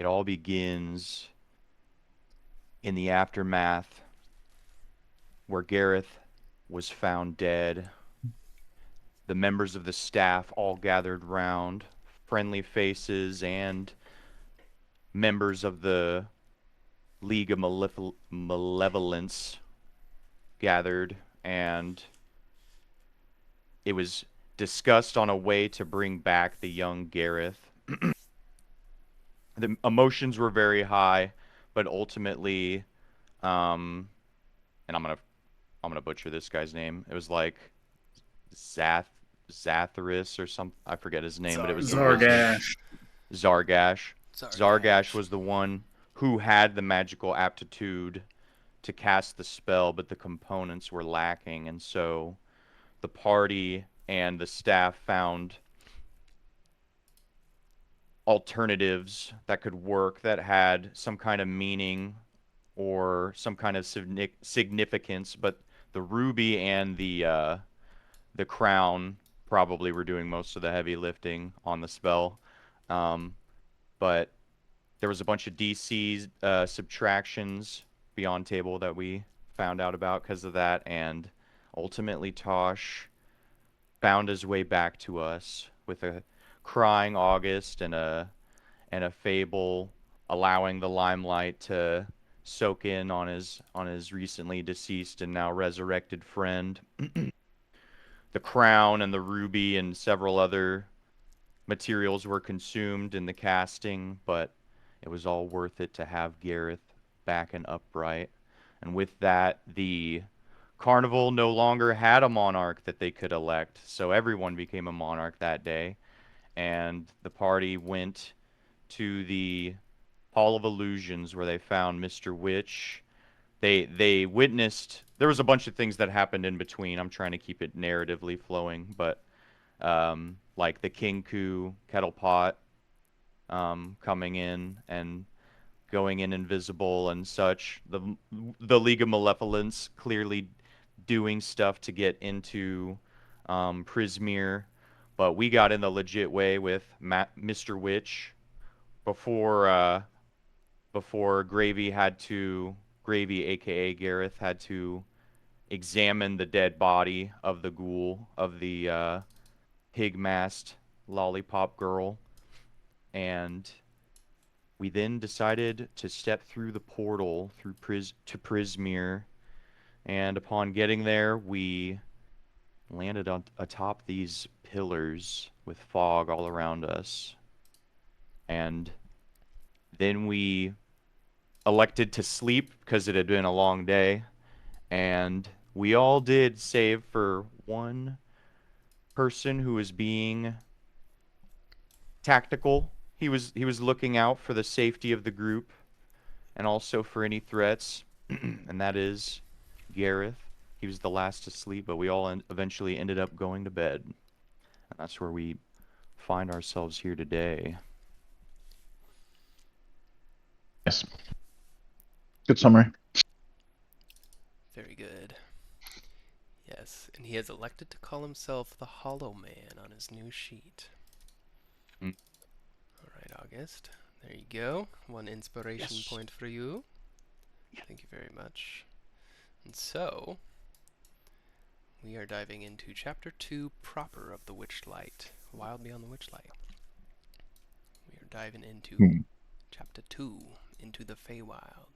It all begins in the aftermath where Gareth was found dead. The members of the staff all gathered round, friendly faces and members of the League of Malevolence gathered, and it was discussed on a way to bring back the young Gareth. The emotions were very high, but ultimately, and I'm gonna butcher this guy's name. It was like Zath Zatharis or some, I forget his name, but it was the wizard. Zargash. Zargash. Zargash Zargash. was the one who had the magical aptitude to cast the spell, but the components were lacking, and so the party and the staff found alternatives that could work that had some kind of meaning or some kind of significance, but the ruby and the crown probably were doing most of the heavy lifting on the spell. Um, but there was a bunch of DC subtractions beyond table that we found out about because of that, and ultimately Tosh found his way back to us with a crying August and a Feybl allowing the limelight to soak in on his recently deceased and now resurrected friend. The crown and the ruby and several other materials were consumed in the casting, but it was all worth it to have Gareth back and upright. And with that, the Carnival no longer had a monarch that they could elect, so everyone became a monarch that day. And the party went to the Hall of Illusions where they found Mr. Witch. They witnessed, there was a bunch of things that happened in between. I'm trying to keep it narratively flowing, but like the Kinku kettle pot coming in and going in invisible and such. The League of Malevolence clearly doing stuff to get into Prismere, but we got in the legit way with Mr. Witch before before Gravy, aka Gareth, had to examine the dead body of the ghoul of the pig-masked lollipop girl, and we then decided to step through the portal through to Prismere, and upon getting there, we landed on atop these pillars with fog all around us, and then we elected to sleep because it had been a long day, and we all did, save for one person who was being tactical. He was looking out for the safety of the group and also for any threats, and that is Gareth. He was the last to sleep, but we all eventually ended up going to bed. And that's where we find ourselves here today. Yes. Good summary. Very good. Yes, and he has elected to call himself the Hollow Man on his new sheet. Mm. Alright, August. There you go. One inspiration Yes. point for you. Thank you very much. And so, we are diving into Chapter 2 proper of the Witchlight. Wild Beyond the Witchlight. We are diving into Chapter 2, into the Feywild.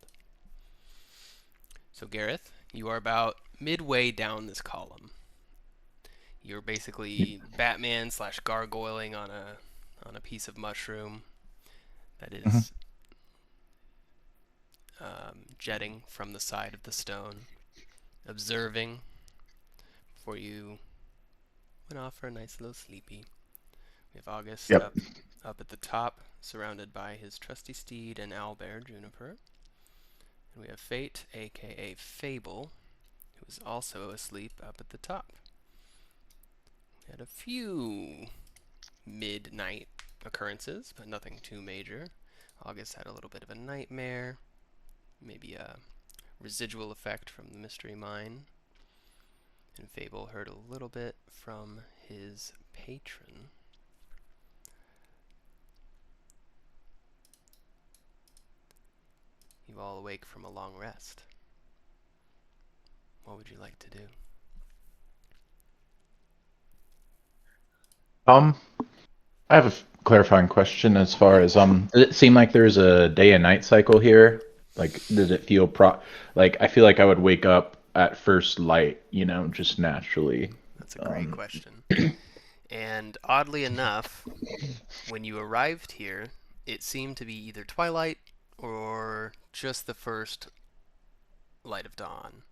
So Gareth, you are about midway down this column. You're basically Batman / gargoyling on a piece of mushroom that is jetting from the side of the stone, observing before you went off for a nice little sleepy. We have August Yep. up at the top, surrounded by his trusty steed and Owlbear, Juniper. And we have Fate, aka Feybl, who is also asleep up at the top. We had a few midnight occurrences, but nothing too major. August had a little bit of a nightmare, maybe a residual effect from the mystery mine. And Feybl heard a little bit from his patron. You all awake from a long rest. What would you like to do? I have a clarifying question as far as did it seem like there's a day and night cycle here? Like, did it feel like I feel like I would wake up at first light, just naturally. That's a great question. And oddly enough, when you arrived here, it seemed to be either twilight or just the first light of dawn.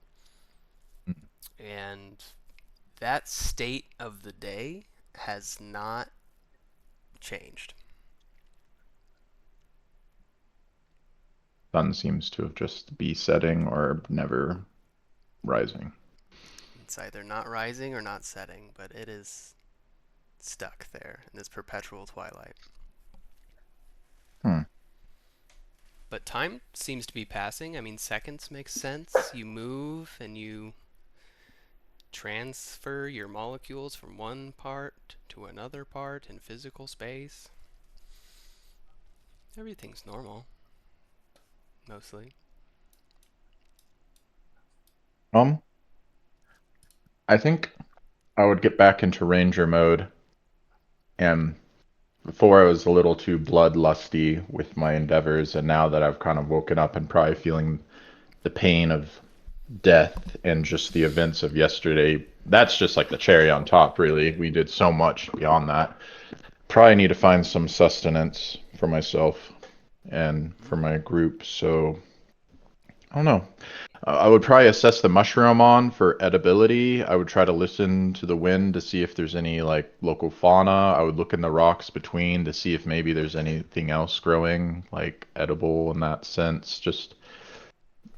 And that state of the day has not changed. Sun seems to have just be setting or never rising. It's either not rising or not setting, but it is stuck there in this perpetual twilight. But time seems to be passing. I mean, seconds make sense. You move and you transfer your molecules from one part to another part in physical space. Everything's normal. Mostly. I think I would get back into ranger mode, and before I was a little too bloodlusty with my endeavors, and now that I've kind of woken up and probably feeling the pain of death and just the events of yesterday, that's just like the cherry on top, really. We did so much beyond that. Probably need to find some sustenance for myself and for my group, so I don't know. I would probably assess the mushroom on for edibility. I would try to listen to the wind to see if there's any like local fauna. I would look in the rocks between to see if maybe there's anything else growing like edible in that sense. Just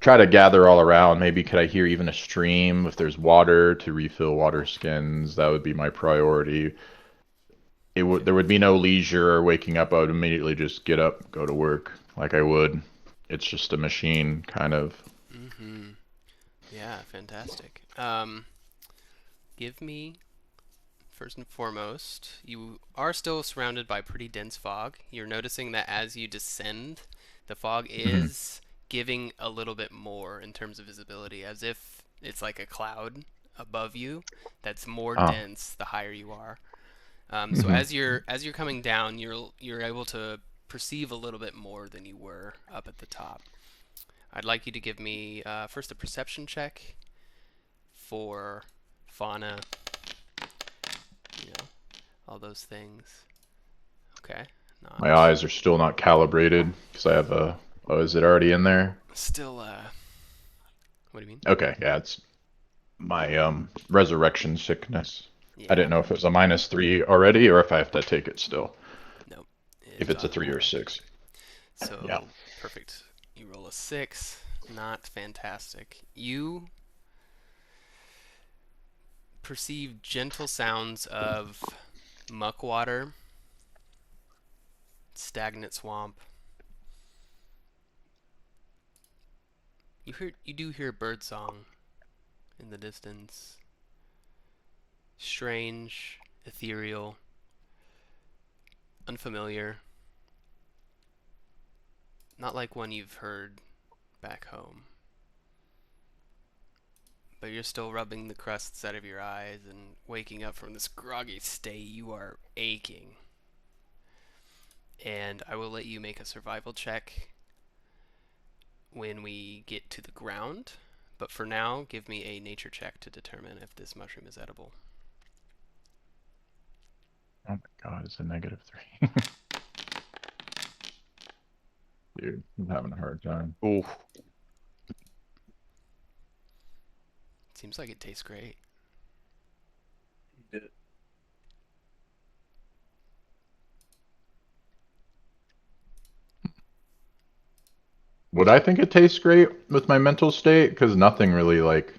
try to gather all around. Maybe could I hear even a stream if there's water to refill water skins? That would be my priority. There would be no leisure or waking up. I would immediately just get up, go to work like I would. It's just a machine kind of. Mm-hmm. Yeah, fantastic. Give me, first and foremost, you are still surrounded by pretty dense fog. You're noticing that as you descend, the fog is giving a little bit more in terms of visibility, as if it's like a cloud above you that's more dense the higher you are. So as you're coming down, you're able to perceive a little bit more than you were up at the top. I'd like you to give me first a perception check for fauna, all those things. Okay. My eyes are still not calibrated because I have a. Oh, is it already in there? Still, what do you mean? Okay, yeah, it's my resurrection sickness. Yeah. I didn't know if it was a -3 already or if I have to take it still. Nope. If it's a 3 or 6. So, yeah. Perfect. You roll a 6. Not fantastic. You perceive gentle sounds of muck water, stagnant swamp. You do hear birdsong in the distance. Strange, ethereal, unfamiliar. Not like one you've heard back home. But you're still rubbing the crusts out of your eyes and waking up from this groggy state. You are aching. And I will let you make a survival check when we get to the ground. But for now, give me a nature check to determine if this mushroom is edible. Oh my god, it's a -3. Dude, I'm having a hard time. Ooh. Seems like it tastes great. Would I think it tastes great with my mental state? Because nothing really like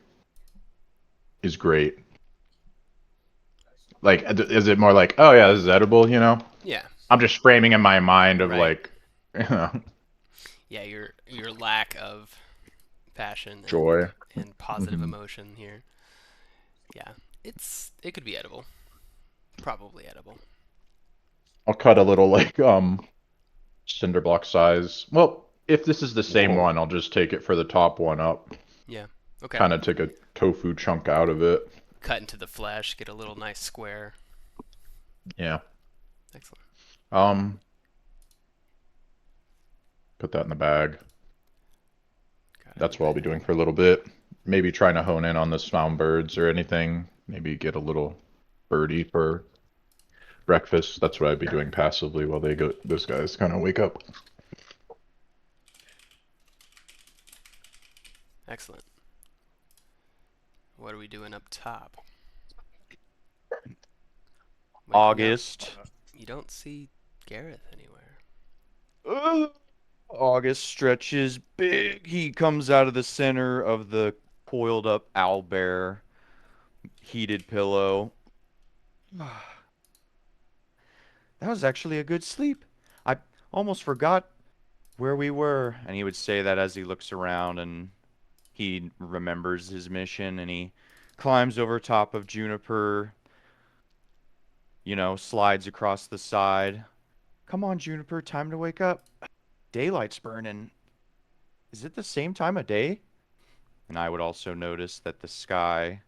is great. Like, is it more like, oh yeah, this is edible? Yeah. I'm just framing in my mind of Right. like, Yeah, your lack of passion joy and positive emotion here. Yeah, it could be edible. Probably edible. I'll cut a little like cinder block size. Well, If this is the same Whoa. one, I'll just take it for the top one up. Yeah. Okay. Kind of take a tofu chunk out of it. Cut into the flesh, get a little nice square. Yeah. Excellent. Put that in the bag. Got it in That's the what I'll be bag. doing for a little bit. Maybe trying to hone in on the sound birds or anything. Maybe get a little birdie for breakfast. That's what I'd be doing passively while those guys kind of wake up. Excellent. What are we doing up top? Waking up. August. You don't see Gareth anywhere. August stretches big. He comes out of the center of the coiled up owlbear heated pillow. That was actually a good sleep. I almost forgot where we were. And he would say that as he looks around and he remembers his mission and he climbs over top of Juniper, slides across the side. Come on, Juniper, time to wake up. Daylight's burning. Is it the same time of day? And I would also notice that the sky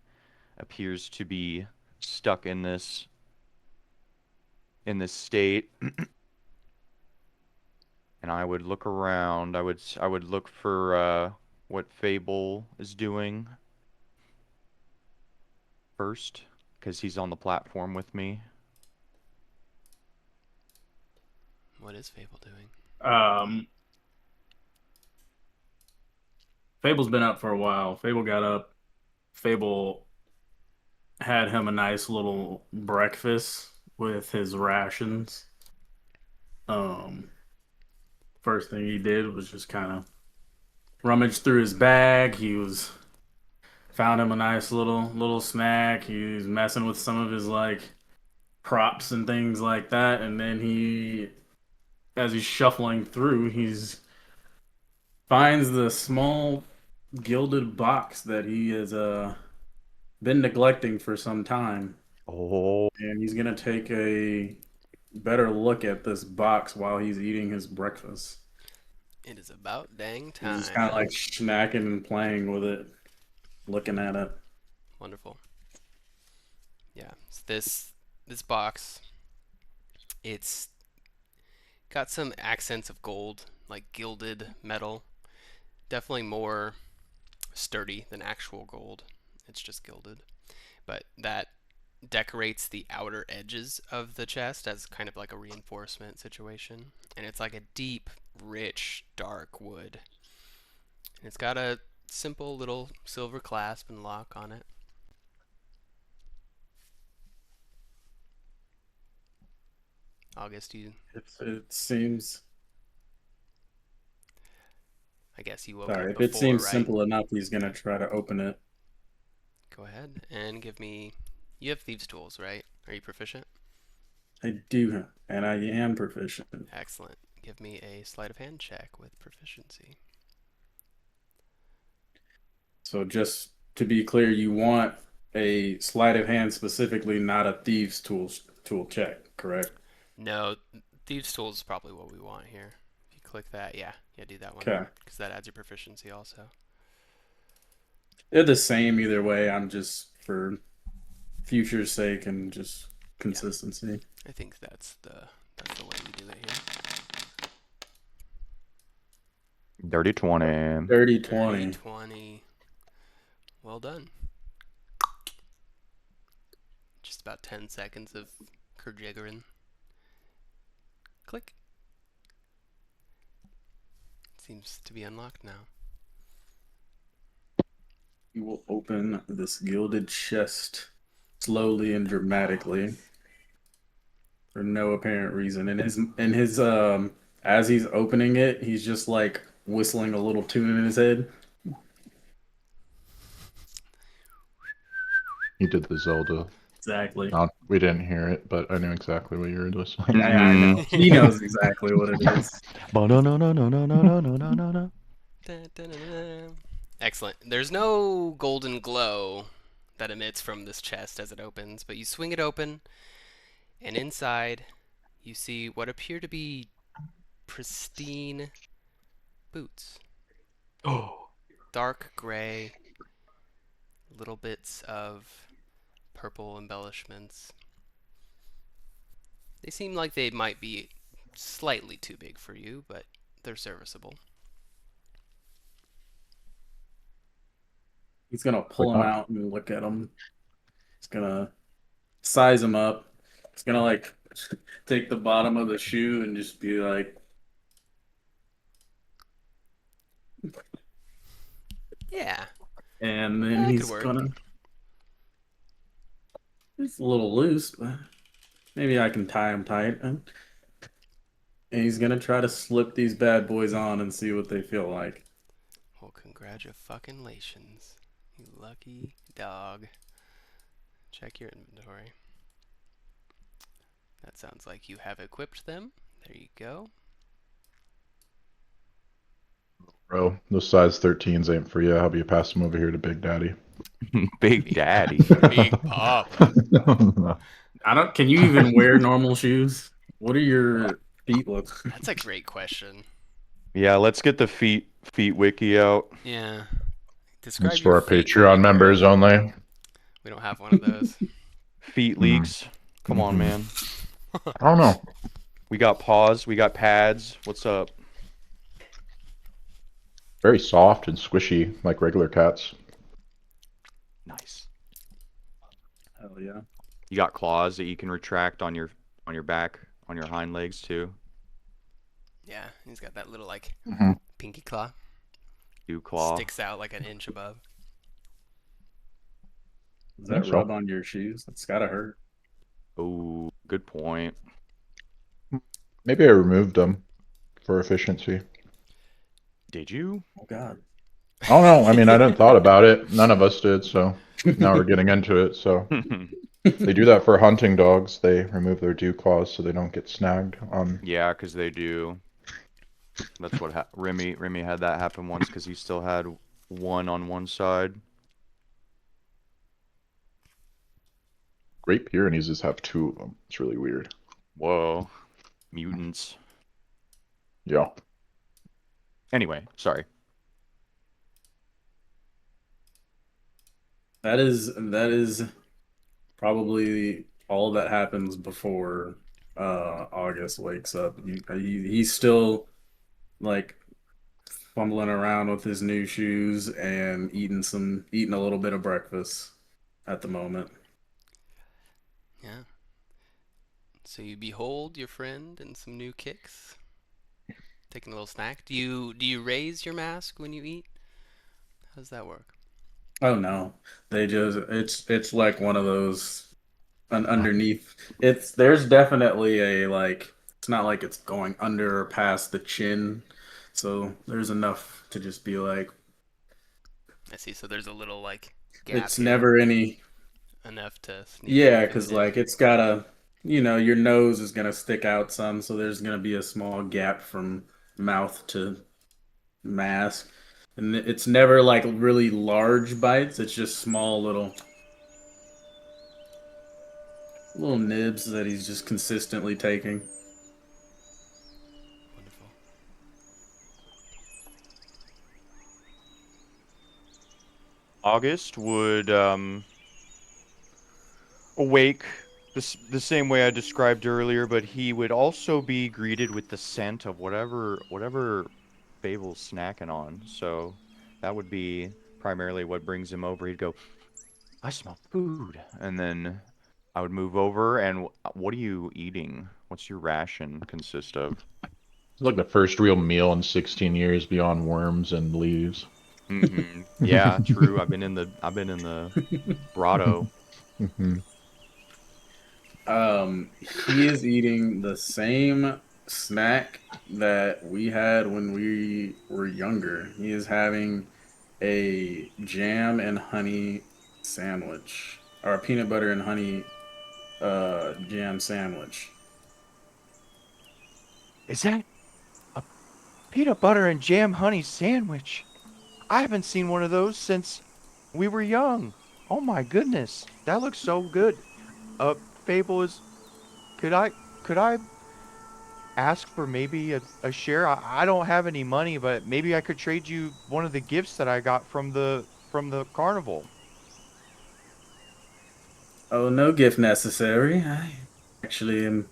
appears to be stuck in this state. And I would look around. I would look for what Feybl is doing first, because he's on the platform with me. What is Feybl doing? Feybyl's been up for a while. Feybl got up. Feybl had him a nice little breakfast with his rations. First thing he did was just kind of rummage through his bag. Found him a nice little snack. He was messing with some of his like props and things like that, and then as he's shuffling through, he's finds the small gilded box that he has been neglecting for some time. Oh. And he's gonna take a better look at this box while he's eating his breakfast. It is about dang time. He's just kind of like snacking and playing with it, looking at it. Wonderful. Yeah, so this box, it's got some accents of gold, like gilded metal. Definitely more sturdy than actual gold. It's just gilded. But that decorates the outer edges of the chest as kind of like a reinforcement situation. And it's like a deep, rich, dark wood. And it's got a simple little silver clasp and lock on it. August, It seems. I guess you woke Sorry, up if before, it seems right? simple enough, he's gonna try to open it. Go ahead and give me. You have thieves' tools, right? Are you proficient? I do, and I am proficient. Excellent. Give me a sleight of hand check with proficiency. So just to be clear, you want a sleight of hand specifically, not a thieves' tool check, correct? No, thieves' tools is probably what we want here. If you click that, yeah, do that one. Okay. Because that adds your proficiency also. They're the same either way. I'm just for future's sake and just consistency. I think that's the way we do it here. Dirty 20. Dirty 20. 20. Well done. Just about 10 seconds of kerjiggering. Click. Seems to be unlocked now. You will open this gilded chest slowly and dramatically for no apparent reason. And his as he's opening it, he's just like whistling a little tune in his head. He did the Zelda. Exactly. We didn't hear it, but I knew exactly what you were whistling. I know. He knows exactly what it is. Excellent. There's no golden glow that emits from this chest as it opens, but you swing it open, and inside you see what appear to be pristine boots. Oh. Dark gray, little bits of purple embellishments. They seem like they might be slightly too big for you, but they're serviceable. He's gonna pull him out and look at him. He's gonna size him up. He's gonna like take the bottom of the shoe and just be like, Yeah. and then That he's could work. gonna. It's a little loose, but maybe I can tie him tight. And he's gonna try to slip these bad boys on and see what they feel like. Well, congratulations, you lucky dog. Check your inventory. That sounds like you have equipped them. There you go. Bro, those size 13s ain't for you. How about you pass them over here to Big Daddy? Big Daddy. Big Pop. I don't. Can you even wear normal shoes? What are your feet look? That's a great question. Yeah, let's get the feet wiki out. Yeah. Describe It's your for our feet for me, Patreon members Gareth. only. We don't have one of those. Feet leaks. Come on, man. I don't know. We got paws. We got pads. What's up? Very soft and squishy, like regular cats. Nice. Hell yeah. You got claws that you can retract on your back, on your hind legs too. Yeah, he's got that little like Mhm. pinky claw. Do claw. Sticks out like an inch above. Does think that so. rub on your shoes? That's gotta hurt. Oh, good point. Maybe I removed them for efficiency. Did you? Oh god. I don't know. I mean, I didn't thought about it. None of us did, so now we're getting into it. So they do that for hunting dogs. They remove their dew claws so they don't get snagged on. Yeah, because they do. That's what Remy had that happen once because he still had one on one side. Great Pyrenees just have two of them. It's really weird. Whoa. Mutants. Yeah. Anyway, sorry. That is probably all that happens before August wakes up. He's still like fumbling around with his new shoes and eating a little bit of breakfast at the moment. Yeah. So you behold your friend and some new kicks. Taking a little snack. Do you raise your mask when you eat? How does that work? Oh no, they just it's like one of those underneath. There's definitely a like. It's not like it's going under or past the chin, so there's enough to just be like. I see. So there's a little like gap It's here, never any. enough to sneak. Yeah, your because fist in. like it's gotta, your nose is gonna stick out some, so there's gonna be a small gap from mouth to mask, and it's never like really large bites. It's just small little nibs that he's just consistently taking. Wonderful. August would awake the same way I described earlier, but he would also be greeted with the scent of whatever Feybyl's snacking on. So that would be primarily what brings him over. He'd go, I smell food. And then I would move over and what are you eating? What's your ration consist of? It's like the first real meal in 16 years beyond worms and leaves. Mm-hmm. Yeah, true. I've been in the grotto. Mm-hmm. He is eating the same snack that we had when we were younger. He is having a jam and honey sandwich, or a peanut butter and honey jam sandwich. Is that a peanut butter and jam honey sandwich? I haven't seen one of those since we were young. Oh my goodness, that looks so good. Feybl is. Could I ask for maybe a share? I don't have any money, but maybe I could trade you one of the gifts that I got from the carnival. Oh, no gift necessary. I actually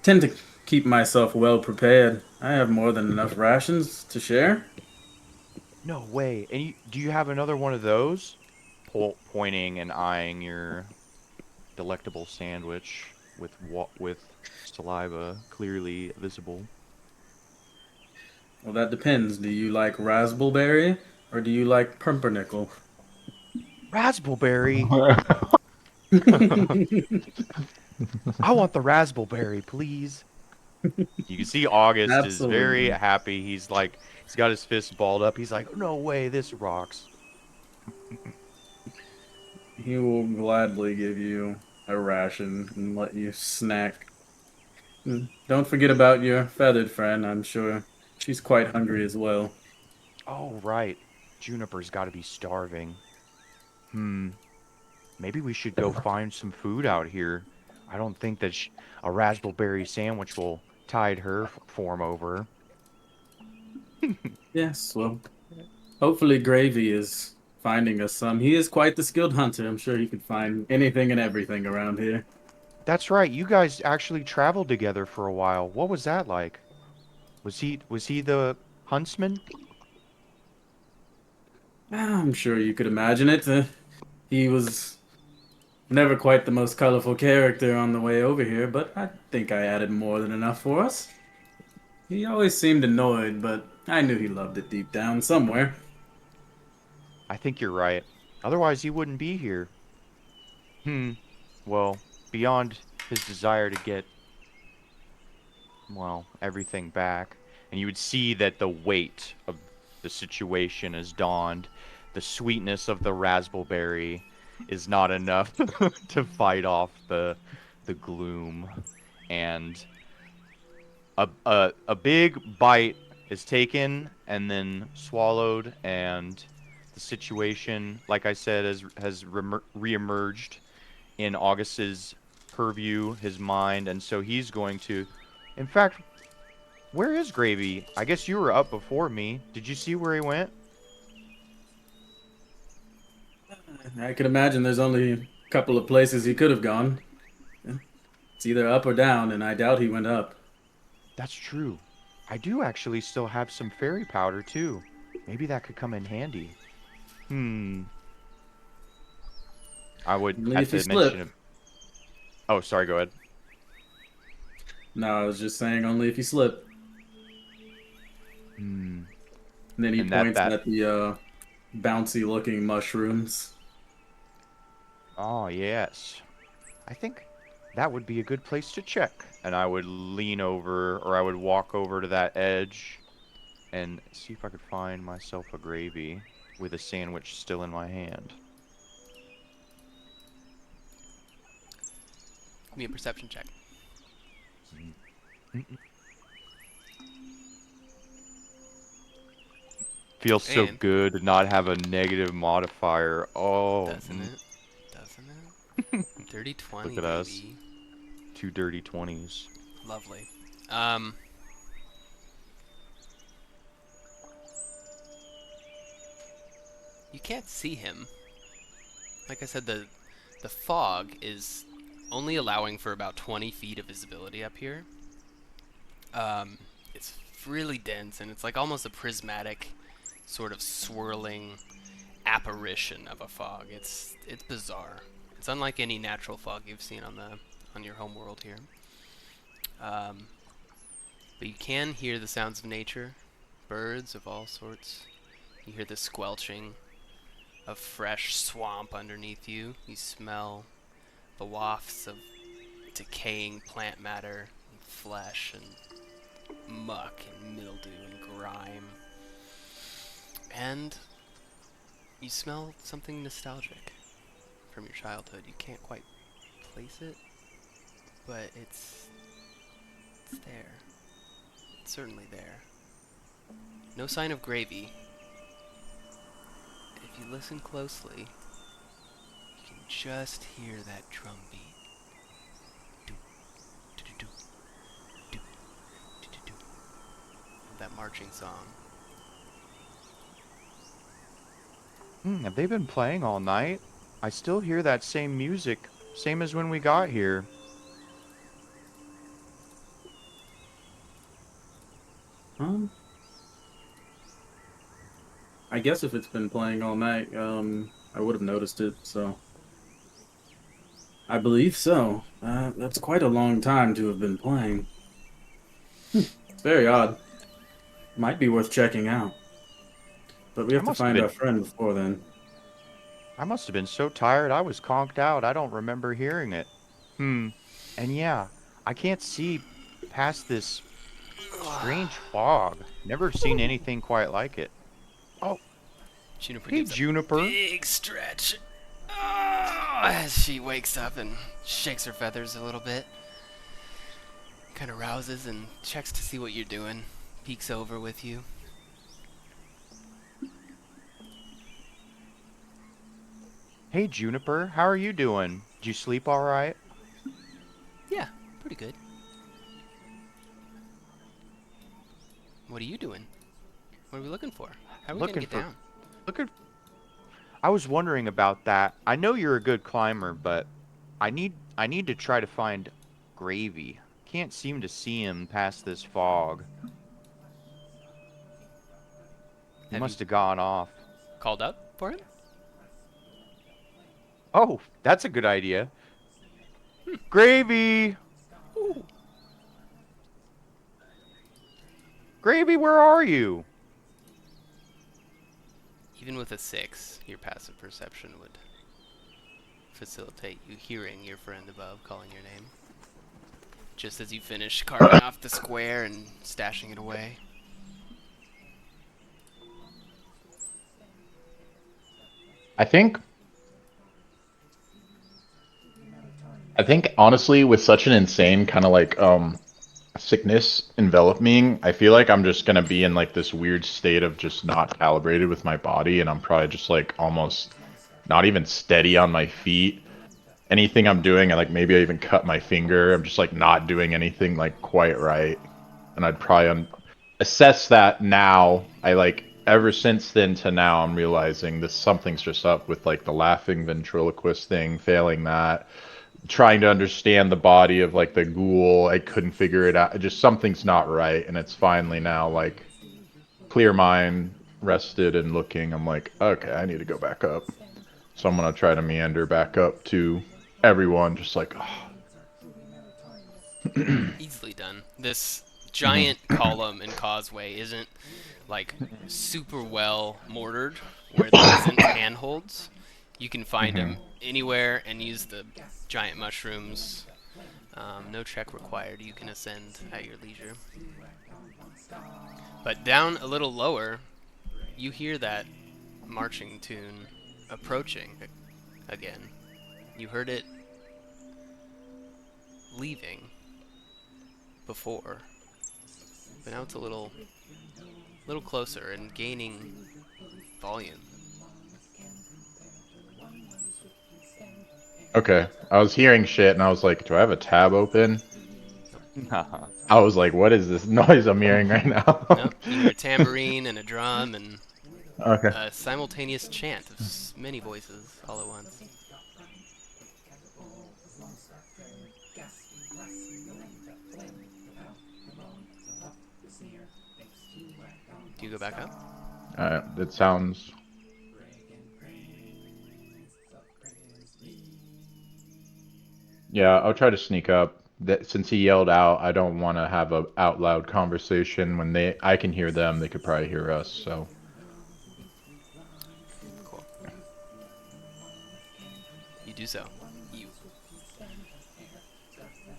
tend to keep myself well prepared. I have more than enough rations to share. No way. And do you have another one of those? Pointing and eyeing your delectable sandwich with saliva clearly visible. Well, that depends. Do you like raspberry or do you like pumpernickel? Raspberry. I want the raspberry, please. You can see August is very Absolutely. happy. He's got his fists balled up. He's like, "No way, this rocks." He will gladly give you a ration and let you snack. Don't forget about your feathered friend. I'm sure she's quite hungry as well. Oh, right. Juniper's got to be starving. Hmm. Maybe we should go find some food out here. I don't think that a raspberry sandwich will tide her form over. Yes, well, hopefully Gravy is finding us some. He is quite the skilled hunter. I'm sure he could find anything and everything around here. That's right. You guys actually traveled together for a while. What was that like? Was he the huntsman? I'm sure you could imagine it. He was never quite the most colorful character on the way over here, but I think I added more than enough for us. He always seemed annoyed, but I knew he loved it deep down somewhere. I think you're right. Otherwise, he wouldn't be here. Hmm. Well, beyond his desire to get, well, everything back, and you would see that the weight of the situation has dawned. The sweetness of the raspberry is not enough to fight off the gloom, and a big bite is taken and then swallowed, and the situation, like I said, has reemerged in August's purview, his mind, and so he's going to. In fact, where is Gravy? I guess you were up before me. Did you see where he went? I can imagine there's only a couple of places he could have gone. It's either up or down, and I doubt he went up. That's true. I do actually still have some fairy powder too. Maybe that could come in handy. Hmm. I would, Only at if you the mention slip. of. Oh, sorry. Go ahead. No, I was just saying only if you slip. Hmm. And then he And that points that. at the bouncy looking mushrooms. Oh yes. I think that would be a good place to check. And I would lean over, or I would walk over to that edge and see if I could find myself a gravy with a sandwich still in my hand. Give me a perception check. Feels so And good to not have a negative modifier. Oh, doesn't it? Doesn't it? Dirty 20, look at us. baby. 2 dirty 20s. Lovely. You can't see him. Like I said, the fog is only allowing for about 20 feet of visibility up here. It's really dense, and it's like almost a prismatic, sort of swirling apparition of a fog. It's bizarre. It's unlike any natural fog you've seen on your home world here. But you can hear the sounds of nature, birds of all sorts. You hear the squelching of fresh swamp underneath you. You smell the wafts of decaying plant matter and flesh and muck and mildew and grime. And you smell something nostalgic from your childhood. You can't quite place it, but it's there. It's certainly there. No sign of gravy. If you listen closely, you can just hear that drum beat. Doop, doo-doo-doo, doop, marching song. Have they been playing all night? I still hear that same music, same as when we got here. I guess if it's been playing all night, I would have noticed it. So I believe so. That's quite a long time to have been playing. It's very odd. Might be worth checking out. But we have to find our friend before then. I must have been so tired I was conked out. I don't remember hearing it. And yeah, I can't see past this strange fog. Never seen anything quite like it. Oh, Juniper hey gives Juniper. a big stretch. As she wakes up and shakes her feathers a little bit. Kind of rouses and checks to see what you're doing. Peeks over with you. Hey Juniper, how are you doing? Did you sleep all right? Yeah, pretty good. What are you doing? What are we looking for? How are we gonna get down? I was wondering about that. I know you're a good climber, but I need to try to find Gravy. Can't seem to see him past this fog. He must have gone off. Called up for him? Oh, that's a good idea. Gravy! Ooh. Gravy, where are you? Even with a 6, your passive perception would facilitate you hearing your friend above calling your name. Just as you finish carving off the square and stashing it away. I think honestly, with such an insane kind of like sickness envelop me, I feel like I'm just gonna be in like this weird state of just not calibrated with my body, and I'm probably just like almost not even steady on my feet. Anything I'm doing, and like maybe I even cut my finger. I'm just like not doing anything like quite right, and I'd probably assess that now. I like ever since then to now, I'm realizing this something's just up with like the laughing ventriloquist thing, failing that, trying to understand the body of like the ghoul. I couldn't figure it out. Just something's not right, and it's finally now like clear mind, rested and looking. I'm like, okay, I need to go back up. So I'm gonna try to meander back up to everyone, just like, Easily done. This giant column and causeway isn't like super well mortared where there isn't handholds. You can find them anywhere and use the giant mushrooms. No check required. You can ascend at your leisure. But down a little lower, you hear that marching tune approaching again. You heard it leaving before, but now it's a little closer and gaining volume. okay. I was hearing shit, and I was like, do I have a tab open? I was like, what is this noise I'm hearing right now? Nope, you hear a tambourine and a drum and Okay. a simultaneous chant of many voices all at once. Do you go back up? It sounds... Yeah, I'll try to sneak up. That since he yelled out, I don't want to have a out loud conversation. When I can hear them, they could probably hear us. So Cool. You do so. You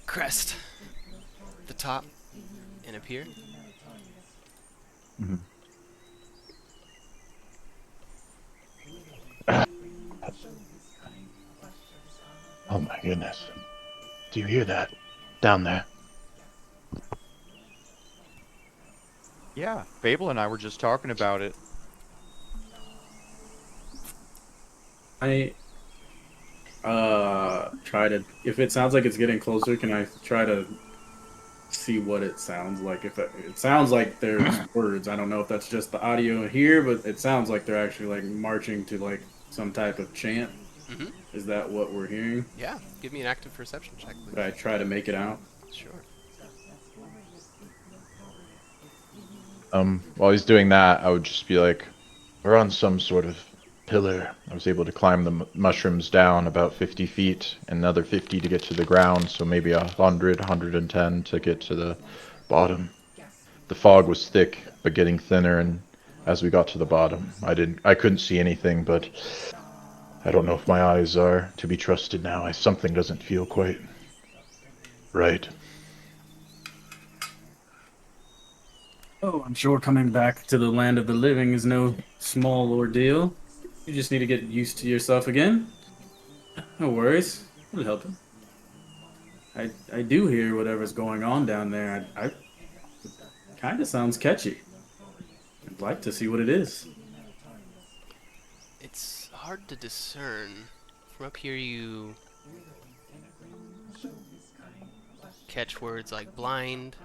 crest the top and appear. oh my goodness, do you hear that down there? Yeah, Feybl and I were just talking about it. I try to. If it sounds like it's getting closer, can I try to see what it sounds like. If it sounds like there's words, I don't know if that's just the audio here, but it sounds like they're actually like marching to like some type of chant. Mm-hmm. Is that what we're hearing? Yeah. Give me an active perception check, please. Could I try to make it out? Sure. While he's doing that, I would just be like, we're on some sort of pillar. I was able to climb the mushrooms down about 50 feet, another 50 to get to the ground, so maybe 100, 110 to get to the bottom. The fog was thick, but getting thinner, and as we got to the bottom, I couldn't see anything, but I don't know if my eyes are to be trusted now. Something doesn't feel quite right. Oh, I'm sure coming back to the land of the living is no small ordeal. You just need to get used to yourself again. No worries. It'll help you. I do hear whatever's going on down there. I kind of sounds catchy. I'd like to see what it is. It's hard to discern. From up here, you catch words like blind,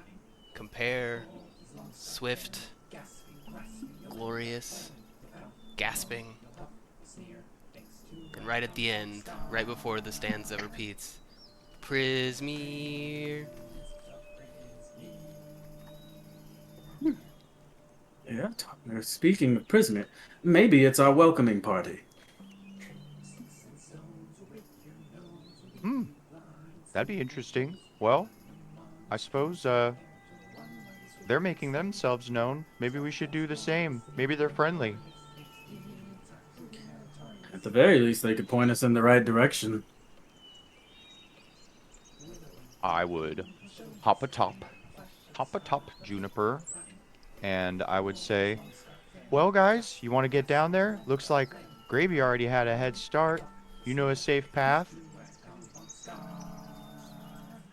compare, swift, glorious, gasping, and right at the end, right before the stanza repeats, Prismeer. Yeah, speaking of prisoner, maybe it's our welcoming party. That'd be interesting. Well, I suppose they're making themselves known. Maybe we should do the same. Maybe they're friendly. At the very least, they could point us in the right direction. I would hop atop Juniper, and I would say, well, guys, you want to get down there? Looks like Gravy already had a head start. You know a safe path?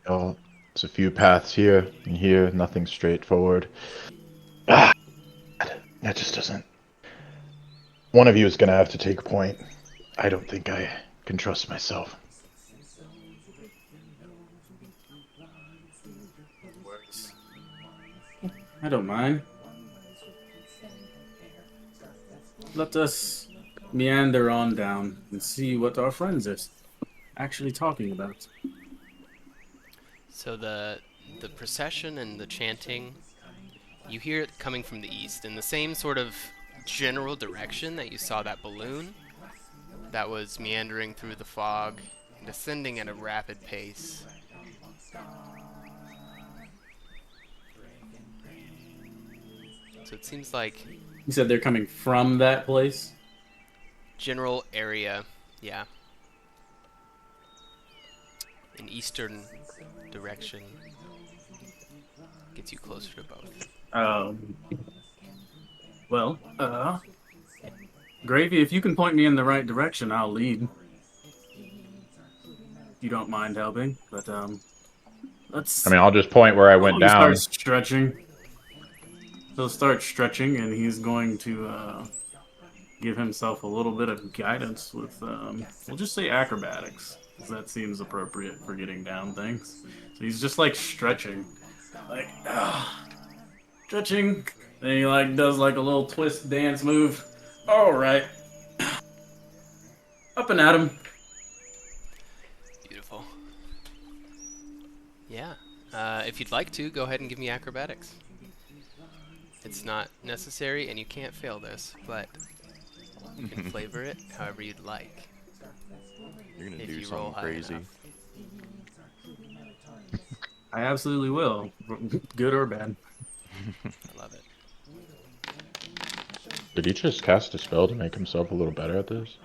Oh, there's a few paths here and here, nothing straightforward. That just doesn't... One of you is going to have to take point. I don't think I can trust myself. I don't mind. Let us meander on down and see what our friends are actually talking about. So the procession and the chanting, you hear it coming from the east in the same sort of general direction that you saw that balloon that was meandering through the fog, descending at a rapid pace. So it seems like You said they're coming from that place? general area, yeah. An eastern direction gets you closer to both. Well, Gravy, if you can point me in the right direction, I'll lead. You don't mind helping, but, let's... I mean, I'll just point where I went down. Start stretching. He'll start stretching, and he's going to, give himself a little bit of guidance with, we'll just say acrobatics, because that seems appropriate for getting down things. So he's just, like, stretching. Like, stretching. Then he, like, does, like, a little twist dance move. Alright. Up and at him. Beautiful. Yeah. If you'd like to, go ahead and give me acrobatics. It's not necessary, and you can't fail this, but you can flavor it however you'd like. You're gonna If do you roll something high crazy. enough. I absolutely will. Good or bad. I love it. Did he just cast a spell to make himself a little better at this?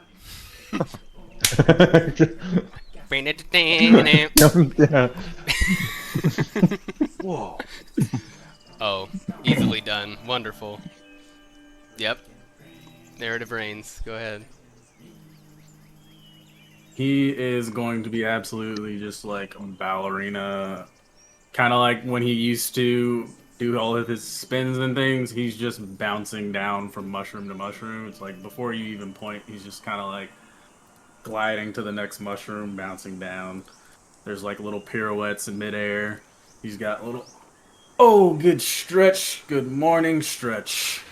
Yeah. Whoa. Oh, easily done. Wonderful. Yep. Narrative reigns. Go ahead. He is going to be absolutely just like a ballerina. Kind of like when he used to do all of his spins and things, he's just bouncing down from mushroom to mushroom. It's like before you even point, he's just kind of like gliding to the next mushroom, bouncing down. There's like little pirouettes in midair. He's got little Oh, good stretch. Good morning, stretch.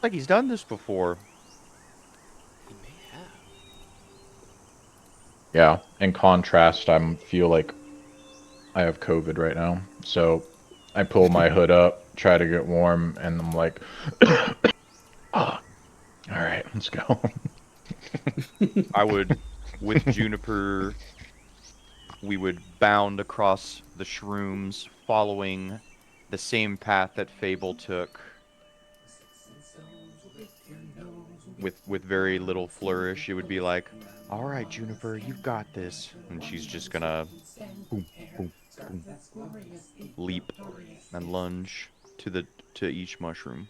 Like he's done this before. He may have. Yeah. In contrast, I feel like I have COVID right now. So I pull my hood up, try to get warm, and I'm like, oh, all right, let's go. I would, with Juniper, we would bound across the shrooms, following the same path that Feybl took, with very little flourish. It would be like, "All right, Juniper, you've got this," and she's just gonna boom, boom, boom, leap and lunge to each mushroom.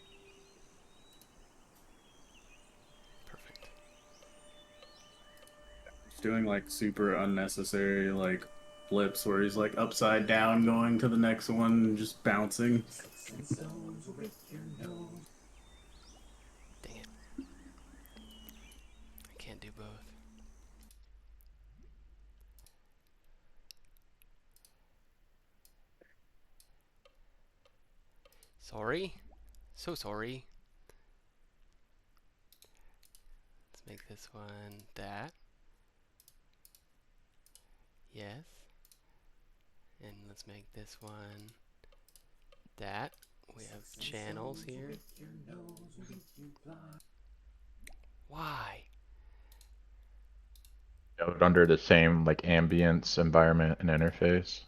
Perfect. He's doing like super unnecessary like flips where he's like upside down going to the next one and just bouncing. Dang it. I can't do both. Sorry. So sorry. Let's make this one that. Yes. And let's make this one that. We have channels here. Why? Under the same like ambience, environment, and interface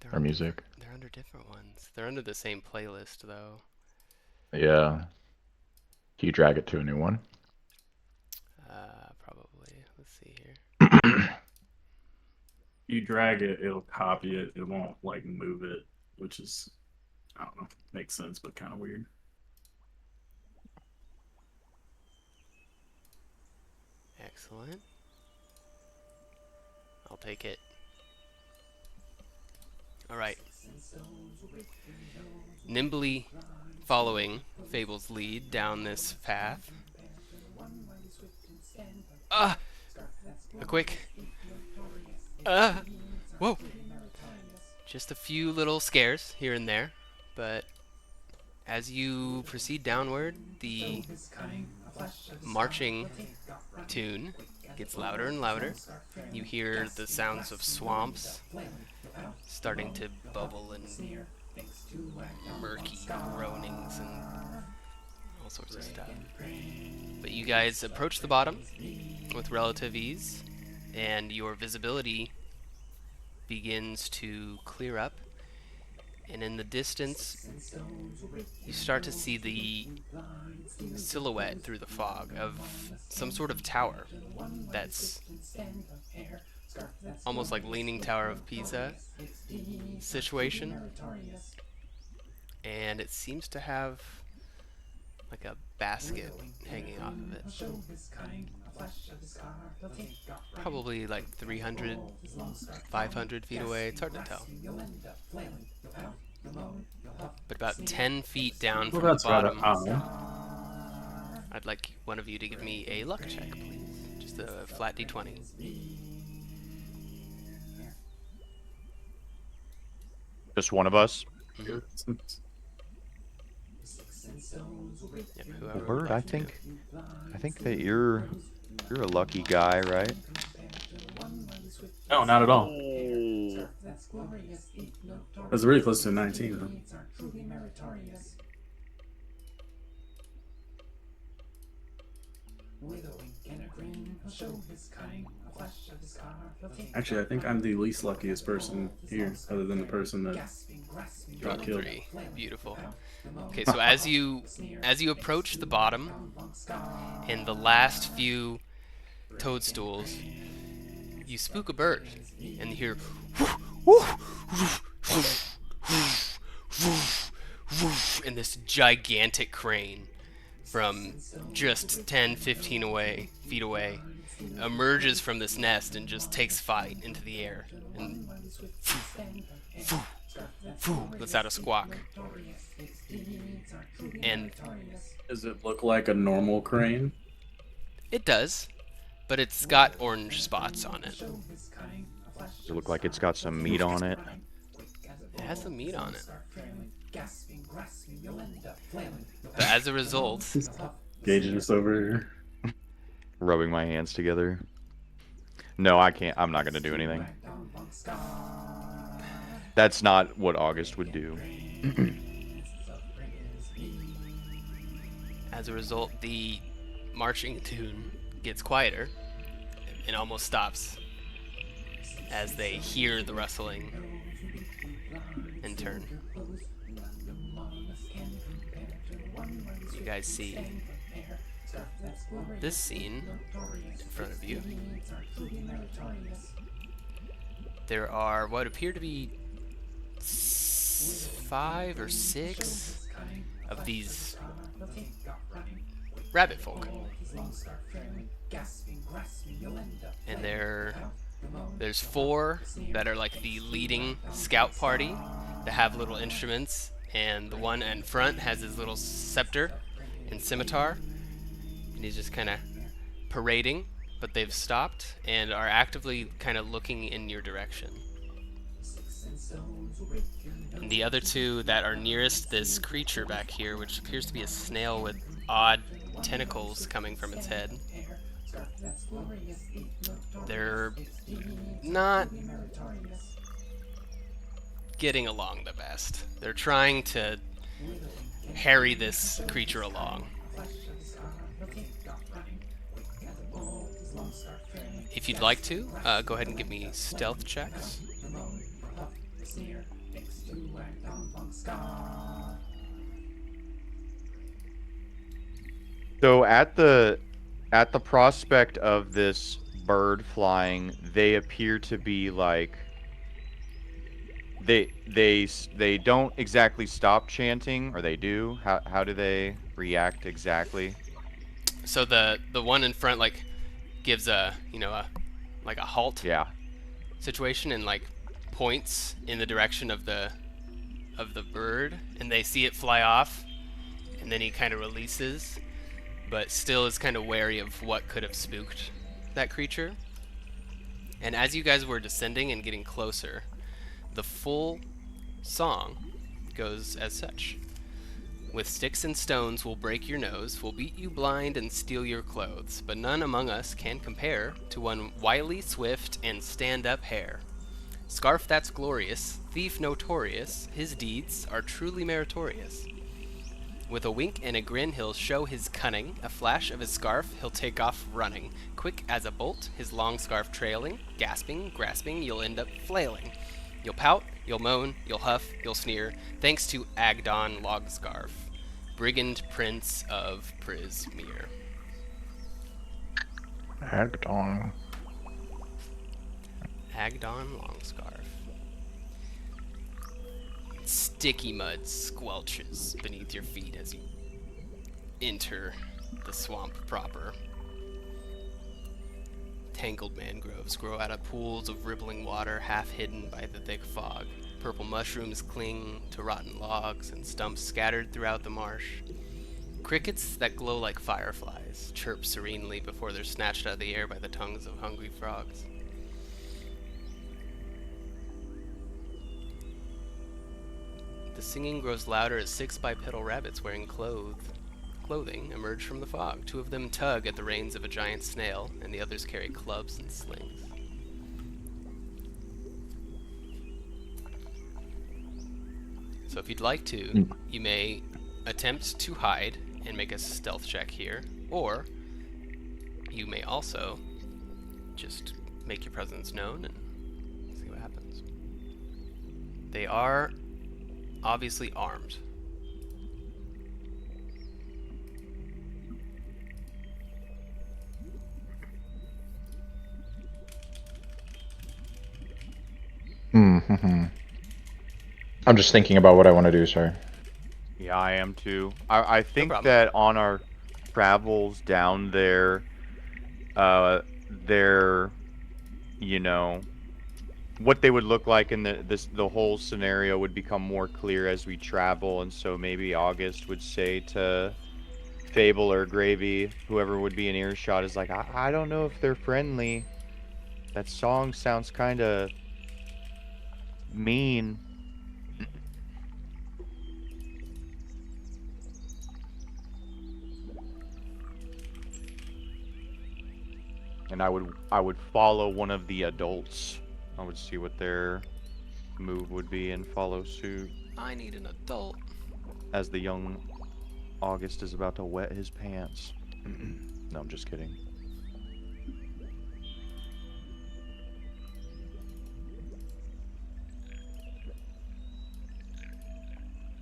They're or under, music. they're under different ones. They're under the same playlist though. Yeah. Can you drag it to a new one? Probably. Let's see here. You drag it, it'll copy it. It won't like move it, which is, I don't know, makes sense, but kind of weird. Excellent. I'll take it. Alright. Nimbly following Feybl's lead down this path. Ah! A quick. Ah! Whoa! Just a few little scares here and there, but as you proceed downward, the marching tune gets louder and louder. You hear the sounds of swamps starting to bubble and murky groanings and all sorts of stuff. But you guys approach the bottom with relative ease, and your visibility begins to clear up. And in the distance, you start to see the silhouette through the fog of some sort of tower that's almost like Leaning Tower of Pisa situation. And it seems to have like a basket hanging off of it. Probably like 300, 500 feet away. It's hard to tell. But about 10 feet down from the bottom, I'd like one of you to give me a luck check, please. Just a flat d20. Just one of us. Yep, Well, whoever would Bird, like to. I think that you're a lucky guy, right? No, not at all. That's really close to 19, though. Actually, I think I'm the least luckiest person here, other than the person that got killed. Pretty beautiful. Okay, so as you approach the bottom and the last few toadstools, you spook a bird and you hear and this gigantic crane from just 10, 15 feet away emerges from this nest and just takes flight into the air and lets out a squawk. And Does it look like a normal crane? it does, but it's got orange spots on it. Does it look like it's got some meat on it? Yeah, has some meat on it. But as a result, Gage just over here. Rubbing my hands together. No, I can't. I'm not gonna do anything. That's not what August would do. as a result, the marching tune gets quieter and almost stops as they hear the rustling and turn. You guys see this scene in front of you. There are what appear to be 5 or 6 of these rabbit folk. And there's 4 that are like the leading scout party that have little instruments, and the one in front has his little scepter and scimitar, and he's just kind of parading, but they've stopped and are actively kind of looking in your direction. And the other 2 that are nearest this creature back here, which appears to be a snail with odd tentacles coming from its head, they're not getting along the best. They're trying to harry this creature along. If you'd like to, go ahead and give me stealth checks. So at the prospect of this bird flying, they appear to be like they don't exactly stop chanting, or they do. How do they react exactly? So the one in front like gives a like a halt situation and like points in the direction of the bird, and they see it fly off, and then he kind of releases, but still is kind of wary of what could have spooked that creature. And as you guys were descending and getting closer, the full song goes as such. With sticks and stones we'll break your nose, we'll beat you blind and steal your clothes, but none among us can compare to one wily, swift, and stand-up hare. Scarf that's glorious, thief notorious, his deeds are truly meritorious. With a wink and a grin he'll show his cunning, a flash of his scarf he'll take off running. Quick as a bolt, his long scarf trailing, gasping, grasping, you'll end up flailing. You'll pout, you'll moan, you'll huff, you'll sneer, thanks to Agdon Logscarf, brigand prince of Prismere. Agdon. Agdon Longscarf. Sticky mud squelches beneath your feet as you enter the swamp proper. Tangled mangroves grow out of pools of rippling water, half hidden by the thick fog. Purple mushrooms cling to rotten logs and stumps scattered throughout the marsh. Crickets that glow like fireflies chirp serenely before they're snatched out of the air by the tongues of hungry frogs. The singing grows louder as 6 bipedal rabbits wearing clothing emerge from the fog. 2 of them tug at the reins of a giant snail, and the others carry clubs and slings. So if you'd like to, you may attempt to hide and make a stealth check here, or you may also just make your presence known and see what happens. They are obviously armed. Mm-hmm. I'm just thinking about what I want to do, sorry. Yeah, I am too. I think problem. that on our travels down there, they're, what they would look like in the whole scenario would become more clear as we travel, and so maybe August would say to Feybl or Gravy, whoever would be in earshot, is like, I don't know if they're friendly. That song sounds kind of mean. And I would follow one of the adults. I would see what their move would be and follow suit I need an adult. as the young August is about to wet his pants. No, I'm just kidding.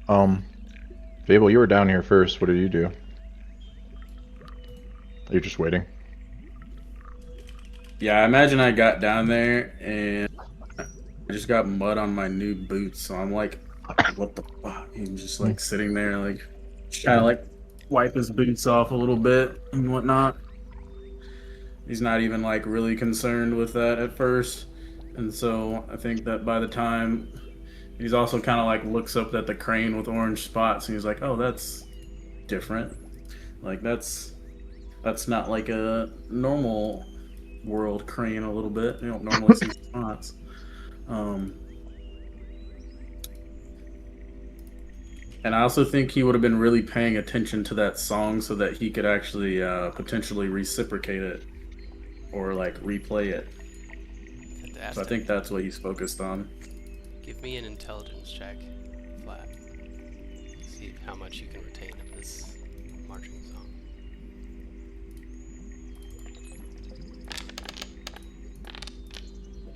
Feybl, you were down here first. What did you do? Are you just waiting? Yeah, I imagine I got down there and I just got mud on my new boots, so I'm like, what the fuck? And just like sitting there, like, trying to like wipe his boots off a little bit and whatnot. He's not even like really concerned with that at first. And so I think that by the time he's also kind of like looks up at the crane with orange spots and he's like, oh, that's different. Like that's not like a normal world crane a little bit. You don't normally see spots. And I also think he would have been really paying attention to that song so that he could actually potentially reciprocate it or like replay it. Fantastic. So I think that's what he's focused on. Give me an intelligence check, flat. See how much you can retain of this marching song.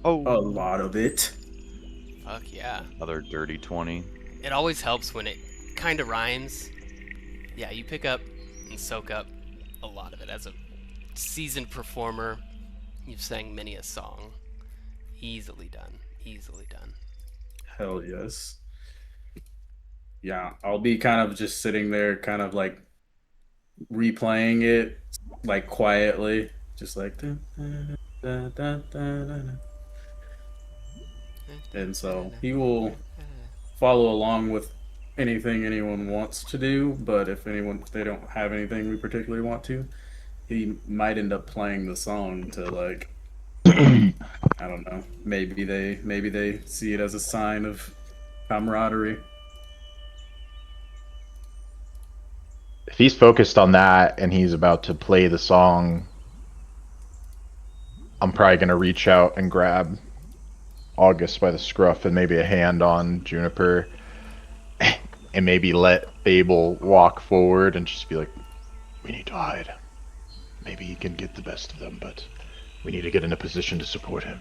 Oh, A lot of it. Fuck yeah. another dirty 20. It always helps when it kind of rhymes. Yeah, you pick up and soak up a lot of it. As a seasoned performer, you've sang many a song. Easily done. Easily done. Hell yes. Yeah, I'll be kind of just sitting there, kind of like replaying it, like quietly, just like. Dun, dun, dun, dun, dun, dun. And so he will follow along with anything anyone wants to do, but if they don't have anything we particularly want to, he might end up playing the song to like I don't know. Maybe they see it as a sign of camaraderie. If he's focused on that and he's about to play the song, I'm probably gonna reach out and grab August by the scruff and maybe a hand on Juniper, and maybe let Feybl walk forward and just be like, "We need to hide. Maybe he can get the best of them, but we need to get in a position to support him."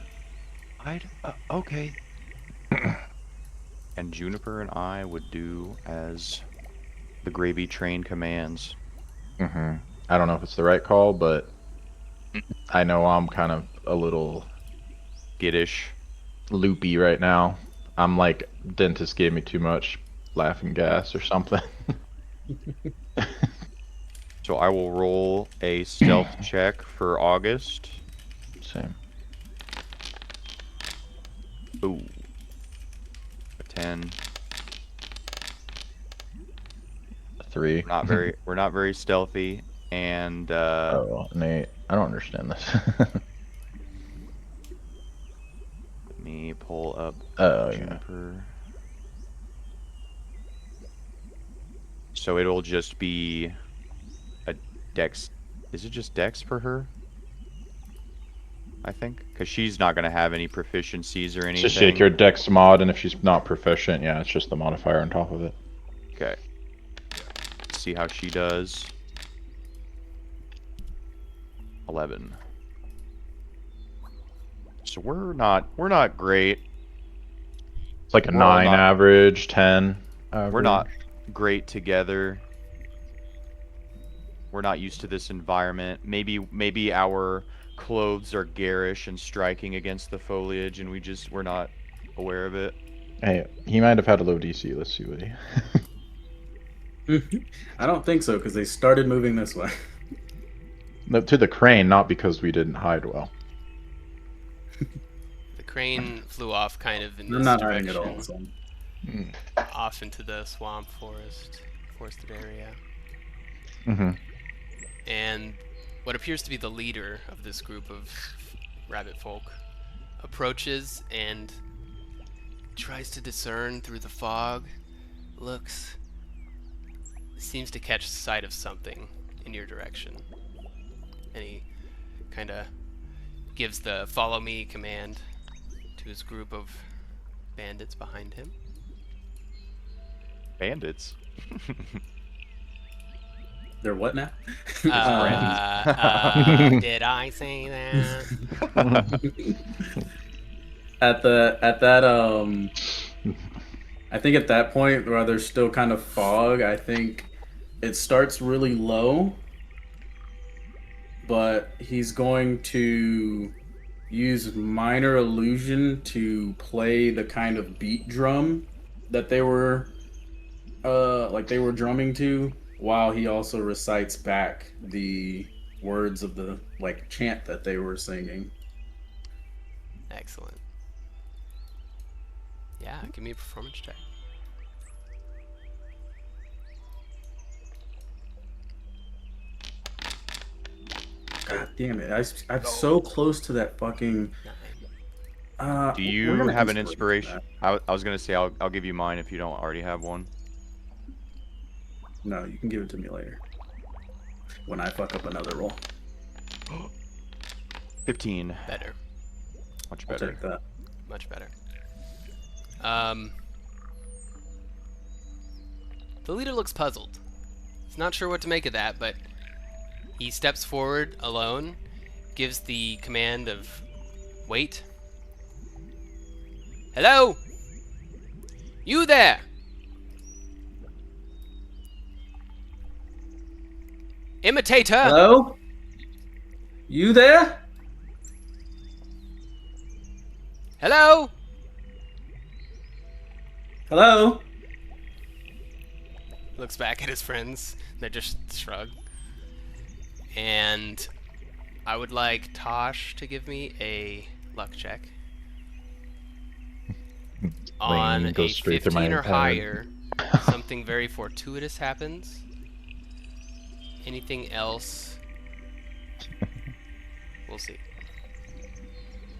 Okay. And Juniper and I would do as the gravy train commands. I don't know if it's the right call, but I know I'm kind of a little Giddish. loopy right now. I'm like, dentist gave me too much laughing gas or something. So I will roll a stealth check for August. Same. Ooh. A 10. 3. We're not very stealthy, and Oh, Nate, I don't understand this. let me pull up Oh, yeah. Juniper. So it'll just be a dex. Is it just dex for her? I think, because she's not going to have any proficiencies or anything. Just shake your dex mod, and if she's not proficient, yeah, it's just the modifier on top of it. Okay. See how she does. 11. So we're not great. It's like a We're all 9 not- average, 10 average. We're not great together. We're not used to this environment. Maybe our clothes are garish and striking against the foliage, and we're not aware of it. Hey, he might have had a low DC. Let's see what he... I don't think so because they started moving this way. No, to the crane, not because we didn't hide well. The crane flew off kind of in They're this not hiding direction, at all. So. off into the swamp forested area. Mm-hmm. And what appears to be the leader of this group of rabbit folk approaches and tries to discern through the fog, looks, seems to catch sight of something in your direction. And he kind of gives the follow me command to his group of bandits behind him. Bandits. They're what now? Did I say that? at that I think at that point where there's still kind of fog, I think it starts really low, but he's going to use minor illusion to play the kind of beat drum that they were drumming to, while he also recites back the words of the chant that they were singing. Excellent. Yeah, give me a performance check. God damn it! I'm so close to that fucking. Do you have an inspiration? I was gonna say I'll give you mine if you don't already have one. No, you can give it to me later. When I fuck up another roll. 15. Better. Much I'll better. take that. Much better. The leader looks puzzled. He's not sure what to make of that, but he steps forward alone, gives the command of wait. Hello? You there? Imitator! Hello? You there? Hello? Hello? Looks back at his friends. They just shrug. And I would like Tosh to give me a luck check. On a goes straight through my 15 or head. higher, something very fortuitous happens. Anything else, we'll see.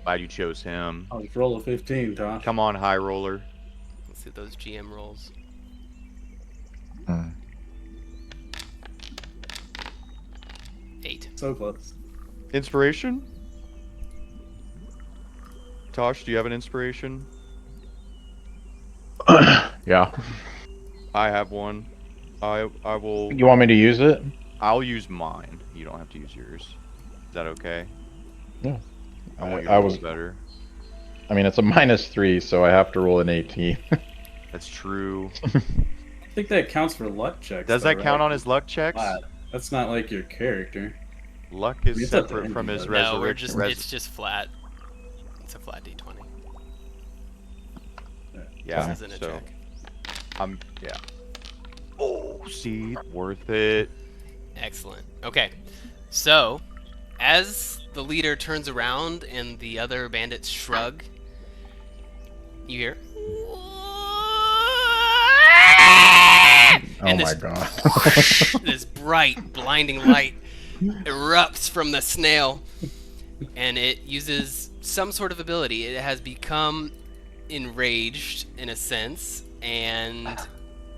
Glad you chose him. I'll just roll a 15, Tosh. Come on, high roller. Let's see those GM rolls. Hmm. 8. So close. Inspiration? Tosh, do you have an inspiration? Yeah. I have one. I will. You want me to use it? I'll use mine. You don't have to use yours. Is that okay? Yeah. I want I your was- rolls better. I mean, it's a -3, so I have to roll an 18. That's true. I think that counts for luck checks. Does though, that count right? on his luck checks? Flat. That's not like your character. Luck I mean, is it's up to separate him, from his but- No, we're resurrection. just, it's just flat. It's a flat D20. Yeah, This isn't a so check. yeah. Oh, see, worth it. Excellent. Okay, so as the leader turns around and the other bandits shrug, you hear. Oh And my this, god. this bright, blinding light erupts from the snail, and it uses some sort of ability. It has become enraged in a sense, and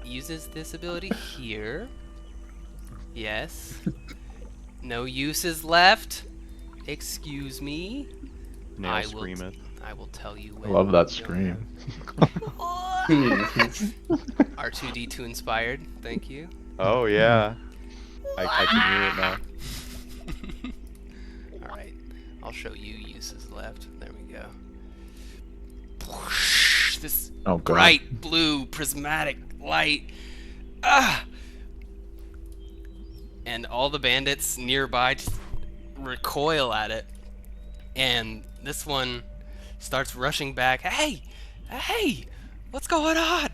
uses this ability here. Yes. No uses left. Excuse me. Nail I will screameth. I will tell you I when. love that you'll scream. R2D2 inspired. Thank you. Oh yeah. I can hear it now. All right. I'll show you uses left. There we go. This Oh god. bright blue prismatic light. Ah! And all the bandits nearby just recoil at it. And this one starts rushing back. Hey! Hey! What's going on?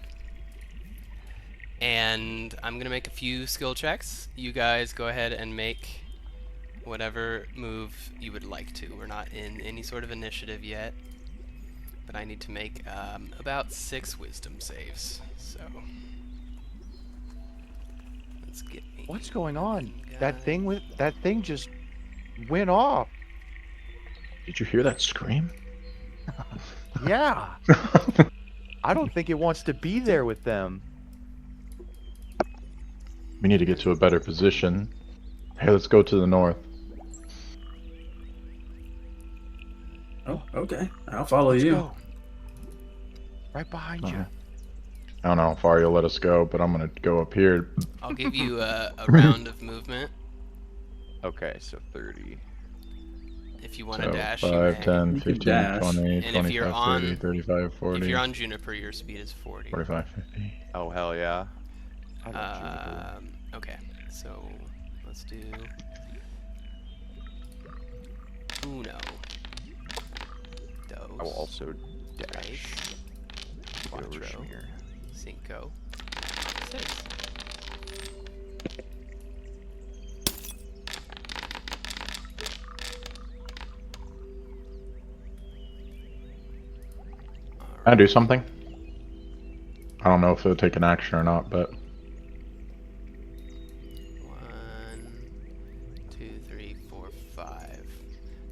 And I'm going to make a few skill checks. You guys go ahead and make whatever move you would like to. We're not in any sort of initiative yet. But I need to make about 6 wisdom saves. So let's get me. What's going on? Guy. That thing just went off. Did you hear that scream? Yeah. I don't think it wants to be there with them. We need to get to a better position. Hey, let's go to the north. Oh, okay. I'll follow Let's you. go. Right behind you. I don't know how far you'll let us go, but I'm gonna go up here. I'll give you a round of movement. Okay, so 30. If you want to So dash, you 5, may. 10, You can 15, dash. 20, And if you're 25, on- 30, 35, 40, If you're on Juniper, your speed is 40. 45, 50. Oh, hell yeah. I love Juniper. Okay, so let's do uno, dos, I will also dash. tres, Get over cuatro, here. cinco, seis. Can I do something? I don't know if it'll take an action or not, but 1, 2, 3, 4, 5.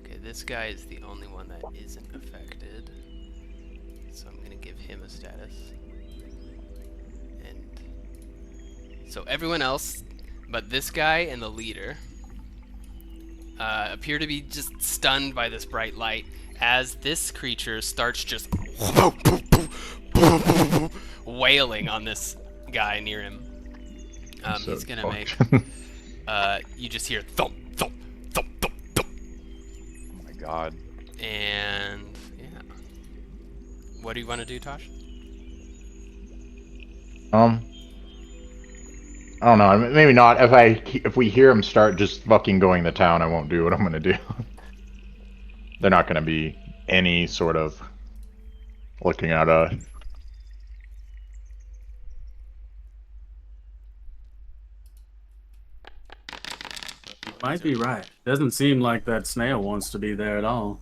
Okay, this guy is the only one that isn't affected. So I'm gonna give him a status. And so everyone else, but this guy and the leader, appear to be just stunned by this bright light as this creature starts just wailing on this guy near him. so He's gonna make. fucked. You just hear thump, thump, thump, thump, thump, Oh my god. and yeah. What do you want to do, Tosh? I don't know. Maybe not. If we hear him start just fucking going to town, I won't do what I'm gonna do. They're not gonna be any sort of looking at You might be right. Doesn't seem like that snail wants to be there at all.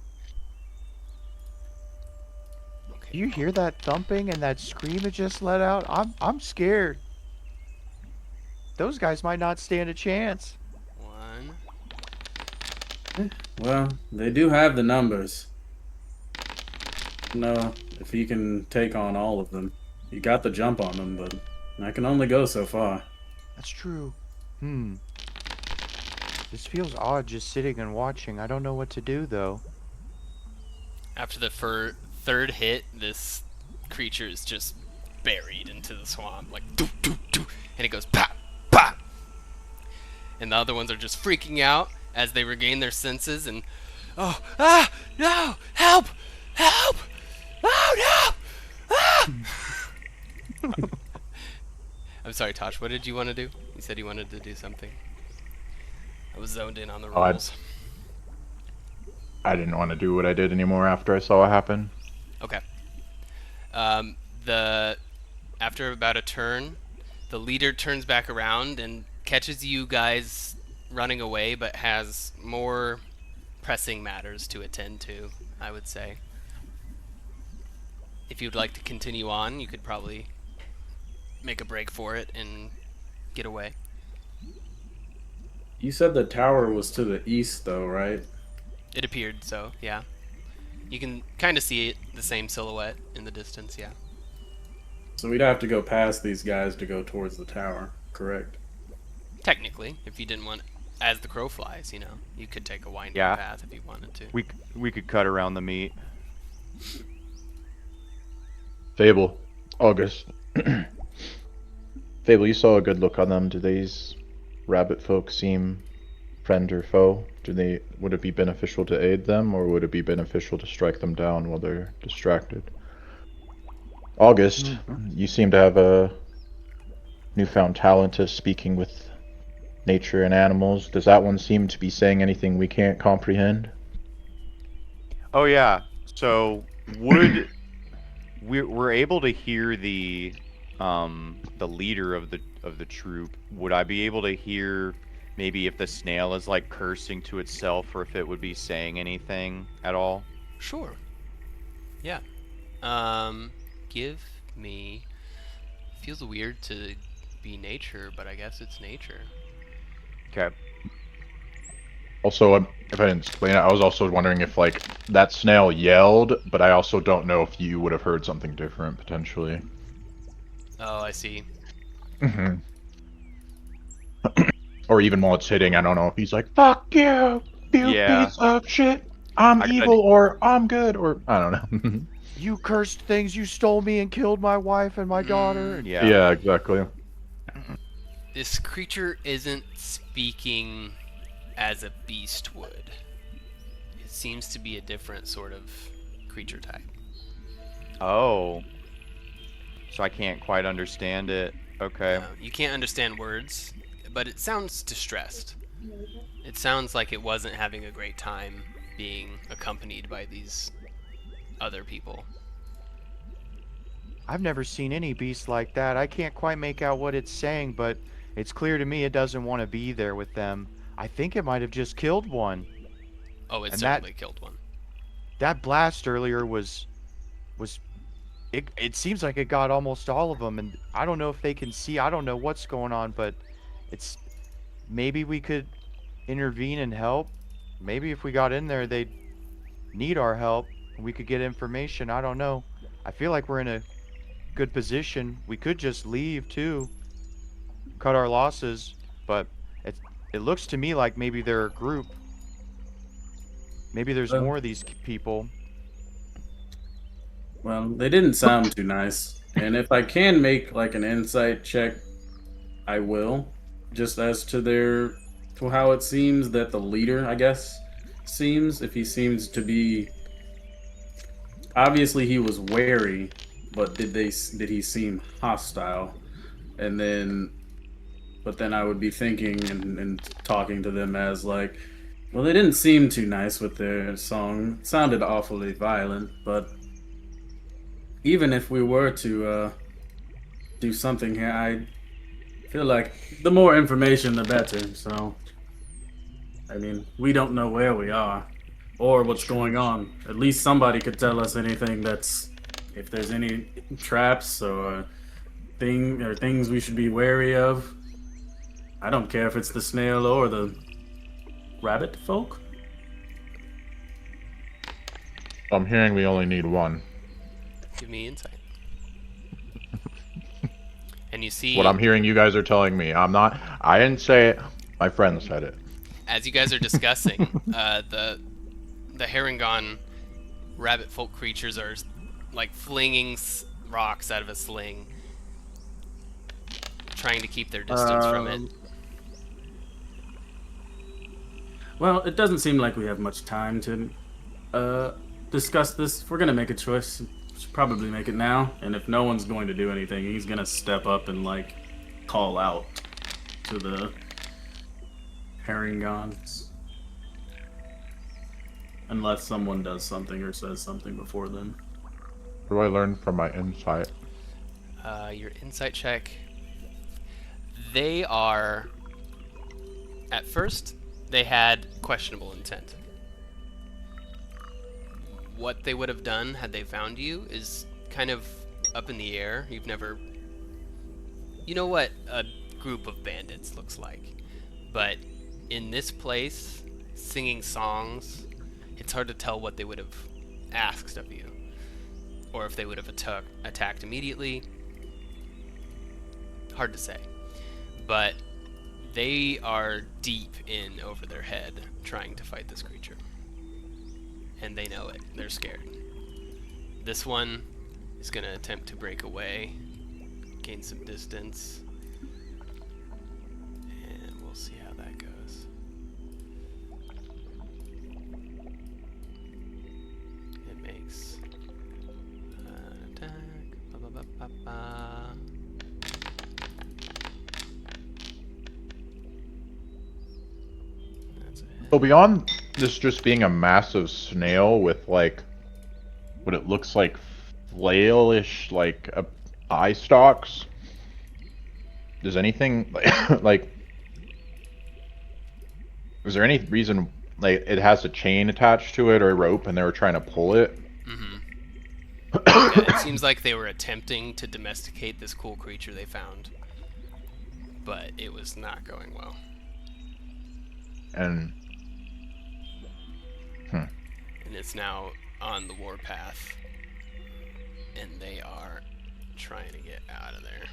Okay. Do you hear that thumping and that scream it just let out? I'm scared. Those guys might not stand a chance. 1. Well, they do have the numbers. No, if you can take on all of them. You got the jump on them, but I can only go so far. That's true. This feels odd just sitting and watching. I don't know what to do though. After the third hit, this creature is just buried into the swamp, like doo doo doo, and it goes pop pop. And the other ones are just freaking out as they regain their senses and no, help, oh no, I'm sorry, Tosh. What did you want to do? You said you wanted to do something. I was zoned in on the rolls. I didn't want to do what I did anymore after I saw it happen. Okay. After about a turn, the leader turns back around and catches you guys running away, but has more pressing matters to attend to, I would say. If you'd like to continue on, you could probably make a break for it and get away. You said the tower was to the east, though, right? It appeared so, yeah. You can kind of see it, the same silhouette in the distance, yeah. So we'd have to go past these guys to go towards the tower, correct? Technically, if you didn't want, as the crow flies, you know, you could take a winding Yeah. path if you wanted to. We could cut around the meat. Feybl, August. Feybl, you saw a good look on them. Do these rabbit folk seem friend or foe? Would it be beneficial to aid them, or would it be beneficial to strike them down while they're distracted? August, you seem to have a newfound talent of speaking with nature and animals. Does that one seem to be saying anything we can't comprehend? Oh yeah. So would we're able to hear the leader of the troop. Would I be able to hear maybe if the snail is like cursing to itself, or if it would be saying anything at all? Sure. Yeah. Give me... Feels weird to be nature, but I guess it's nature. Okay. Also, if I didn't explain it, I was also wondering if, like, that snail yelled, but I also don't know if you would have heard something different, potentially. Oh, I see. Mm-hmm. Or even while it's hitting, I don't know if he's like, "Fuck you, you Yeah. piece of shit." I'm I- evil or I'm good or I don't know. You cursed things, you stole me and killed my wife and my daughter. And yeah. Yeah, exactly. This creature isn't speaking as a beast would. It seems to be a different sort of creature type. Oh. So I can't quite understand it. Okay. You can't understand words, but it sounds distressed. It sounds like it wasn't having a great time being accompanied by these other people. I've never seen any beast like that. I can't quite make out what it's saying, but it's clear to me it doesn't want to be there with them. I think it might have just killed one. Oh, it And certainly killed one. that blast earlier was it seems like it got almost all of them, and I don't know if they can see. I don't know what's going on, but it's maybe we could intervene and help. Maybe if we got in there, they'd need our help, and we could get information. I don't know. I feel like we're in a good position. We could just leave too, cut our losses, but it looks to me like maybe they're a group. Maybe there's Well- more of these people. Well, they didn't sound too nice. And if I can make like an insight check, I will. Just as to how it seems that the leader, I guess, seems. If he seems to be, obviously he was wary, but did he seem hostile? And then, but then I would be thinking and talking to them as like, well, they didn't seem too nice with their song. It sounded awfully violent, but even if we were to do something here, I feel like the more information, the better. So, I mean, we don't know where we are or what's going on. At least somebody could tell us anything if there's any traps or things we should be wary of. I don't care if it's the snail or the rabbit folk. I'm hearing we only need one. Give me insight. And you see, What I'm hearing you guys are telling me. I didn't say it. My friend said it. as you guys are discussing, the Harengon rabbit folk creatures are like flinging rocks out of a sling, trying to keep their distance from it. Well, it doesn't seem like we have much time to discuss this. If we're gonna make a choice, we should probably make it now. And if no one's going to do anything, he's gonna step up and like call out to the Haringons. Unless someone does something or says something before then. What do I learn from my insight? Your insight check. They are. At first, they had questionable intent. What they would have done had they found you is kind of up in the air. You've never. You know what a group of bandits looks like. But in this place, singing songs, it's hard to tell what they would have asked of you. Or if they would have attacked immediately. Hard to say. But they are deep in over their head trying to fight this creature. And they know it. They're scared. This one is going to attempt to break away, gain some distance. And we'll see how that goes. It makes an attack. Ba, ba, ba, ba, ba. That's a hit. So beyond this just being a massive snail with like what it looks like flail-ish like eye stalks, does anything like is there any reason like it has a chain attached to it or a rope and they were trying to pull it? Yeah, it seems like they were attempting to domesticate this cool creature they found, but it was not going well. And And it's now on the warpath, and they are trying to get out of there,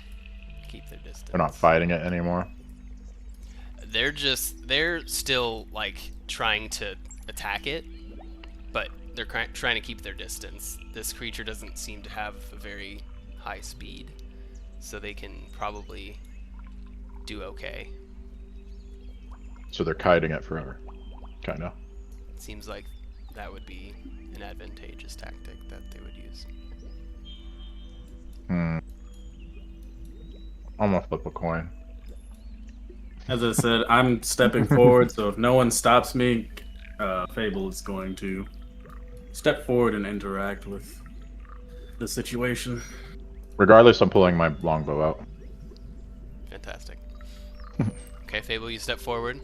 keep their distance. they're not fighting it anymore. They're still like trying to attack it, but they're trying to keep their distance. This creature doesn't seem to have a very high speed, so they can probably do okay. So they're kiting it forever, kind of. It seems like that would be an advantageous tactic that they would use. I'm gonna flip a coin. As I said, I'm stepping forward, so if no one stops me, Feybl is going to step forward and interact with the situation. Regardless, I'm pulling my longbow out. Fantastic. Okay, Feybl, you step forward.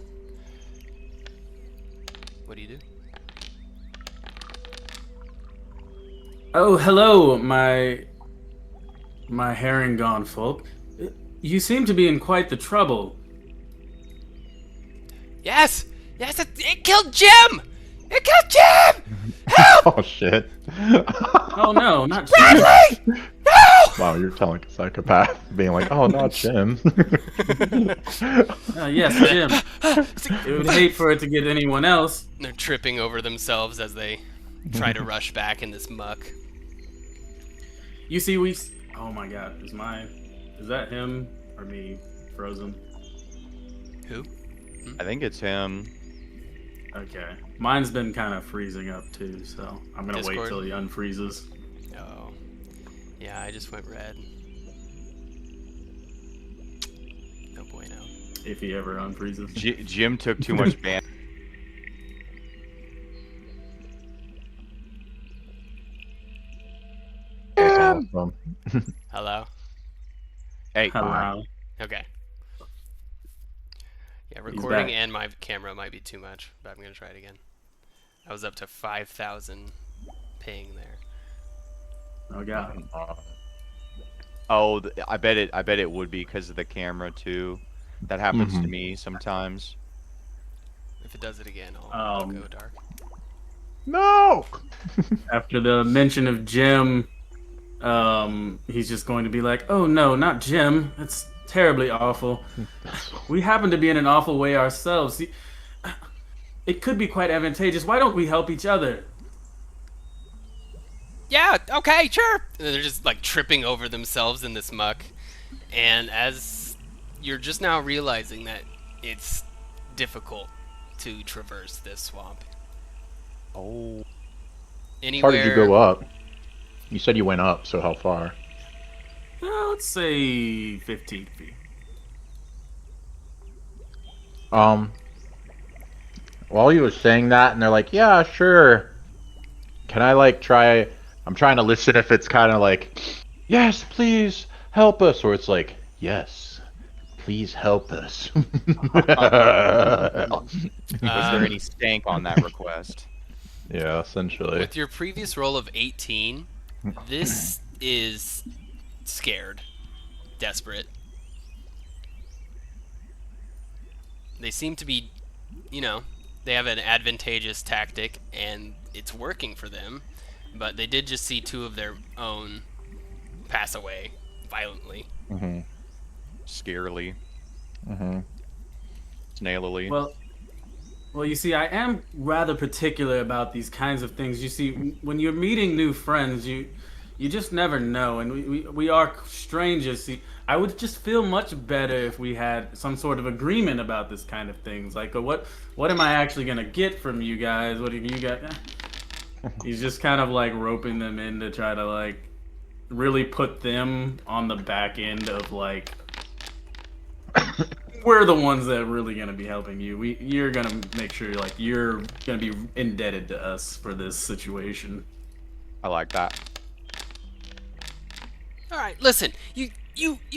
What do you do? Oh, hello, my herringon folk. You seem to be in quite the trouble. Yes! Yes, it killed Jim! It killed Jim! Help! Oh shit! Oh no, not Crowley! No! Wow, you're telling a psychopath, being like, "Oh, not Jim." Yes, Jim. It would hate for it to get anyone else. They're tripping over themselves as they try to rush back in this muck. You see, oh my god, is that him or me frozen? Who? I think it's him. Okay. Mine's been kind of freezing up too, so I'm gonna wait Discord? till he unfreezes. Oh. Yeah, I just went red. No bueno. If he ever unfreezes. Jim took too much ban. Awesome. Hello? Hey, Hello. Okay. Yeah, He's recording back. and my camera might be too much, but I'm gonna try it again. I was up to 5,000 ping there. Oh god. oh, I bet it would be because of the camera too. That happens to Mhm. me sometimes. If it does it again, I'll Um, go dark. No. After the mention of Jim, he's just going to be like, "Oh no, not Jim. That's terribly awful. We happen to be in an awful way ourselves. See, it could be quite advantageous. Why don't we help each other?" Yeah, okay, sure. And they're just like tripping over themselves in this muck. And as you're just now realizing that it's difficult to traverse this swamp. Oh, How Anywhere. far did you go up? You said you went up, so how far? Let's say 15 feet. While you were saying that, and they're like, "Yeah, sure." Can I like try? I'm trying to listen if it's kind of like, "Yes, please help us," or it's like, "Yes, please help us." was there any stank on that request? Yeah, essentially. With your previous roll of 18, this is scared, desperate. They seem to be, they have an advantageous tactic and it's working for them, but they did just see two of their own pass away violently. Mhm. Scarily, Mhm. snailily. Well, you see, I am rather particular about these kinds of things. You see, when you're meeting new friends, you just never know, and we are strangers. See, I would just feel much better if we had some sort of agreement about this kind of things. Like, what am I actually gonna get from you guys? What have you got? He's just kind of like roping them in to try to like really put them on the back end of like. We're the ones that are really gonna be helping you. You're gonna make sure like you're gonna be indebted to us for this situation. I like that. All right, listen, you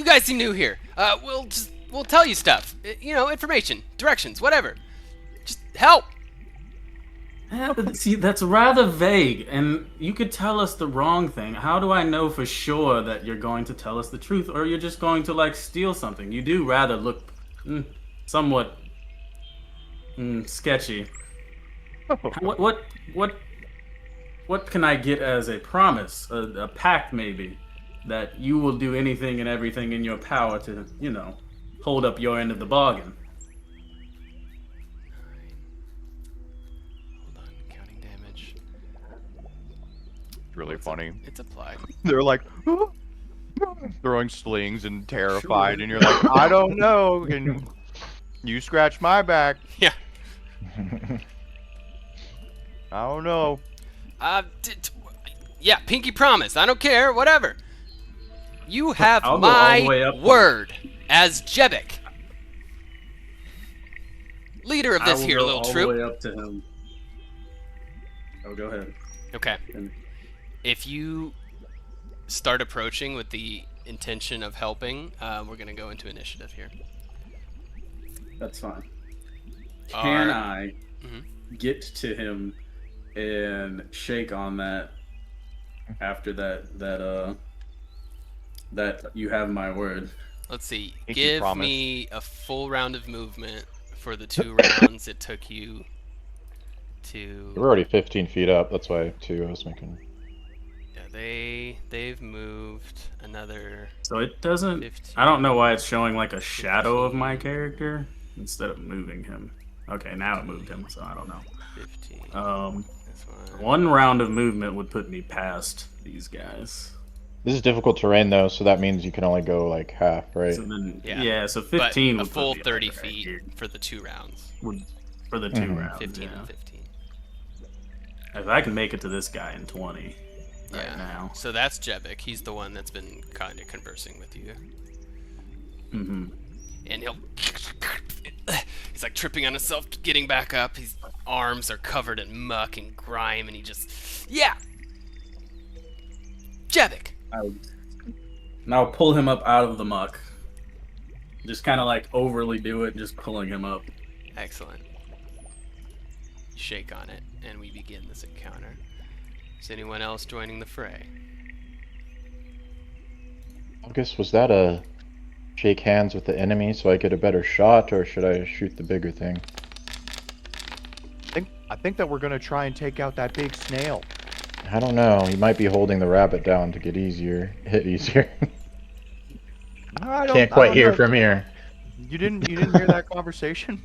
guys seem new here. We'll tell you stuff, information, directions, whatever. Just help. Yeah, but see, that's rather vague, and you could tell us the wrong thing. How do I know for sure that you're going to tell us the truth, or you're just going to like steal something? You do rather look somewhat sketchy. What can I get as a promise, a pact maybe, that you will do anything and everything in your power to, hold up your end of the bargain? Hold on, counting damage. It's really funny. It's applied. They're like throwing slings and terrified, and you're like, I don't know. Can you scratch my back? Yeah. I don't know. Yeah, pinky promise. I don't care. Whatever. You have I'll go all the way my up. word as Jebek, leader of I this will here go little all troop. the way up to him. Oh, go ahead. Okay. And- If you start approaching with the intention of helping, we're gonna go into initiative here. That's fine. Can Are- I get to him and shake on that after that you have my word? Let's see. Pinky Give promise. me a full round of movement for the 2 rounds it took you to. We're already 15 feet up. That's why too. I was making. Yeah, they've moved another. So it doesn't. 15. I don't know why it's showing like a shadow of my character instead of moving him. Okay, now it moved him, so I don't know. 15. This one. 1 round of movement would put me past these guys. This is difficult terrain though, so that means you can only go like half, right? So then, Yeah. yeah, so But 15 a would full put me 30 like right feet here. for the 2 rounds. For the 2 Mhm. rounds. 15 yeah. and 15. If I can make it to this guy in 20 right Yeah. now. So that's Jebek. He's the one that's been kind of conversing with you. Mm-hmm. And he's like tripping on himself, getting back up. His arms are covered in muck and grime, and he just, yeah, Jebek. And I'll pull him up out of the muck. Just kind of like overly do it, just pulling him up. Excellent. Shake on it, and we begin this encounter. Is anyone else joining the fray? I guess was that a shake hands with the enemy so I get a better shot, or should I shoot the bigger thing? I think that we're gonna try and take out that big snail. I don't know. He might be holding the rabbit down to get hit easier. Can't quite hear from here. You didn't hear that conversation?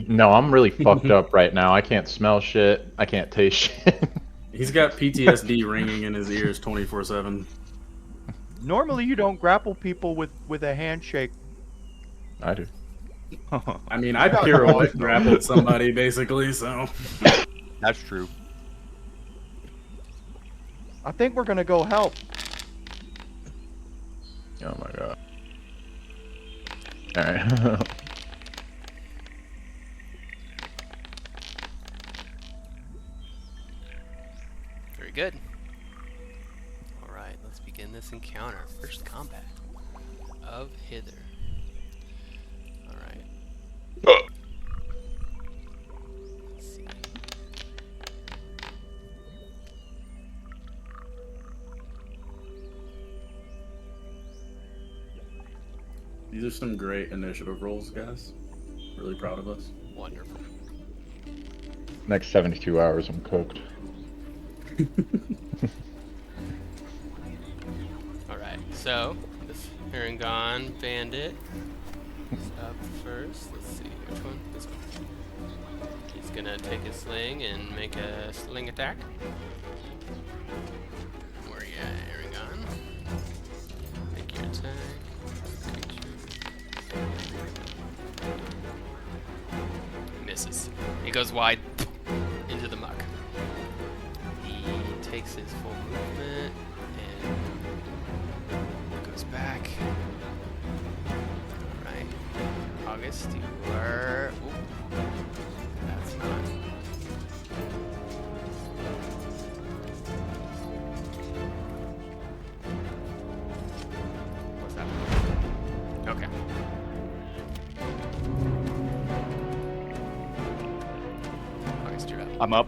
No, I'm really fucked up right now. I can't smell shit. I can't taste shit. He's got PTSD ringing in his ears 24/7. Normally you don't grapple people with a handshake. I do. I mean, I pirouette grappled somebody basically, so. That's true. I think we're gonna go help. Oh my god. Alright. Very good. Alright, let's begin this encounter. First combat of Hither. Alright. Let's see. These are some great initiative rolls, guys. Really proud of us. Wonderful. Next 72 hours, I'm cooked. Alright, so this Harangon bandit is up first. Let's see, which one? This one. He's gonna take his sling and make a sling attack. Where you at, Harangon? Make your attack. Misses. He goes wide into the muck. He takes his full movement and goes back. Alright. August, you are. Oop. That's not. What's that? Okay. August, you're up. I'm up.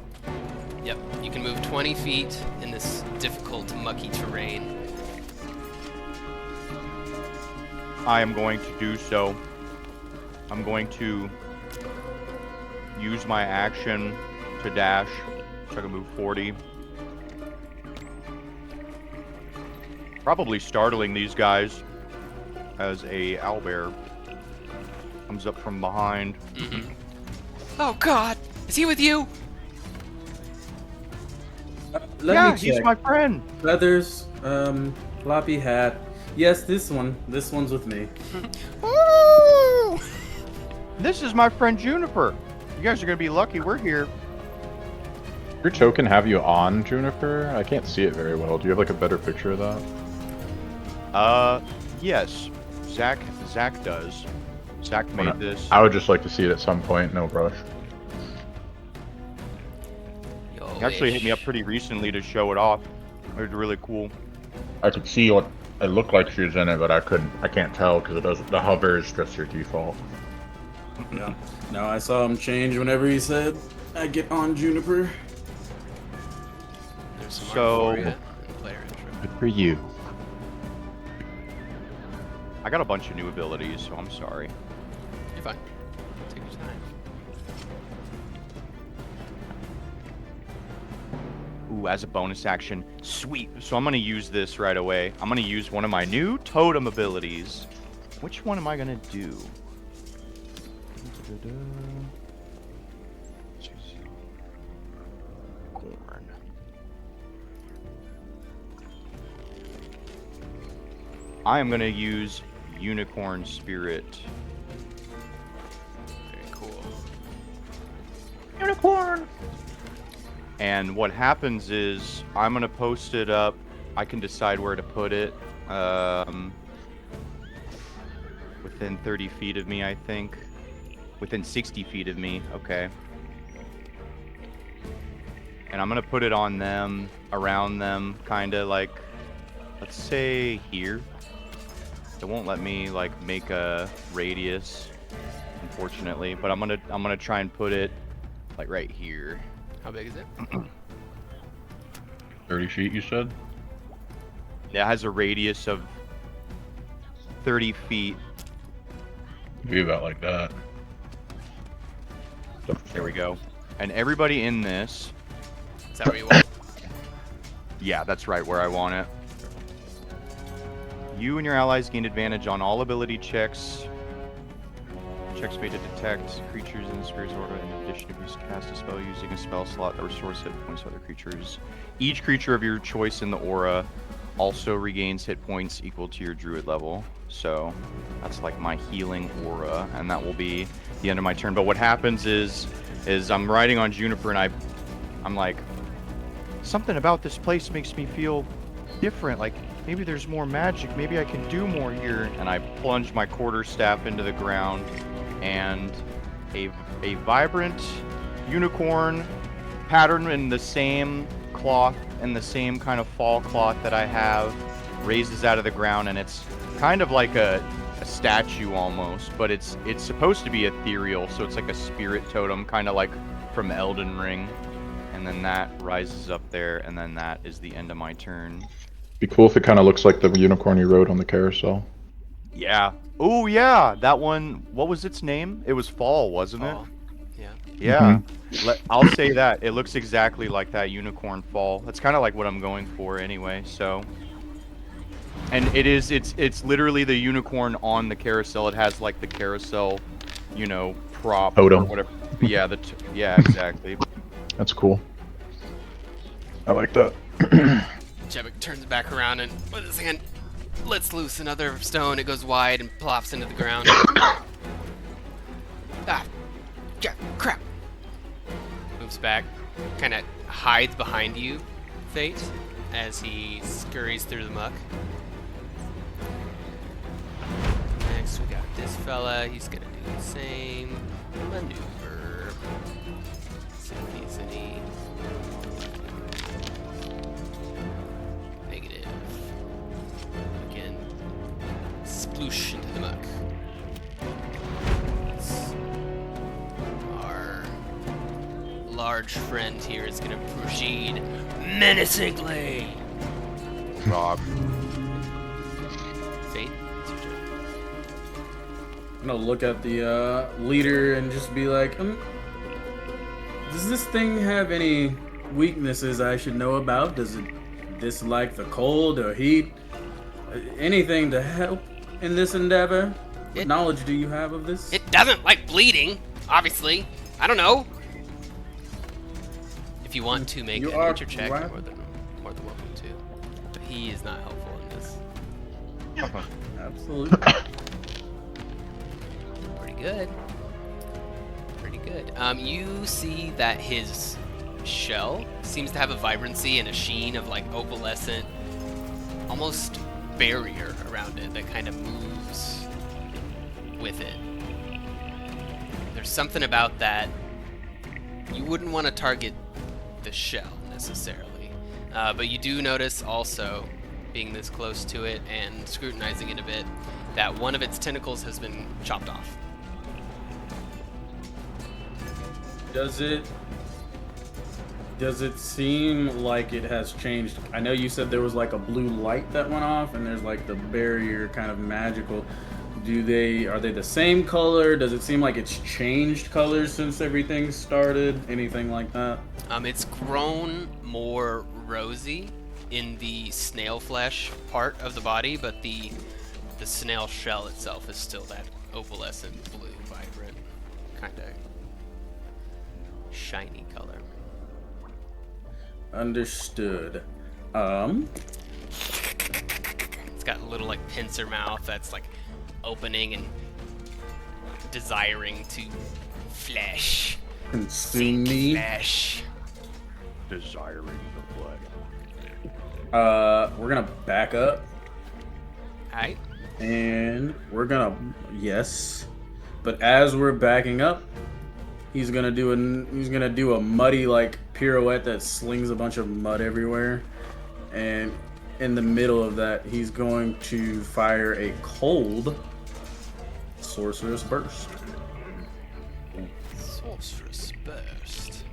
Yep, you can move 20 feet in this difficult, mucky terrain. I am going to do so. I'm going to use my action to dash, so I can move 40. Probably startling these guys as a owlbear comes up from behind. Mm-hmm. Oh God, is he with you? Let me he's check. my friend. Feathers, floppy hat. Yes, this one. This one's with me. Woo! This is my friend Juniper. You guys are gonna be lucky we're here. Your token have you on, Juniper? I can't see it very well. Do you have like a better picture of that? Yes. Zach does. Zach made this. I would just like to see it at some point. No rush. He actually hit me up pretty recently to show it off. It was really cool. I could see what it looked like she was in it, but I can't tell because it doesn't. The hover is just your default. Yeah. No, I saw him change whenever he said, "I get on Juniper." There's some So- art for you and player intro. Good for you. I got a bunch of new abilities, so I'm sorry. You're fine. Take your time. Ooh, as a bonus action, sweet. So I'm gonna use this right away. I'm gonna use one of my new totem abilities. Which one am I gonna do? Corn. I am gonna use Unicorn Spirit. Very cool. Unicorn! And what happens is I'm gonna post it up. I can decide where to put it. Within 30 feet of me, I think. Within 60 feet of me, okay. And I'm gonna put it on them, around them, kinda like, let's say here. It won't let me like make a radius, unfortunately, but I'm gonna try and put it like right here. How big is it? 30 feet, you said? It has a radius of 30 feet. Be about like that. There we go. And everybody in this, Is that where you want? yeah, that's right where I want it. You and your allies gain advantage on all ability checks. Checks made to detect creatures in the spirit's aura. In addition, if you cast a spell using a spell slot that restores hit points to other creatures. Each creature of your choice in the aura also regains hit points equal to your druid level. So that's like my healing aura, and that will be the end of my turn. But what happens is I'm riding on Juniper, and I'm like, something about this place makes me feel different. Like maybe there's more magic. Maybe I can do more here. And I plunge my quarterstaff into the ground, and a vibrant unicorn pattern in the same cloth and the same kind of fall cloth that I have raises out of the ground, and it's kind of like a statue almost, but it's supposed to be ethereal, so it's like a spirit totem, kind of like from Elden Ring. And then that rises up there, and then that is the end of my turn. Be cool if it kind of looks like the unicorn you rode on the carousel. Yeah. Oh yeah, that one. What was its name? It was Fall, wasn't Fall. it? Yeah. Yeah. I'll say that. It looks exactly like that unicorn Fall. That's kind of like what I'm going for anyway. So. And it's literally the unicorn on the carousel. It has like the carousel, prop Totem. or whatever. Yeah. Yeah, exactly. That's cool. I like that. Jebek turns back around and with his hand lets loose another stone. It goes wide and plops into the ground. Ah, yeah, crap. Moves back, kind of hides behind you, Fate, as he scurries through the muck. Next we got this fella. He's gonna do the same maneuver. See if he's any negative. Again, sploosh into the muck. Our large friend here is gonna proceed menacingly. Rob. Fate, it's your turn. I'm gonna look at the leader and just be like, does this thing have any weaknesses I should know about? Does it dislike the cold or heat? Anything to help in this endeavor? What knowledge do you have of this? It doesn't like bleeding, obviously. I don't know. If you want to make You a are nature check, right. you're more than welcome to. But he is not helpful in this. Absolutely. Pretty good. Pretty good. You see that his shell seems to have a vibrancy and a sheen of like opalescent, almost barrier around it that kind of moves with it. There's something about that. You wouldn't want to target the shell necessarily, but you do notice also, being this close to it and scrutinizing it a bit, that one of its tentacles has been chopped off. Does it seem like it has changed? I know you said there was like a blue light that went off, and there's like the barrier kind of magical. Are they the same color? Does it seem like it's changed colors since everything started? Anything like that? It's grown more rosy in the snail flesh part of the body, but the snail shell itself is still that opalescent blue, vibrant, kind of shiny color. Understood. It's got a little like pincer mouth that's like opening and desiring to flesh. Consume me. Flesh. Desiring the blood. We're gonna back up, Alright. and we're gonna but as we're backing up, he's gonna do a muddy like pirouette that slings a bunch of mud everywhere, and in the middle of that, he's going to fire a cold sorceress burst. Sorceress burst.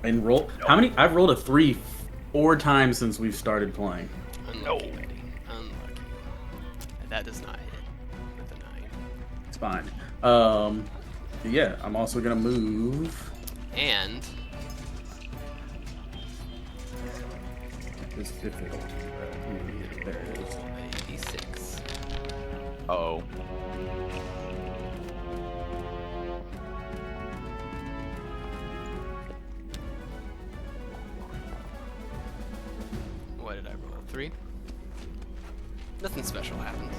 And roll how many? I've rolled a 3 4 times since we've started playing. Unlucky, buddy. Unlucky. That does not hit with a 9. It's fine. Yeah, I'm also gonna move. And This difficult. There it is. a d6. Uh-oh. What did I roll? 3? Nothing special happens.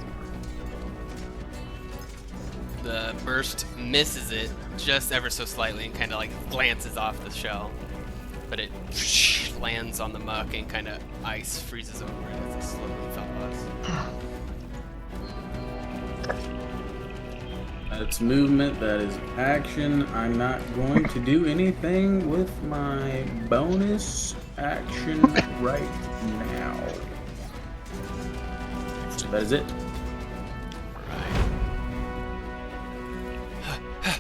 The burst misses it just ever so slightly and kind of like glances off the shell. But it lands on the muck and kind of ice freezes over it as it slowly thaws. That's movement, that is action. I'm not going to do anything with my bonus action right now. So that is it. Right.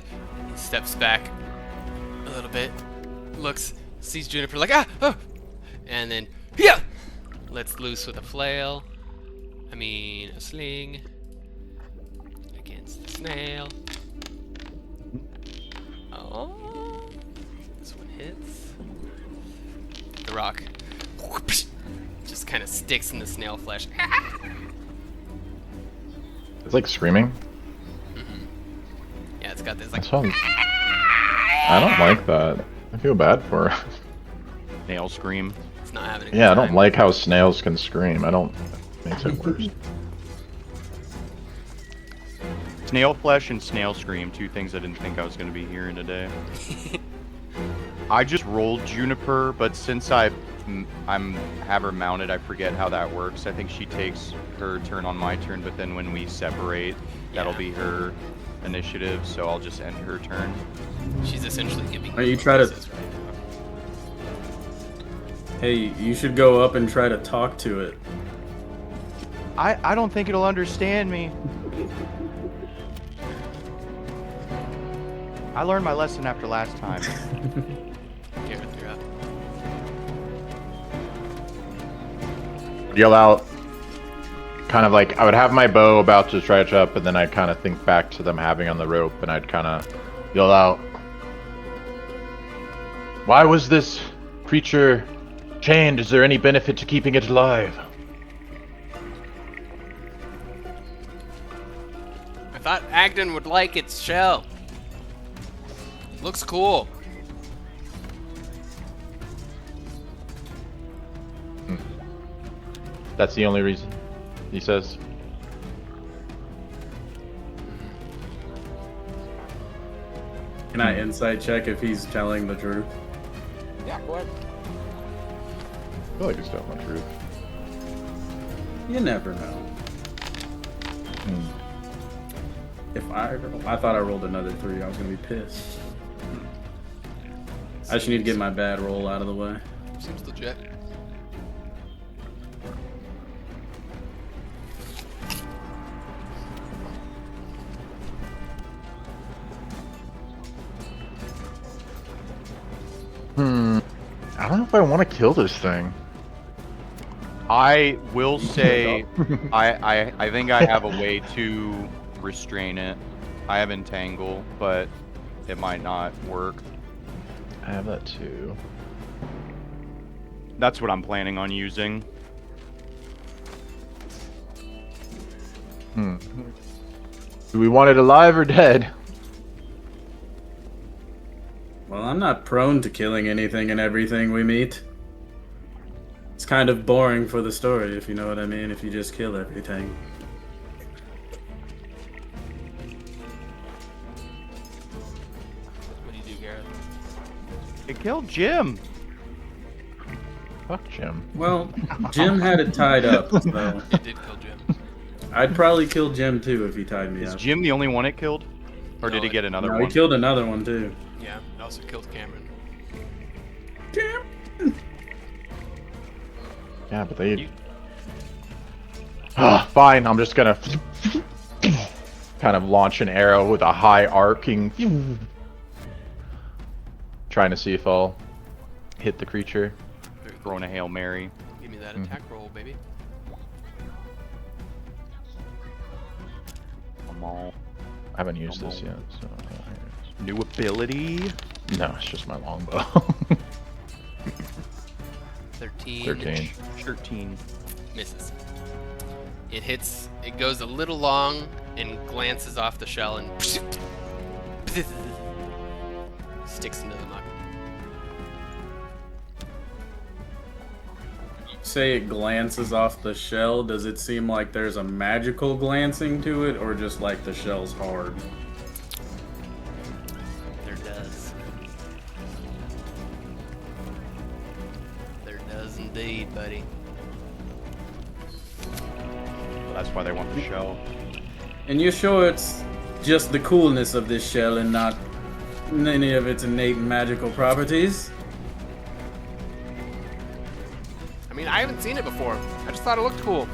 He steps back a little bit, looks, sees Juniper like, oh! And then, yeah! Lets loose with a flail. A sling. Against the snail. Oh. This one hits. The rock just kind of sticks in the snail flesh. It's like screaming. Yeah, it's got this like. I don't like that. I feel bad for her. Nail scream. It's not having a good Yeah, I time. don't like how snails can scream. It makes it worse. Snail flesh and snail scream, two things I didn't think I was going to be hearing today. I just rolled Juniper, but since have her mounted, I forget how that works. I think she takes her turn on my turn, but then when we separate, that'll Yeah. be her initiative, so I'll just end her turn. She's essentially giving. Are you try to- pieces right now. Hey, you should go up and try to talk to it. I don't think it'll understand me. I learned my lesson after last time. Gareth, you're up. Yell out, kind of like, I would have my bow about to stretch up, and then I'd kind of think back to them having on the rope, and I'd kind of yell out, why was this creature chained? Is there any benefit to keeping it alive? I thought Agden would like its shell. Looks cool. That's the only reason, he says. Can I insight check if he's telling the truth? Yeah, go ahead. I feel like he's telling the truth. You never know. Hmm. If I thought I rolled another 3, I was gonna be pissed. I just need to get my bad roll out of the way. Seems legit. I don't know if I want to kill this thing. I will say, I think I have a way to restrain it. I have entangle, but it might not work. I have that too. That's what I'm planning on using. Do we want it alive or dead? Well, I'm not prone to killing anything and everything we meet. It's kind of boring for the story, if you know what I mean, if you just kill everything. What do you do, Gareth? It killed Jim. Fuck Jim. Well, Jim had it tied up, so You did kill Jim. I'd probably kill Jim too if he tied me Is up. Jim the only one it killed? Or No, did he get another No, one? he killed another one too. Yeah, it also killed Cameron. Yeah, but they... Fine, I'm just gonna... kind of launch an arrow with a high arcing... Trying to see if I'll hit the creature. Very cool. Throwing a Hail Mary. Give me that attack roll, baby. Come on. I haven't used this yet, so... New ability. No, it's just my longbow. 13. 13. 13. Misses. It hits, it goes a little long and glances off the shell and sticks into the muck. Say it glances off the shell, does it seem like there's a magical glancing to it, or just like the shell's hard? There does. There does indeed, buddy. Well, that's why they want the shell. And you're sure it's just the coolness of this shell and not any of its innate magical properties? I mean, I haven't seen it before. I just thought it looked cool.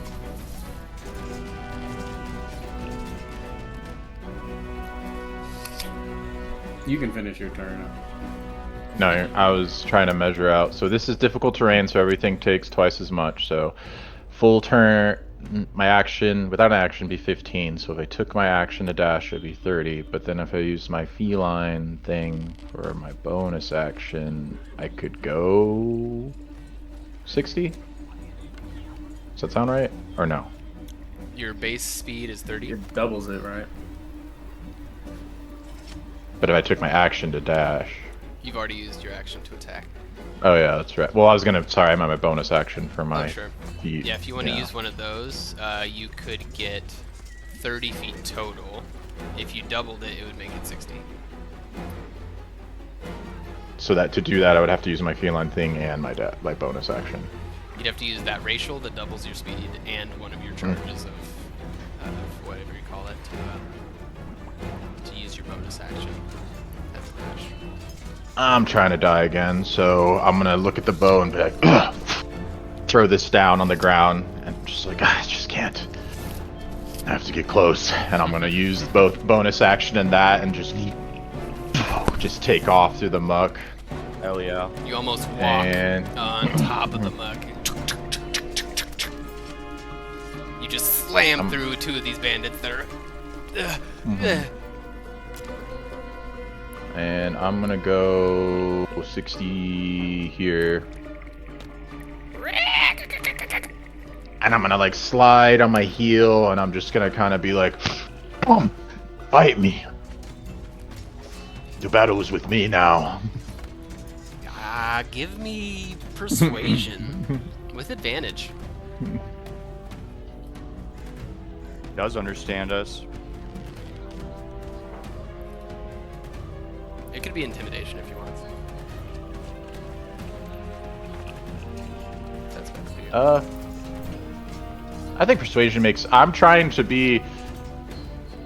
You can finish your turn. No, I was trying to measure out. So this is difficult terrain, so everything takes twice as much. So full turn, my action, without an action, be 15. So if I took my action to dash, it'd be 30. But then if I used my feline thing for my bonus action, I could go 60? Does that sound right? Or no? Your base speed is 30. It doubles it, right? But if I took my action to dash... You've already used your action to attack. Oh yeah, that's right. Well, I was gonna... Sorry, I meant my bonus action for my... Oh, sure. feet. Yeah, if you want to use one of those, you could get 30 feet total. If you doubled it, it would make it 60. So that to do that, I would have to use my feline thing and my bonus action. You'd have to use that racial that doubles your speed and one of your charges of whatever you call it to use your bonus action as a dash. I'm trying to die again, so I'm gonna look at the bow and be like, ugh, throw this down on the ground, and just like, I just can't. I have to get close, and I'm gonna use both bonus action and that, and just take off through the muck. Hell yeah. You almost walk And on top of the muck. You just slam through two of these bandits that are. And I'm gonna go 60 here. And I'm gonna like slide on my heel, and I'm just gonna kind of be like, fight me. The battle is with me now. Give me persuasion with advantage. does understand us. It could be intimidation if you want. That's better for you. I think persuasion makes. I'm trying to be.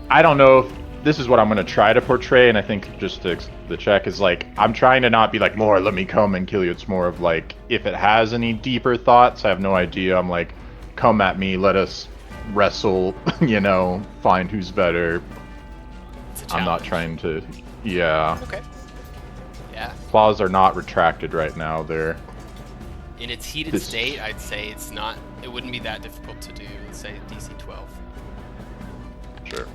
I don't know if this is what I'm going to try to portray, and I think just the check is like, I'm trying to not be like, more, let me come and kill you. It's more of like, if it has any deeper thoughts, I have no idea. I'm like, come at me, let us wrestle, you know, find who's better. It's a I'm not challenge. trying to, yeah. Okay. Yeah. Claws are not retracted right now. They're, In its heated This- state, I'd say it's not. It wouldn't be that difficult to do. Let's say DC 12. sure.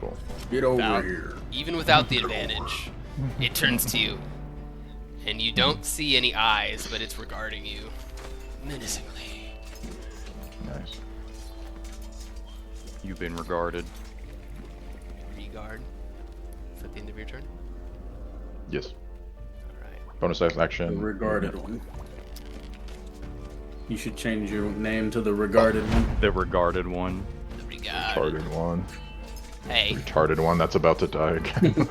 Cool. Get over Without- here. Even without the advantage, it turns to you, and you don't see any eyes, but it's regarding you menacingly. Nice. You've been regarded. Regard. Is that the end of your turn? Yes. Alright. Bonus The action. regarded one. You should change your name to the regarded one. The regarded one. The regard. Retarded one. Hey. Retarded one that's about to die again.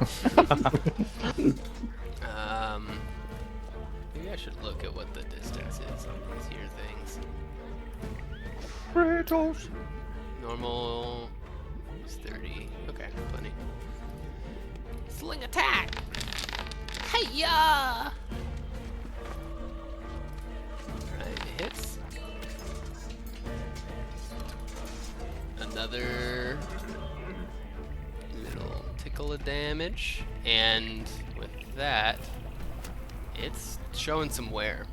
Maybe I should look at what the distance is on these here things. Kratos. Normal is 30. Okay, plenty. Sling attack! Hey-ya! Alright, it hits. Another little tickle of damage. And with that, it's showing some wear.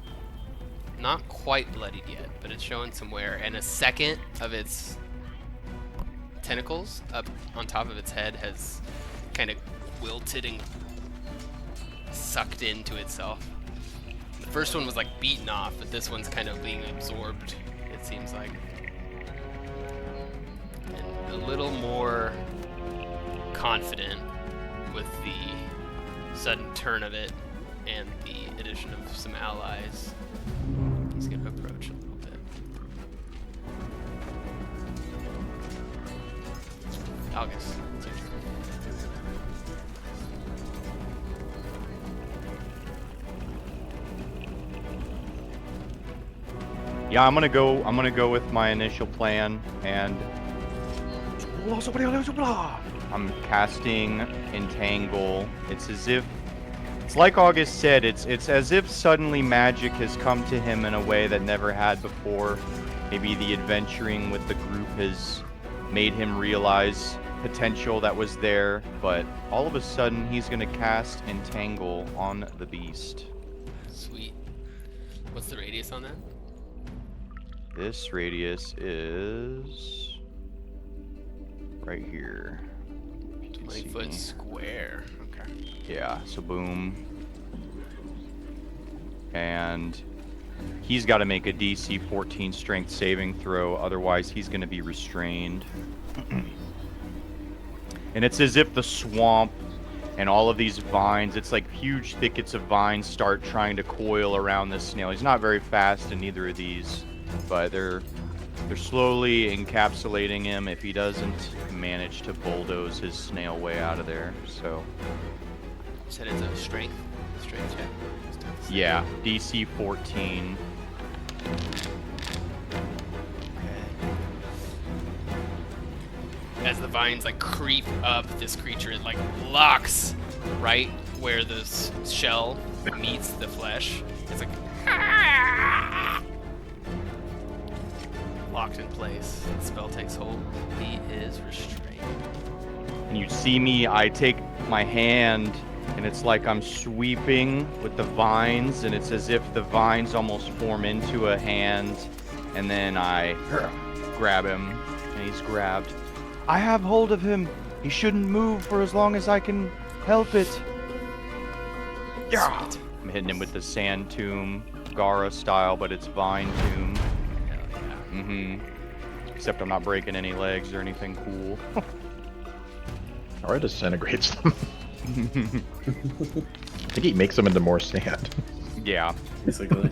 Not quite bloodied yet, but it's showing some wear. And a second of its tentacles up on top of its head has kind of wilted and sucked into itself. The first one was like beaten off, but this one's kind of being absorbed, it seems like. And a little more confident with the sudden turn of it and the addition of some allies. He's going to approach a little bit. August, it's your turn. Yeah, I'm gonna go with my initial plan, and I'm casting Entangle. It's as if, it's like August said, it's as if suddenly magic has come to him in a way that never had before. Maybe the adventuring with the group has made him realize potential that was there, but all of a sudden he's gonna cast Entangle on the beast. Sweet. What's the radius on that? This radius is right here. If you can 20 see foot me. square. Okay. Yeah, so boom. And he's got to make a DC 14 strength saving throw, otherwise he's going to be restrained. And it's as if the swamp and all of these vines, it's like huge thickets of vines start trying to coil around this snail. He's not very fast in neither of these, but they're slowly encapsulating him if he doesn't manage to bulldoze his snail way out of there. So You said it's a strength check? yeah, DC 14. As the vines like creep up this creature, it like locks right where the shell meets the flesh. It's like locked in place. The spell takes hold. He is restrained. And you see me, I take my hand, and it's like I'm sweeping with the vines, and it's as if the vines almost form into a hand, and then I grab him, and he's grabbed. I have hold of him. He shouldn't move for as long as I can help it. Yeah. Sweet. I'm hitting him with the Sand Tomb, Gara style, but it's Vine Tomb. Hell yeah. Mm-hmm. Except I'm not breaking any legs or anything cool. Or it disintegrates them. I think he makes them into more sand. Yeah. Basically.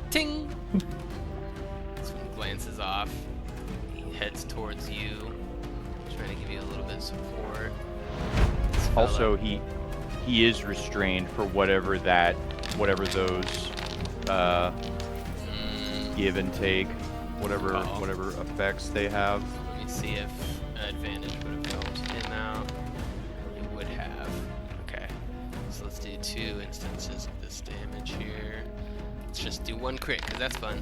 Ting! This one glances off. heads towards you, trying to give you a little bit of support. Also, he is restrained for whatever those give and take, whatever effects they have. Let me see if advantage would have helped him out. It would have. Okay. So let's do 2 instances of this damage here. Let's just do 1 crit, because that's fun.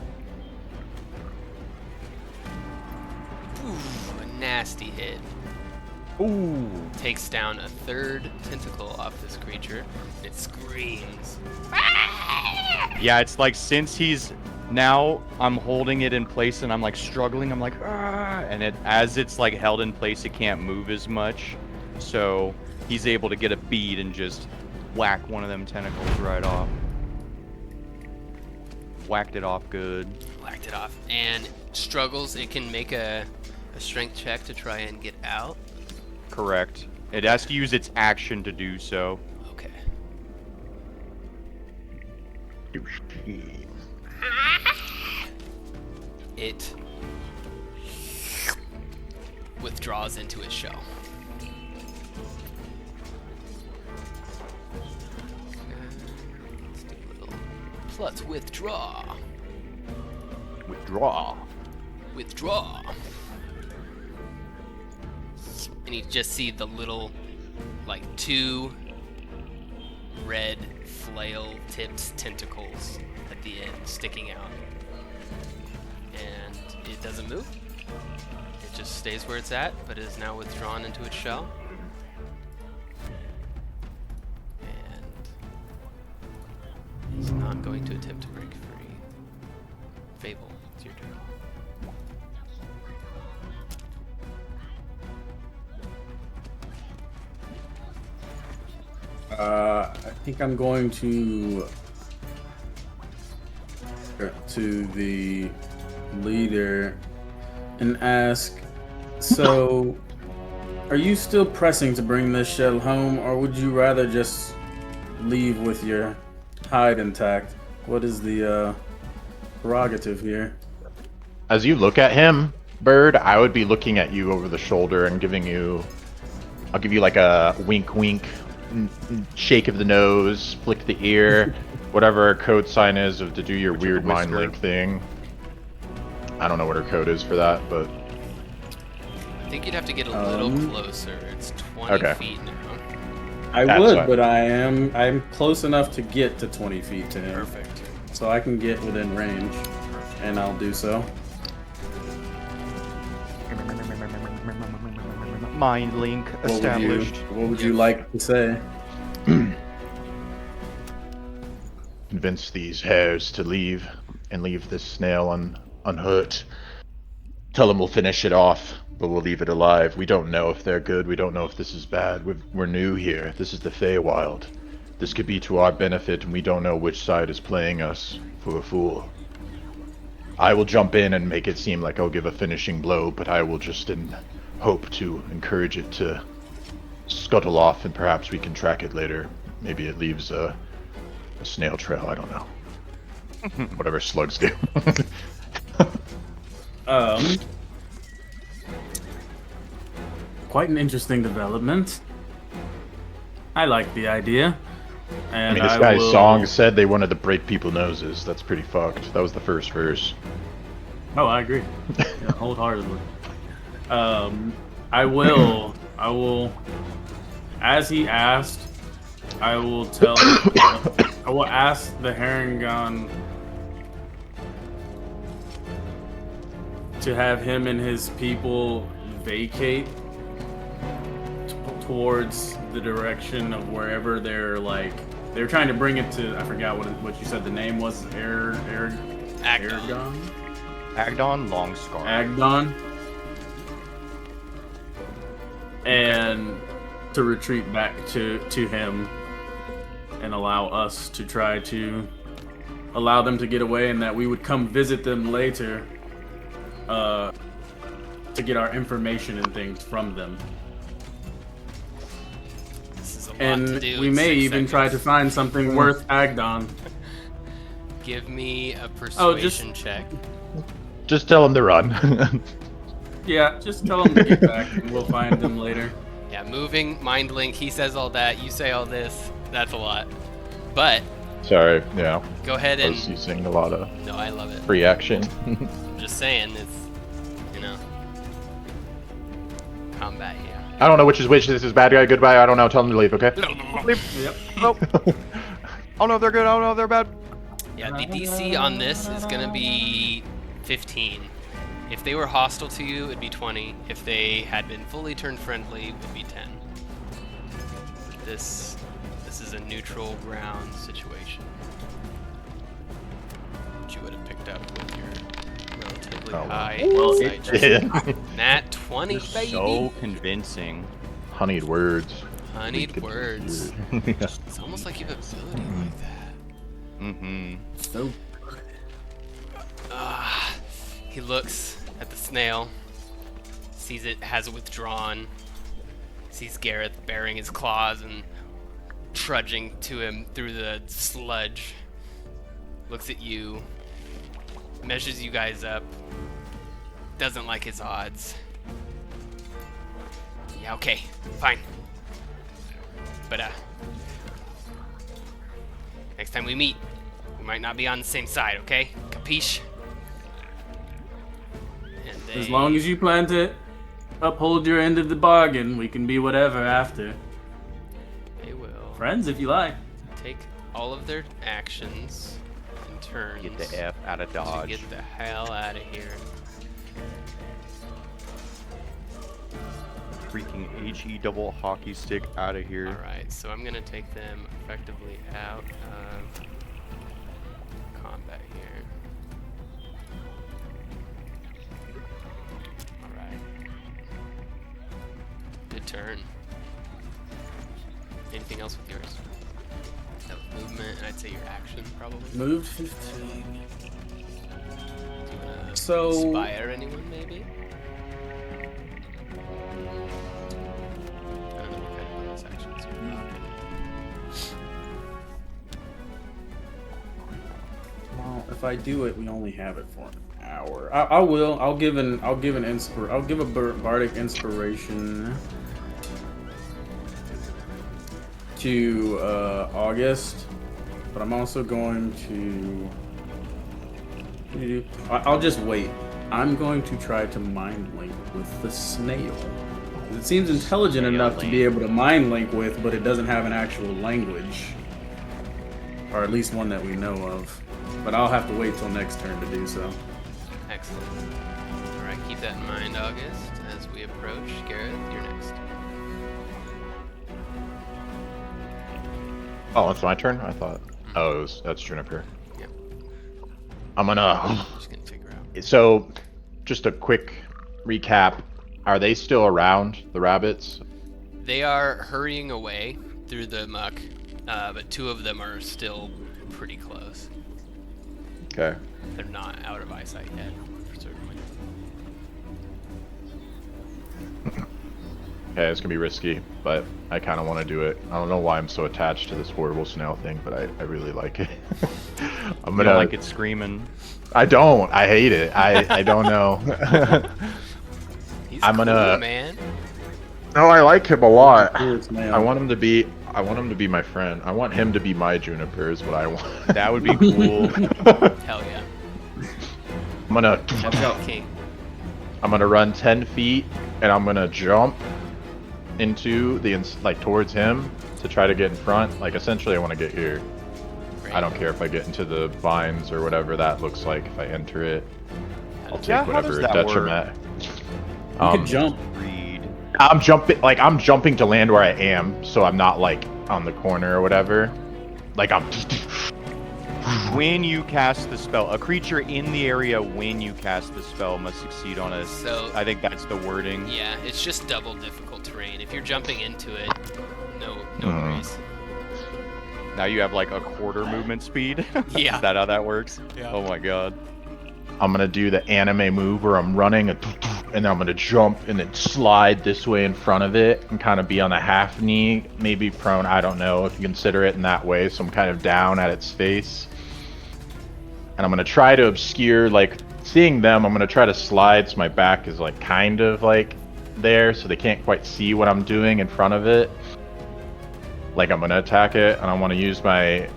Ooh, a nasty hit. Ooh. Takes down a 3rd tentacle off this creature. It screams. Yeah, it's like since he's now I'm holding it in place and I'm like struggling. I'm like, and as it's like held in place, it can't move as much. So he's able to get a bead and just whack one of them tentacles right off. Whacked it off good. Whacked it off and struggles. It can make a strength check to try and get out. Correct. It has to use its action to do so. Okay. It withdraws into its shell. Let's do a little plus withdraw. Withdraw. Withdraw. And you just see the little, like, 2 red flail-tipped tentacles at the end sticking out. And it doesn't move. It just stays where it's at, but is now withdrawn into its shell. And is not going to attempt to break free. Feybl, it's your turn. I think I'm going to the leader and ask, so are you still pressing to bring this shell home, or would you rather just leave with your hide intact? What is the prerogative here? As you look at him, Bird, I would be looking at you over the shoulder and I'll give you like a wink wink, shake of the nose, flick the ear, whatever our code sign is to do your weird mind whisper. link thing. I don't know what her code is for that, but I think you'd have to get a little closer. It's 20 Okay. feet now. I That's would, fine. but I'm close enough to get to 20 feet to him. Perfect. So I can get within range, and I'll do so. Mind link established. What would you like to say? convince these hares to leave and leave this snail unhurt. Tell them we'll finish it off, but we'll leave it alive. We don't know if they're good. We don't know if this is bad. We're new here. This is the Feywild. This could be to our benefit, and we don't know which side is playing us for a fool. I will jump in and make it seem like I'll give a finishing blow, but I will just hope to encourage it to scuttle off, and perhaps we can track it later. Maybe it leaves a snail trail. I don't know. Whatever slugs do. Quite an interesting development. I like the idea. I And mean, this guy's song said they wanted to break people's noses. That's pretty fucked. That was the first verse. Oh, I agree. Yeah, wholeheartedly. I will, as he asked, I will tell, I will ask the Harangon to have him and his people vacate towards the direction of wherever they're trying to bring it to. I forgot what you said the name was. Aragon? Agdon Longscar. Agdon. And to retreat back to him and allow us to try to allow them to get away, and that we would come visit them later to get our information and things from them. This is a lot And to do we in may 6 even try to seconds. find something worth Agdon. Give me a persuasion check. Just tell him to run. Yeah, just tell him to get back, and we'll find him later. Yeah, moving, mind link, he says all that, you say all this. That's a lot. But, Sorry, yeah. go ahead I and... was using a lot of No, I love it. free action. I'm just saying, it's, you know, combat here. I don't know which is which. This is bad guy, good guy. I don't know. Tell them to leave, okay? Yep. Oh. Oh no, they're good. Oh no, they're bad. Yeah, the DC on this is gonna be 15. If they were hostile to you, it'd be 20. If they had been fully turned friendly, it'd be 10. This is a neutral ground situation, which you would have picked up with your relatively high insight check. Nat 20, baby. So convincing. Honeyed words. Honeyed words. Yeah. It's almost like you have ability like that. Mm-hmm. So He looks at the snail, sees it has withdrawn, sees Gareth baring his claws and trudging to him through the sludge, looks at you, measures you guys up, doesn't like his odds. Yeah, okay, fine. But, next time we meet, we might not be on the same side, okay? Capiche? And as long as you plan to uphold your end of the bargain, we can be whatever after. they will Friends, if you like. take all of their actions in turns Get the F out of to Dodge. get the hell out of here. Freaking HE double hockey stick out of here. Alright, so I'm gonna take them effectively out of combat here. Alright. Good turn. Anything else with yours? That was movement, and I'd say your action, probably. Moved 15. Do you wanna So- inspire anyone, maybe? I don't know what kind of bonus actions you're rocking. Well, if I do it, we only have it for an hour. I will. I'll give a bardic inspiration to August, but I'm also going to. I'll just wait. I'm going to try to mind link with the snail. It seems intelligent enough to be able to mind link with, but it doesn't have an actual language, or at least one that we know of. But I'll have to wait till next turn to do so. Excellent. Alright, keep that in mind, August, as we approach. Gareth, you're next. Oh, it's my turn? I thought. Oh, that's Juniper. Yep. I'm gonna. Just gonna figure out. So, just a quick recap. Are they still around, the rabbits? They are hurrying away through the muck, but two of them are still pretty close. Okay. They're not out of eyesight yet, certainly. Okay, it's gonna be risky, but I kind of want to do it. I don't know why I'm so attached to this horrible snail thing, but I really like it. I'm You gonna don't like it screaming. I don't. I hate it. I don't know. He's I'm gonna- cool, man. No, I like him a lot. Cool snail. I want him to be. I want him to be my friend. I want him to be my Juniper. Is what I want. That would be cool. Hell yeah. I'm gonna. That's the king. I'm gonna run 10 feet, and I'm gonna jump into the like towards him to try to get in front. Like essentially, I want to get here. I don't care if I get into the vines or whatever that looks like. If I enter it, I'll take Yeah, how whatever does that detriment. You can jump. Read. I'm jumping to land where I am, so I'm not like on the corner or whatever. Like I'm. When you cast the spell, a creature in the area when you cast the spell must succeed on a. So- I think that's the wording. Yeah, it's just double difficult terrain. If you're jumping into it, no Mhm. worries. Now you have like a quarter movement speed. Yeah. Is that how that works? Yeah. Oh my god. I'm gonna do the anime move where I'm running and then I'm gonna jump and then slide this way in front of it and kind of be on a half knee, maybe prone. I don't know if you consider it in that way. So I'm kind of down at its face. And I'm gonna try to obscure like seeing them, I'm gonna try to slide so my back is like kind of like there, so they can't quite see what I'm doing in front of it. Like I'm gonna attack it, and I want to use my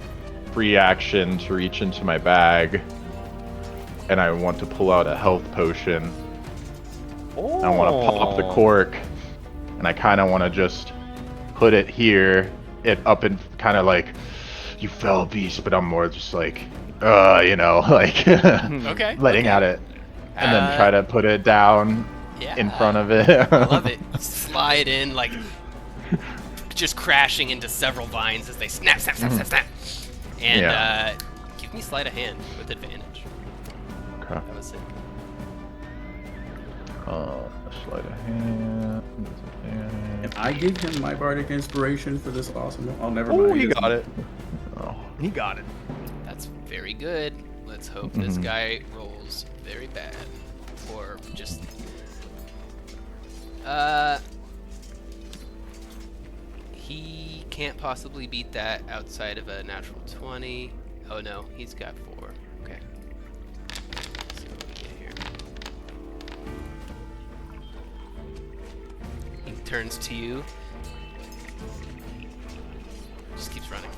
free action to reach into my bag, and I want to pull out a health potion. Oh. I want to pop the cork, and I kind of want to just put it here, it up and kind of like, you fell beast, but I'm more just like, you know, like Okay. letting okay. at it, and then try to put it down Yeah. in front of it. I love it. Slide in, like, just crashing into several vines as they snap, snap, snap, snap, snap. And Yeah. give me sleight of hand with advantage. Okay. That was it. Sleight of hand. And I give him my bardic inspiration for this awesome. Oh, never Oh, mind. he doesn't. got it. Oh. He got it. That's very good. Let's hope this guy rolls very bad. Or just... He can't possibly beat that outside of a natural 20. Oh no, he's got 4. Okay. So what do we get here? He turns to you. Just keeps running.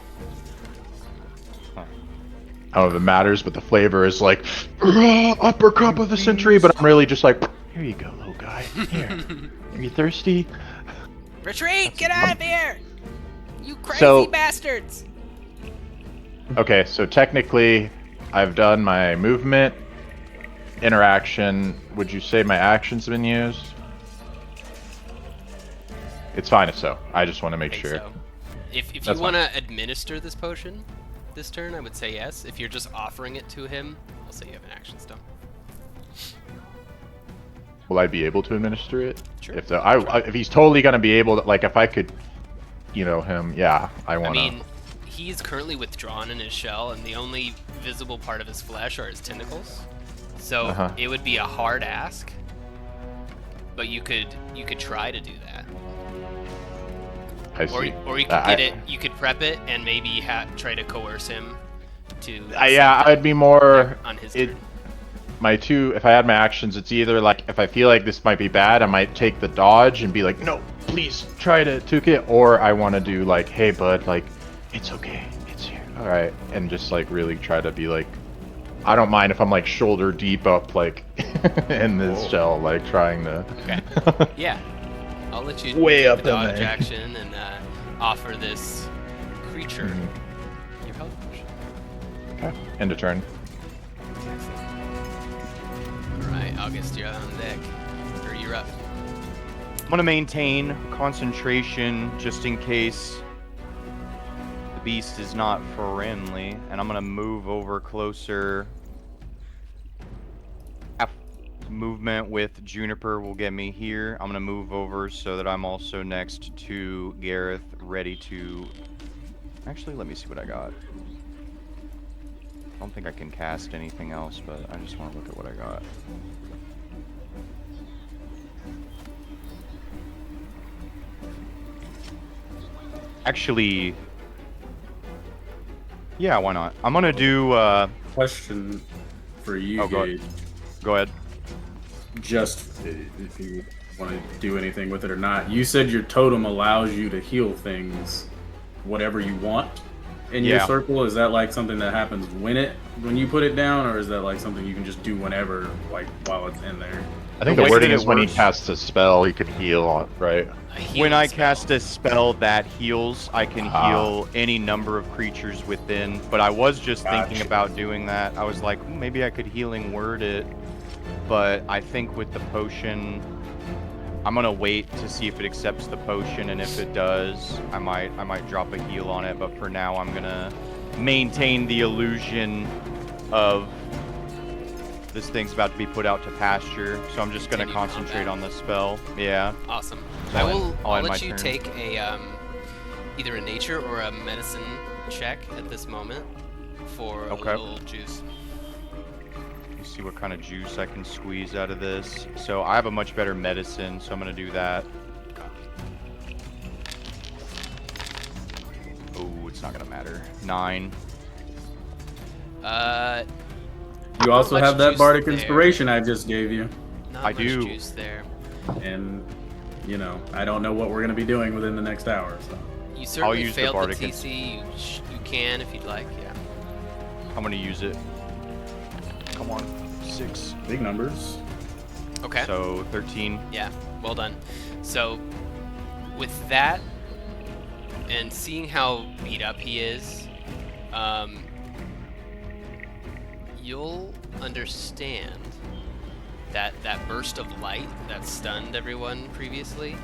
I don't know if it matters, but the flavor is like, upper cup of the century, but I'm really just like, here you go, little guy. Here. Are you thirsty? Retreat! Get out of here! You crazy So- bastards! Okay, so technically, I've done my movement, interaction. Would you say my action's been used? It's fine if so. I just want to make Think sure. so. If you That's want to administer this potion this turn, I would say yes. If you're just offering it to him, I'll say you have an action stone. Will I be able to administer it? Sure. If he's totally gonna be able to, like, if I could, you know, him, yeah, I I wanna. mean, he's currently withdrawn in his shell, and the only visible part of his flesh are his tentacles. So Uh-huh. it would be a hard ask, but you could try to do that. I see. Or you could get it. You could prep it and maybe try to coerce him to. Yeah, accept I'd it be more. on his It, turn. my two, if I had my actions, it's either like if I feel like this might be bad, I might take the dodge and be like, no, please try to took it, or I want to do like, hey bud, like, it's okay, it's here, all right, and just like really try to be like, I don't mind if I'm like shoulder deep up like in this shell, like trying to. Okay. Yeah, I'll let you Way take up the in dodge there. action and offer this creature Mhm. your health potion. Okay. End of turn. Alright, August, you're on deck. Or you're up. I'm gonna maintain concentration just in case the beast is not friendly, and I'm gonna move over closer. Movement with Juniper will get me here. I'm gonna move over so that I'm also next to Gareth, ready to... Actually, let me see what I got. I don't think I can cast anything else, but I just want to look at what I got. Actually, yeah, why not? I'm gonna do, Question for you, Oh, go Gage. go ahead. Just if you want to do anything with it or not. You said your totem allows you to heal things, whatever you want in your Yeah. circle. Is that like something that happens when you put it down, or is that like something you can just do whenever, like while it's in there? I think The the way wording that is it when he works- casts a spell, he can heal on, right? A healing When I spell. cast a spell that heals, I can heal any number of creatures within. But I was just thinking Gotcha. about doing that. I was like, maybe I could healing word it. But I think with the potion, I'm gonna wait to see if it accepts the potion, and if it does, I might drop a heal on it. But for now, I'm gonna maintain the illusion of this thing's about to be put out to pasture. So I'm just gonna Continue concentrate combat. on the spell. Yeah. Awesome. So I'll I'll end my let you turn. take a either a nature or a medicine check at this moment for a Okay. little juice. Let's see what kind of juice I can squeeze out of this. So I have a much better medicine, so I'm gonna do that. Oh, it's not gonna matter. 9. You also much have that juice bardic there. inspiration I just gave you, Not I much do. juice there. and you know I don't know what we're gonna be doing within the next hour. So You certainly use the failed the, bardic TC. You can if you'd like. Yeah. I'm gonna use it. Come on, 6. big numbers. Okay. So 13. Yeah, well done. So, with that, and seeing how beat up he is, you'll understand that that burst of light that stunned everyone previously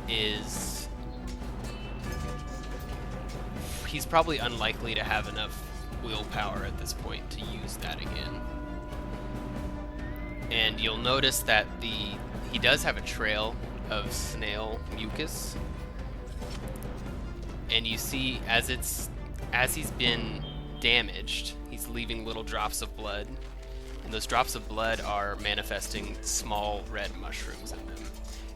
is... He's probably unlikely to have enough willpower at this point to use that again. And you'll notice that he does have a trail of snail mucus, and you see as he's been damaged, he's leaving little drops of blood, and those drops of blood are manifesting small red mushrooms in them,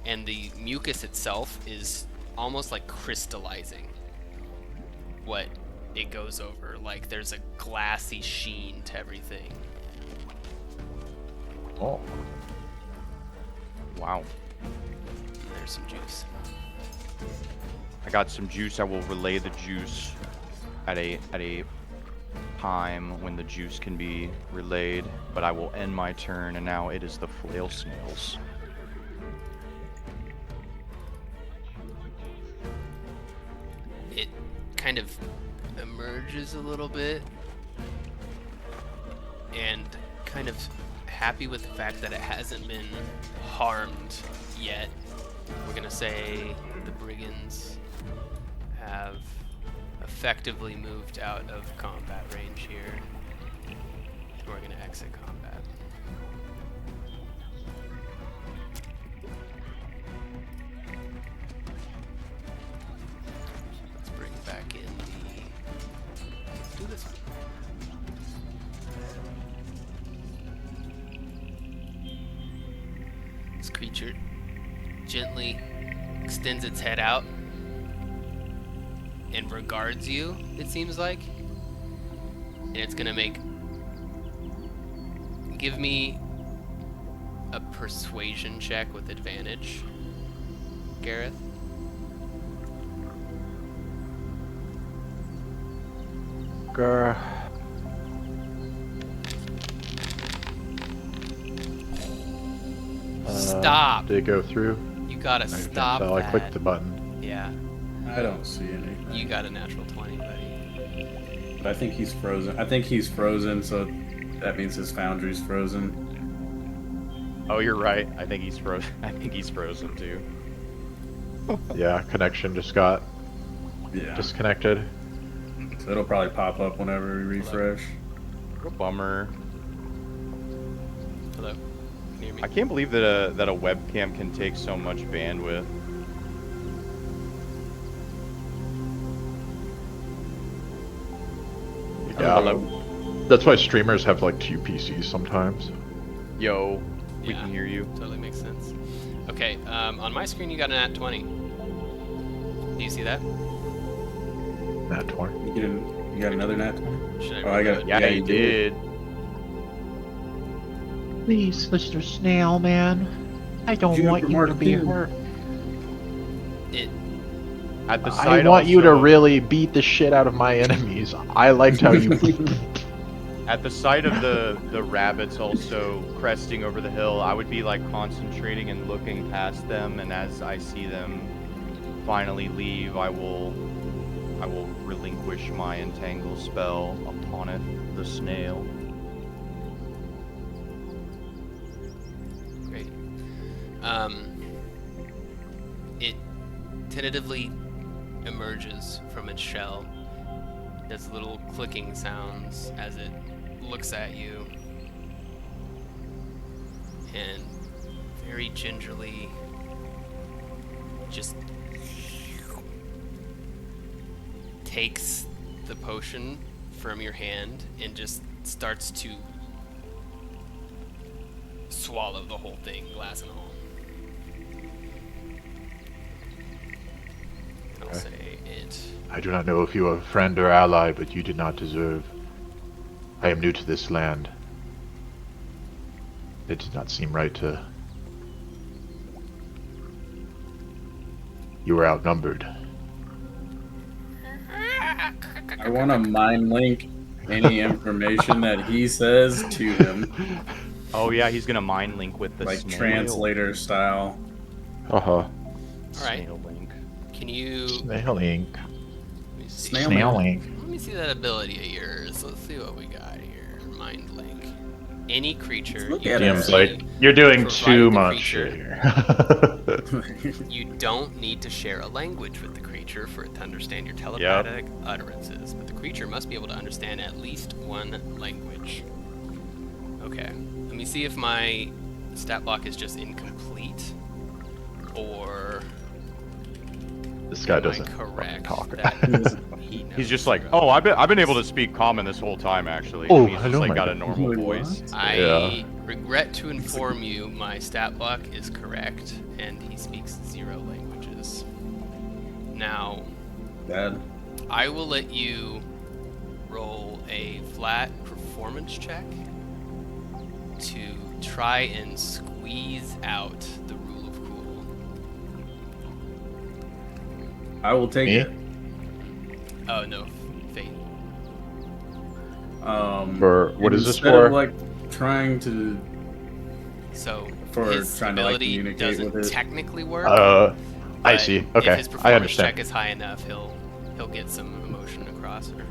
and the mucus itself is almost like crystallizing what it goes over. Like there's a glassy sheen to everything. Oh. Wow. And there's some juice. I got some juice. I will relay the juice at a time when the juice can be relayed, but I will end my turn, and now it is the flail snails. It kind of emerges a little bit, and kind of happy with the fact that it hasn't been harmed yet. We're gonna say the brigands have effectively moved out of combat range here. We're gonna exit combat. Let's bring back in let's do this one. This creature gently extends its head out and regards you, it seems like. And it's gonna give me a persuasion check with advantage, Gareth. Grr. Stop! Did it go through? You gotta I can't stop tell. I that. clicked the button. Yeah, I don't see anything. you got a natural 20, buddy. But I think he's frozen. I think he's frozen, so that means his foundry's frozen. Oh, you're right. I think he's frozen. I think he's frozen too. Yeah, connection just got Yeah. disconnected. So it'll probably pop up whenever we refresh. What a bummer. Hello? Can you hear me? I can't believe that a webcam can take so much bandwidth. Yeah. Hello? That's why streamers have like 2 PCs sometimes. Yo, we Yeah. can hear you. Totally makes sense. Okay, on my screen you got a nat 20. Do you see that? Nat 20. You got another nat 20? Should Oh, I got reload? it. Yeah, Yeah, you you did. did. Please, Mr. Snail Man. I don't Juniper want you Mark to be II. hurt. It At the I site want you to also- really beat the shit out of my enemies. I liked how you. At the sight of the rabbits also cresting over the hill, I would be like concentrating and looking past them, and as I see them finally leave, I will relinquish my entangle spell upon the snail. great. It tentatively emerges from its shell. Does little clicking sounds as it looks at you, and very gingerly just takes the potion from your hand and just starts to swallow the whole thing, glass and all. And I'll Okay. say it. I do not know if you are a friend or ally, but you did not deserve. I am new to this land. It did not seem right to... You were outnumbered. I want to mind link any information that he says to him, Oh yeah, he's gonna mind link with the like snail. translator style. Uh-huh. All right. Snail link. Can you? Snail ink. Let me see. Snail Snail link. ink. Let me see that ability of yours. Let's see what we got here. Mind link. Any creature. Look you at can it. DM's see, like, you're doing provided too the much creature- here. You don't need to share a language with the creature for it to understand your telepathic utterances, but the creature must be able to understand at least one language. Okay. Let me see if my stat block is just incomplete, or This guy am I doesn't fucking correct talk. that he knows He's just like, zero? oh, I've been able to speak common this whole time actually. Oh, He's just hello, like my got a guy. normal Wait, voice. what? I Yeah. regret to inform you, my stat block is correct, and he speaks 0 languages. Now, Bad. I will let you roll a flat performance check to try and squeeze out the rule of cool. I will take Me? it. Oh no, Fate. For what is this instead for? of like trying to So For his trying to, like, ability communicate doesn't with it. technically work. I but see. If Okay, his I performance understand. check is high enough, he'll get some emotion across or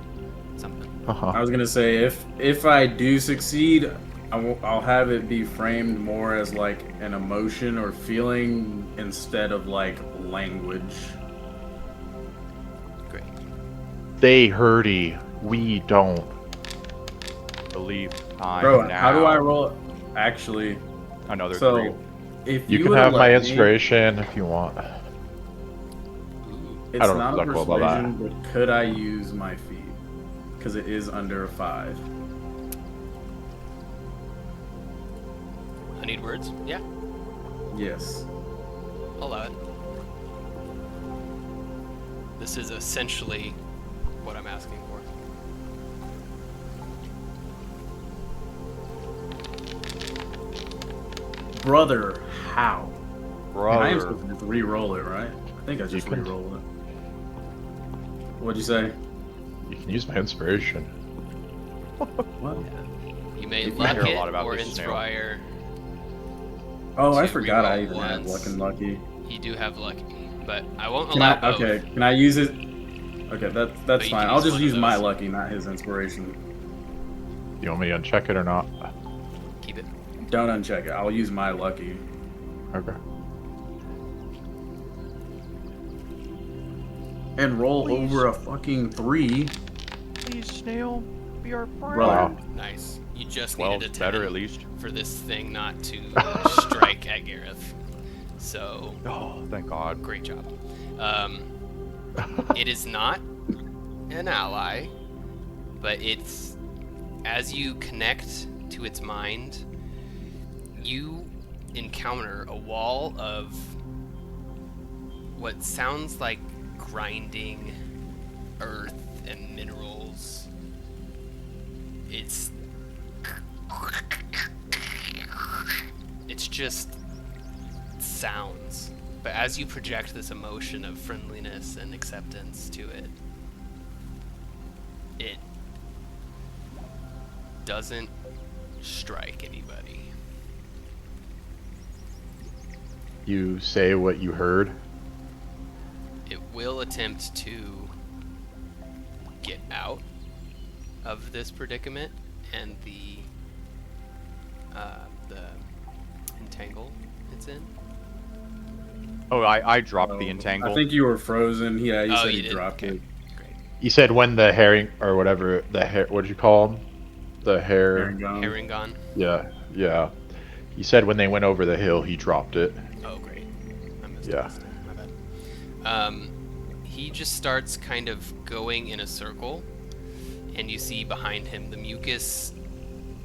something. Uh-huh. I was gonna say if I do succeed, I'll have it be framed more as like an emotion or feeling instead of like language. Great. They hurdy. We don't. Believe time Bro, now. how do I roll? Actually, Another so 3. if You you can would've have my let me- inspiration if you want. Ooh. It's I don't know not a if it's like, blah, blah, persuasion, but could I use my feet? Because it is under a 5. I need words? Yeah, Yes. I'll allow it. This is essentially what I'm asking for. Brother, how? I am Brother. supposed to just re-roll it, right? I think I just can. re-rolled it. What'd you say? You can use my inspiration. What? You may You luck hear a it lot about or this snail. inspire. Oh, I To forgot I reroll even have once. luck and lucky. You do have luck, but I won't Can allow I? both. Okay, can I use it? Okay, But that's you fine. can I'll use just one of use my those. lucky, not his inspiration. You want me to uncheck it or not? Keep it. Don't uncheck it. I'll use my lucky. Okay. And roll Please. over a fucking 3. Please, snail, be our friend. Brother. Wow. Nice. You just 12's needed a 10 better at least. for this thing not to strike at Gareth. So, Oh, thank God. great job. It is not an ally, but it's as you connect to its mind, you encounter a wall of what sounds like grinding earth and minerals. It's just sounds. But as you project this emotion of friendliness and acceptance to it, it doesn't strike anybody. You say what you heard. It will attempt to get out of this predicament and the entangle it's in. Oh, I dropped the entangle. I think you were frozen. Yeah, you Oh, said you he did? dropped Okay. it. Great. You said when the herring or whatever the hair. What did you call him? The hair. Aaron gone. Herringon. Yeah. You said when they went over the hill, he dropped it. Oh, great. I missed Yeah. it. My bad. He just starts kind of going in a circle, and you see behind him the mucus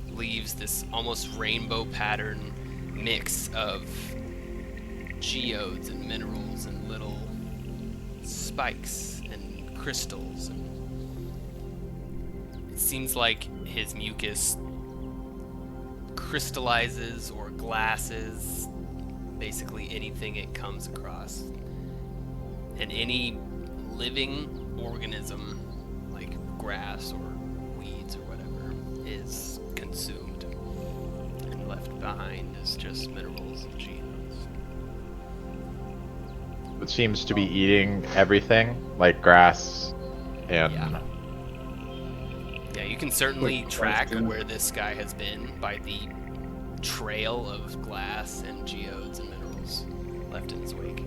leaves this almost rainbow pattern mix of geodes and minerals and little spikes and crystals. And it seems like his mucus crystallizes or glasses basically anything it comes across. And any living organism, like grass or weeds or whatever, is consumed. And left behind is just minerals and geodes. It seems to be eating everything, like grass and... Yeah, you can certainly Quick track question. where this guy has been by the trail of glass and geodes and minerals left in his wake.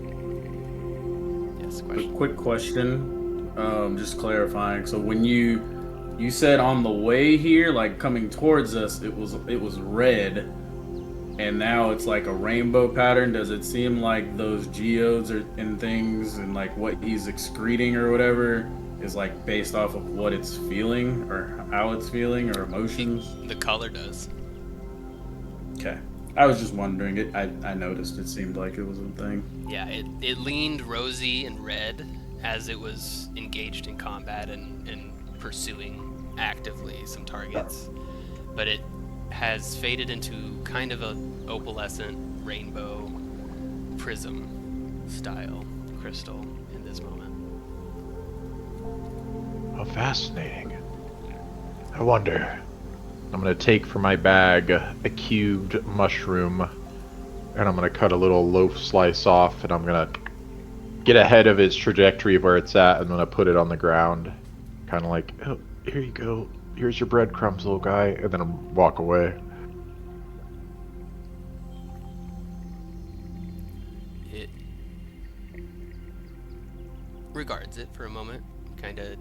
Yes, A question. quick question, just clarifying. So when you said on the way here, like coming towards us, it was red, and now it's like a rainbow pattern. Does it seem like those geodes and things and like what he's excreting or whatever is like based off of what it's feeling or how it's feeling or emotions? The color does. Okay. I was just wondering. I noticed it seemed like it was a thing. Yeah, it leaned rosy and red as it was engaged in combat and pursuing actively some targets. But it has faded into kind of a opalescent rainbow prism style crystal in this moment. How fascinating. I wonder. I'm going to take from my bag a cubed mushroom, and I'm going to cut a little loaf slice off, and I'm going to get ahead of its trajectory of where it's at, and I'm going to put it on the ground. Kind of like, oh, here you go. Here's your breadcrumbs, little guy, and then I'll walk away. It regards it for a moment, kind of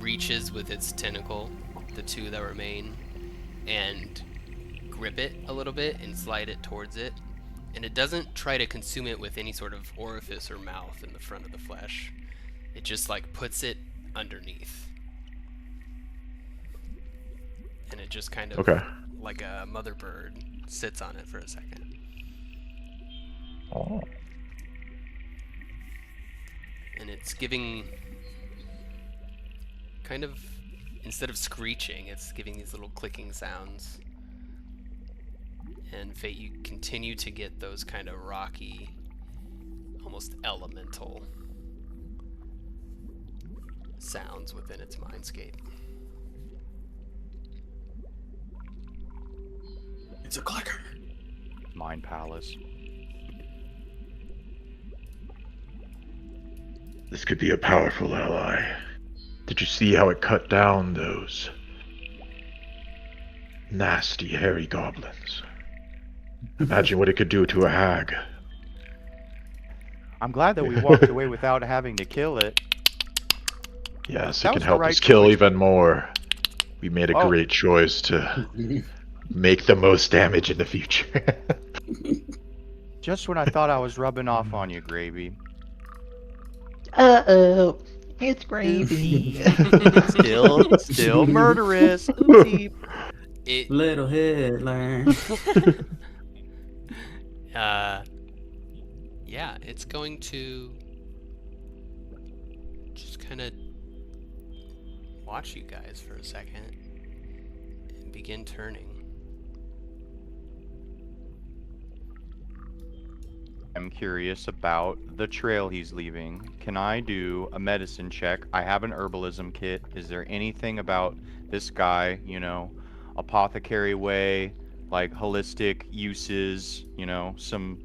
reaches with its tentacle, the two that remain, and grip it a little bit and slide it towards it. And it doesn't try to consume it with any sort of orifice or mouth in the front of the flesh. It just like puts it underneath. And it just kind of, Okay. like a mother bird, sits on it for a second. Oh. And it's giving kind of, instead of screeching, it's giving these little clicking sounds. And Fate, you continue to get those kind of rocky, almost elemental sounds within its mindscape. It's a clicker. Mind Palace. This could be a powerful ally. Did you see how it cut down those nasty, hairy goblins? Imagine what it could do to a hag. I'm glad that we walked away without having to kill it. Yes, That it was can the help right us kill choice. even more. We made a Oh. great choice to make the most damage in the future. Just when I thought I was rubbing off on you, Gravy. Uh-oh. It's gravy. Still murderous. Oopsie. It, Little headline. yeah, it's going to just kind of watch you guys for a second and begin turning. I'm curious about the trail he's leaving. Can I do a medicine check? I have an herbalism kit. Is there anything about this guy, apothecary way, like holistic uses, some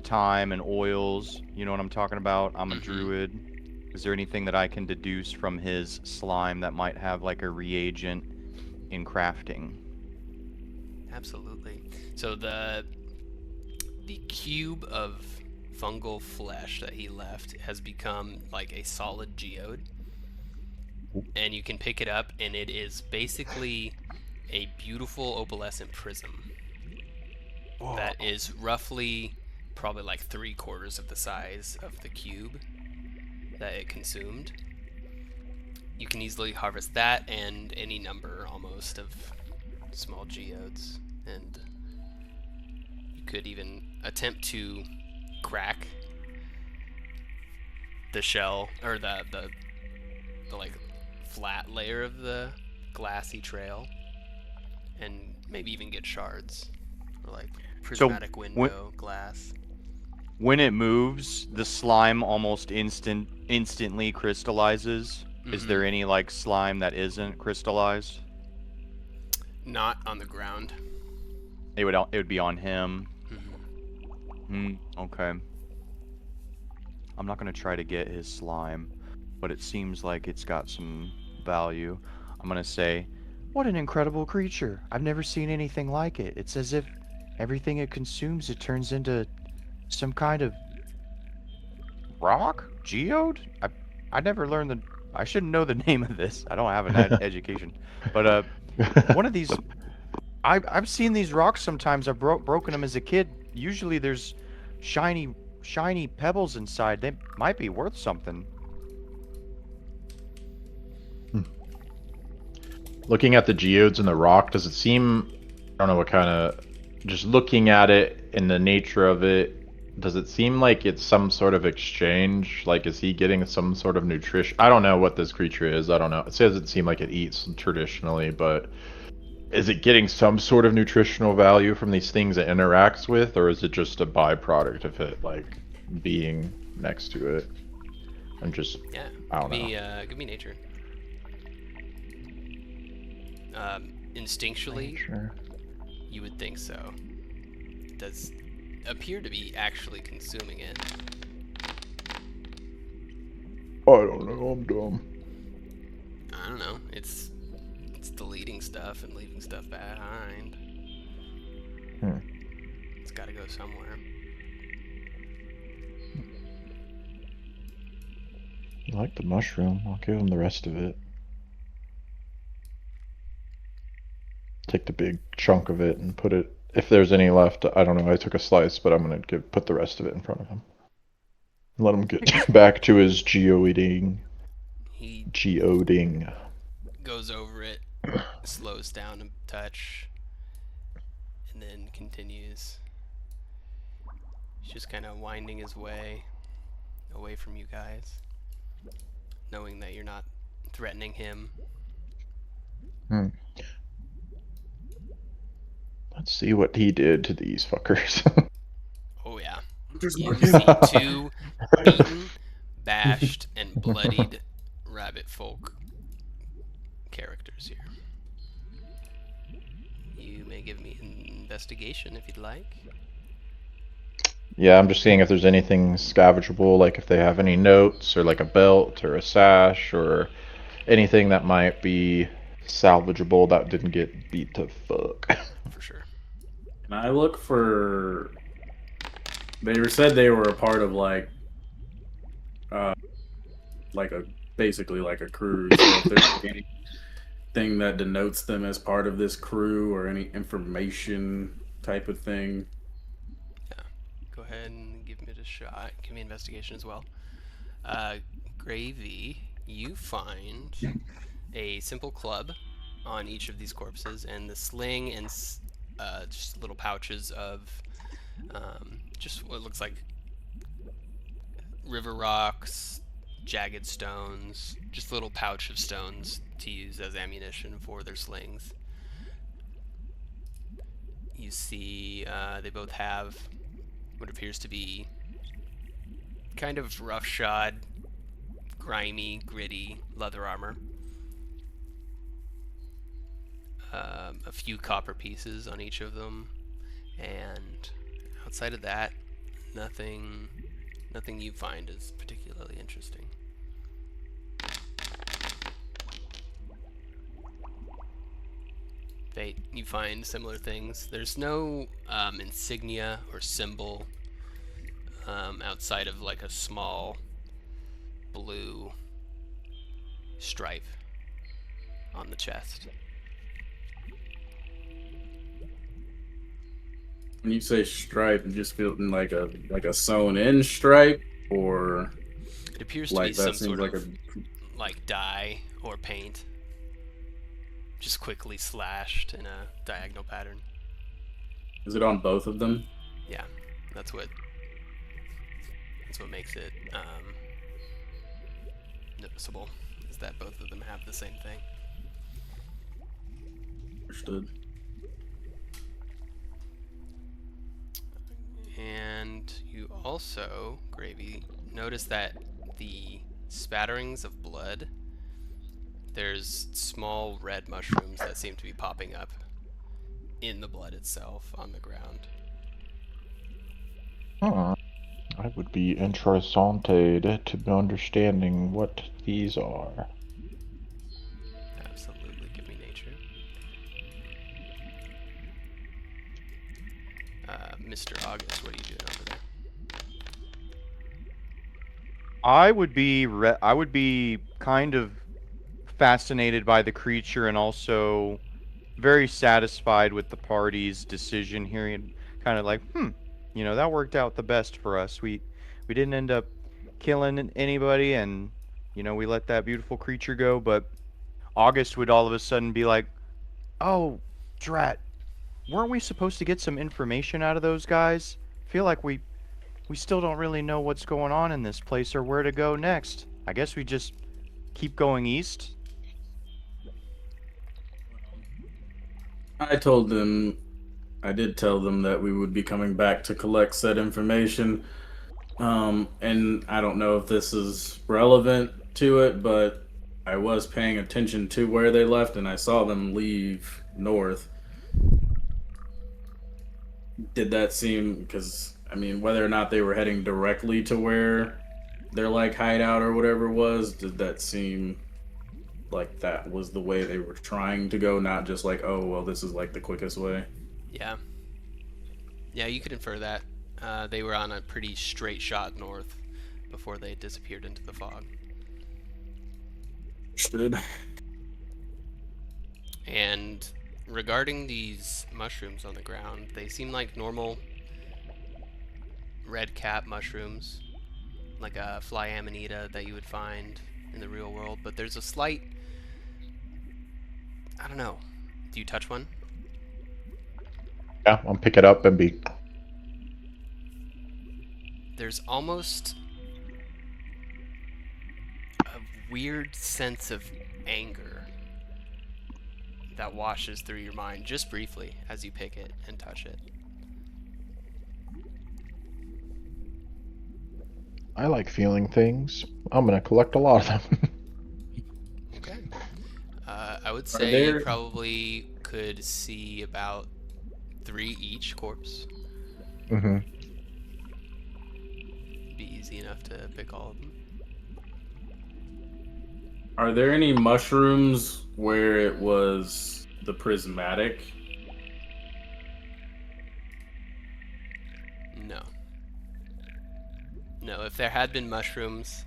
thyme and oils, you know what I'm talking about? I'm a druid. Is there anything that I can deduce from his slime that might have like a reagent in crafting? Absolutely. So the cube of fungal flesh that he left has become like a solid geode, and you can pick it up, and it is basically a beautiful opalescent prism that is roughly probably like 3/4 of the size of the cube that it consumed. You can easily harvest that and any number almost of small geodes, and you could even attempt to crack the shell or the like flat layer of the glassy trail and maybe even get shards or like So prismatic window glass. when it moves, the slime almost instantly crystallizes. Is there any like slime that isn't crystallized? Not on the ground. It would be on him. Mhm. Okay. I'm not gonna try to get his slime, but it seems like it's got some value. I'm gonna say, what an incredible creature. I've never seen anything like it. It's as if everything it consumes, it turns into some kind of rock? Geode? I never learned the... I should know the name of this. I don't have an education. But one of these... I've seen these rocks sometimes. I've broken them as a kid. Usually there's shiny pebbles inside. They might be worth something. Looking at the geodes in the rock, does it seem, I don't know what kind of, just looking at it and the nature of it, does it seem like it's some sort of exchange? Like, is he getting some sort of nutrition? I don't know what this creature is. I don't know. It doesn't seem like it eats traditionally, but is it getting some sort of nutritional value from these things it interacts with, or is it just a byproduct of it, like, being next to it? I'm just, Yeah. I don't know. Give me nature. Instinctually, Sure. you would think so. It does appear to be actually consuming it. I don't know. I'm dumb. I don't know. It's deleting stuff and leaving stuff behind. It's got to go somewhere. You like the mushroom? I'll give him the rest of it. Take the big chunk of it and put it. If there's any left, I don't know. I took a slice, but I'm gonna put the rest of it in front of him. Let him get back to his geoding. He Geoding. goes over it, slows down a touch, and then continues. He's just kind of winding his way away from you guys, knowing that you're not threatening him. Let's see what he did to these fuckers. Oh yeah. You see two beaten, bashed, and bloodied rabbit folk characters here. You may give me an investigation if you'd like. Yeah, I'm just seeing if there's anything salvageable, like if they have any notes or like a belt or a sash or anything that might be salvageable that didn't get beat to fuck. For sure. And I look for. They said they were a part of like basically like a crew. So if there's anything that denotes them as part of this crew or any information type of thing. Yeah. Go ahead and give me a shot. Give me investigation as well. Gravy, you find a simple club on each of these corpses, and the sling and just little pouches of just what looks like river rocks, jagged stones, just a little pouch of stones to use as ammunition for their slings. You see they both have what appears to be kind of roughshod, grimy, gritty leather armor. A few copper pieces on each of them, and outside of that, nothing you find is particularly interesting. Fate, you find similar things. There's no insignia or symbol outside of like a small blue stripe on the chest. When you say stripe, you just feeling like a sewn in stripe, or It appears to like be that some seems sort like of like dye or paint, just quickly slashed in a diagonal pattern. Is it on both of them? Yeah, that's what makes it noticeable, is that both of them have the same thing. Understood. And you also, Gravy, notice that the spatterings of blood, there's small red mushrooms that seem to be popping up in the blood itself on the ground. Huh. I would be interested to be understanding what these are. Absolutely, give me nature. Mr. August, what are you doing over there? I would be kind of fascinated by the creature and also very satisfied with the party's decision here, and kind of like, that worked out the best for us. We didn't end up killing anybody, and we let that beautiful creature go. But August would all of a sudden be like, "Oh, drat! Weren't we supposed to get some information out of those guys? Feel like we still don't really know what's going on in this place or where to go next. I guess we just keep going east." I did tell them that we would be coming back to collect said information. And I don't know if this is relevant to it, but I was paying attention to where they left and I saw them leave north. Did that seem, because, I mean, whether or not they were heading directly to where their, like, hideout or whatever was, did that seem like that was the way they were trying to go, not just like, oh, well, this is, like, the quickest way? Yeah. Yeah, you could infer that. They were on a pretty straight shot north before they disappeared into the fog. Understood. And regarding these mushrooms on the ground, they seem like normal red cap mushrooms, like a fly amanita that you would find in the real world, but there's a slight, I don't know. Do you touch one? Yeah, I'll pick it up and be. There's almost a weird sense of anger that washes through your mind just briefly as you pick it and touch it. I like feeling things. I'm gonna collect a lot of them. Okay. I would Are say you there- probably could see about 3 each corpse. Mm-hmm. Be easy enough to pick all of them. Are there any mushrooms where it was the prismatic? No. No, if there had been mushrooms,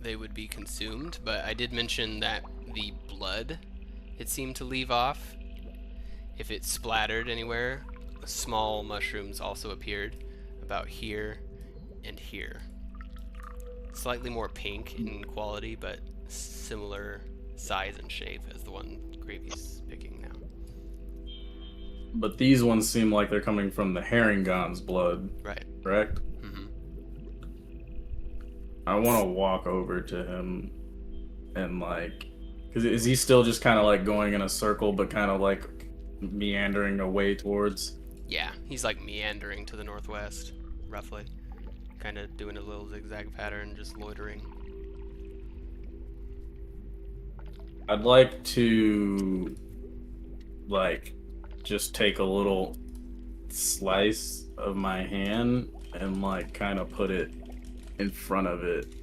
they would be consumed, but I did mention that the blood it seemed to leave off, if it splattered anywhere, small mushrooms also appeared about here and here. Slightly more pink in quality, but similar size and shape as the one Gravy's picking now. But these ones seem like they're coming from the Herringon's blood, Right. correct? Mm-hmm. I want to walk over to him and, like, because is he still just kind of like going in a circle, but kind of like meandering away towards? Yeah, he's like meandering to the northwest, roughly. Kind of doing a little zigzag pattern, just loitering. I'd like to, like, just take a little slice of my hand and, like, kind of put it in front of it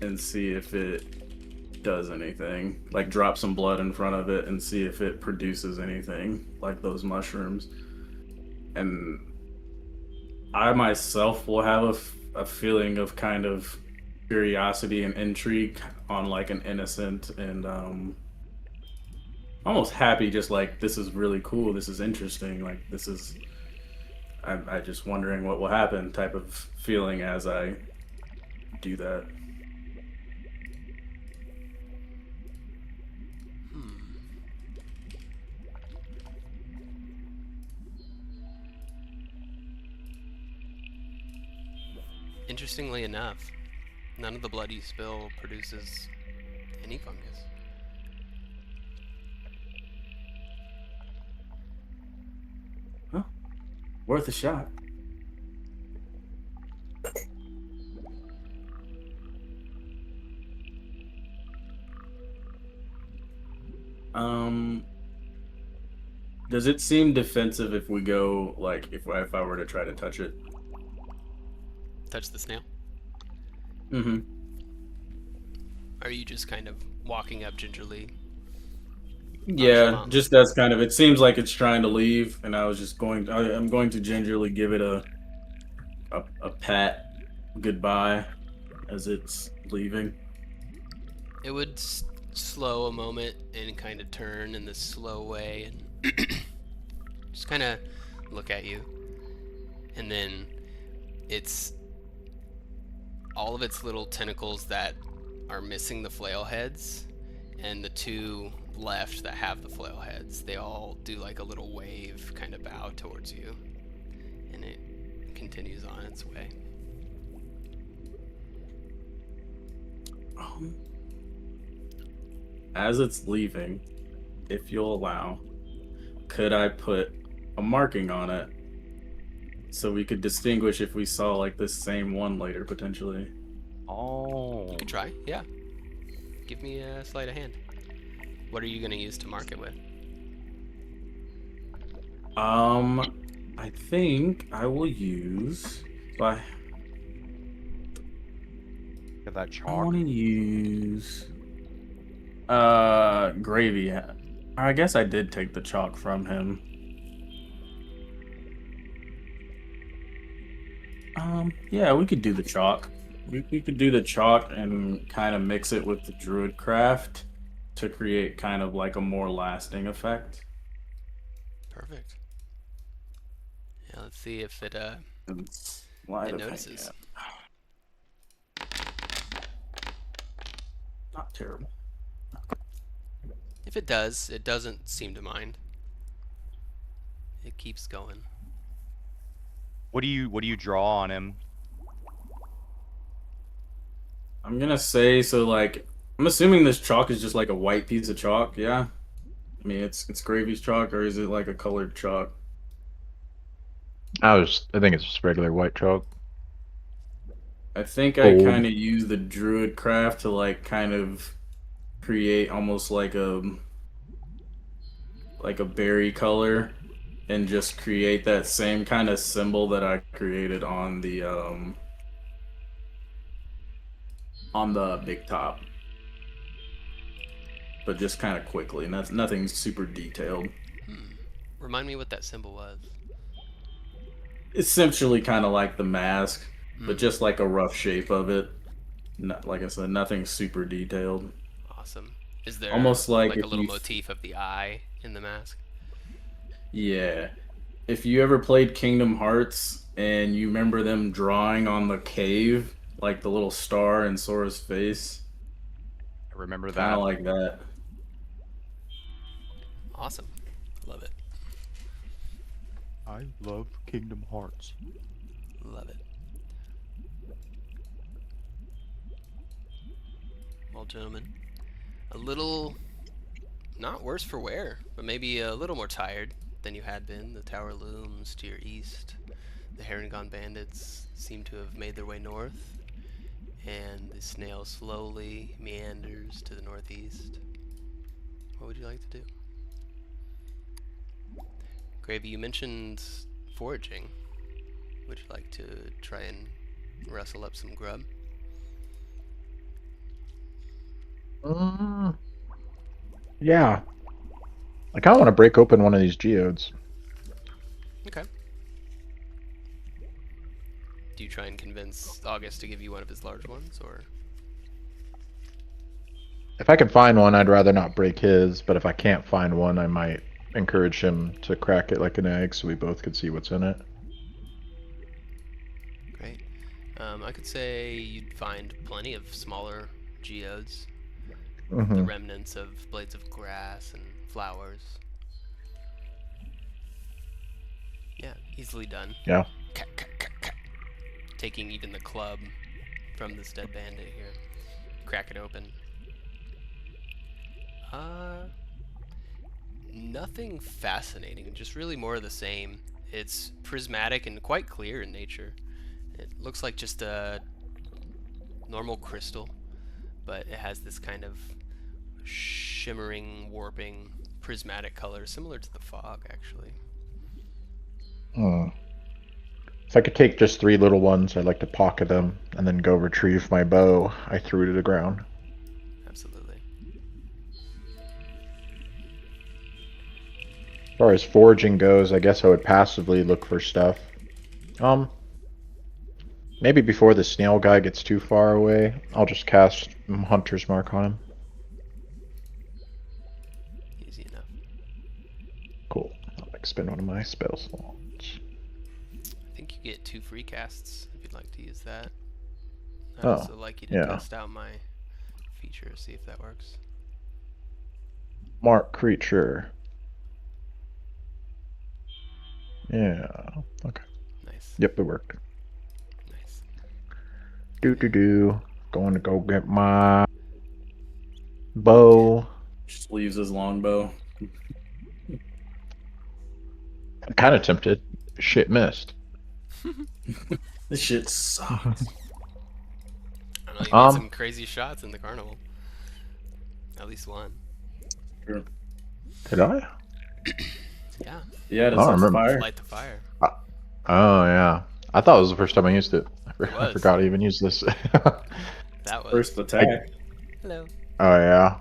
and see if it does anything. Like, drop some blood in front of it and see if it produces anything, like those mushrooms. And I myself will have a feeling of kind of curiosity and intrigue on, like, an innocent and almost happy, just like, this is really cool, this is interesting, like, this is, I just wondering what will happen type of feeling as I do that. Interestingly enough, none of the blood you spill produces any fungus. Huh? Worth a shot. Does it seem defensive if we go, like, if I were to try to touch it? Touch the snail. Mm-hmm. Are you just kind of walking up gingerly? Yeah, Nonchalant? just that's kind of. It seems like it's trying to leave, and I was just going. I'm going to gingerly give it a pat goodbye as it's leaving. It would slow a moment and kind of turn in this slow way and just kind of look at you. And then it's all of its little tentacles that are missing the flail heads, and the two left that have the flail heads, they all do like a little wave kind of bow towards you, and it continues on its way. As it's leaving, if you'll allow, could I put a marking on it so we could distinguish if we saw like this same one later potentially? Oh. You could try, yeah. Give me a sleight of hand. What are you going to use to mark it with? I think I will use. I Get that I chalk. want to use gravy. I guess I did take the chalk from him. Yeah, we could do the chalk. We could do the chalk and kind of mix it with the druid craft to create kind of like a more lasting effect. Perfect. Yeah, let's see if it And sleight it of hand, notices. yeah. Not terrible. If it does, it doesn't seem to mind. It keeps going. What do you draw on him? I'm gonna say so. Like, I'm assuming this chalk is just like a white piece of chalk. Yeah. I mean, it's Gravy's chalk, or is it like a colored chalk? I think it's just regular white chalk. I think I Gold. kind of use the druid craft to like kind of create almost like a berry color, and just create that same kind of symbol that I created on the big top, but just kind of quickly. Nothing super detailed. Remind me what that symbol was. Essentially, kind of like the mask, but Hmm. just like a rough shape of it. Not, like I said, nothing super detailed. Awesome. Is there Almost like a if little you motif of the eye in the mask? Yeah. If you ever played Kingdom Hearts and you remember them drawing on the cave, like the little star in Sora's face, I remember kind that. of like that. Awesome. Love it. I love Kingdom Hearts. Love it. Well, gentlemen, a little not worse for wear, but maybe a little more tired than you had been. The tower looms to your east. The Herringon bandits seem to have made their way north, and the snail slowly meanders to the northeast. What would you like to do? Gravy, you mentioned foraging. Would you like to try and rustle up some grub? Yeah. I kind of want to break open one of these geodes. Okay. Do you try and convince August to give you one of his large ones, or? If I can find one, I'd rather not break his, but if I can't find one, I might encourage him to crack it like an egg so we both could see what's in it. Great. I could say you'd find plenty of smaller geodes, the remnants of blades of grass and flowers. Yeah, easily done. Yeah. Taking even the club from this dead bandit here. Crack it open. Nothing fascinating, just really more of the same. It's prismatic and quite clear in nature. It looks like just a normal crystal, but it has this kind of shimmering, warping, prismatic color, similar to the fog, actually. Hmm. If I could take just 3 little ones, I'd like to pocket them and then go retrieve my bow I threw to the ground. Absolutely. As far as foraging goes, I guess I would passively look for stuff. Maybe before the snail guy gets too far away, I'll just cast Hunter's Mark on him. Easy enough. Cool. I'll spend one of my spells. I think you get 2 free casts if you'd like to use that. I'd Oh, also like you to yeah. test out my feature, see if that works. Mark creature. Yeah. Okay. Nice. Yep, it worked. Nice. Do. Going to go get my bow. Just leaves his longbow. I'm kind of tempted. Shit missed. This shit sucks. I don't know, you made some crazy shots in the carnival. At least one. Sure. Did I? Yeah. Yeah, does I don't that remember. fire? Light the fire. Oh, yeah. I thought it was the first time I used it. I was. forgot I even used this. That was. First attack. Hello. Oh, yeah.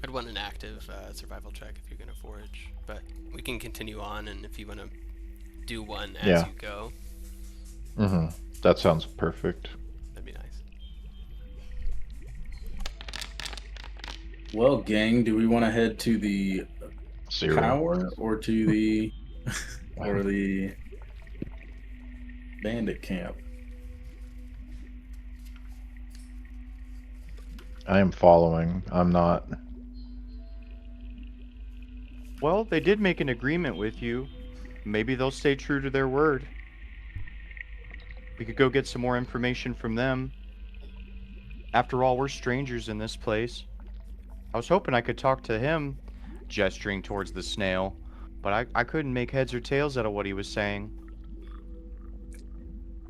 I'd want an active survival check if you're going to forage. But we can continue on, and if you want to do one as Yeah. you go, That sounds perfect. that'd be nice. Well, gang, do we want to head to the 0. tower or to the or the bandit camp? I am following. I'm not. Well, they did make an agreement with you. Maybe they'll stay true to their word. We could go get some more information from them. After all, we're strangers in this place. I was hoping I could talk to him, gesturing towards the snail, but I couldn't make heads or tails out of what he was saying.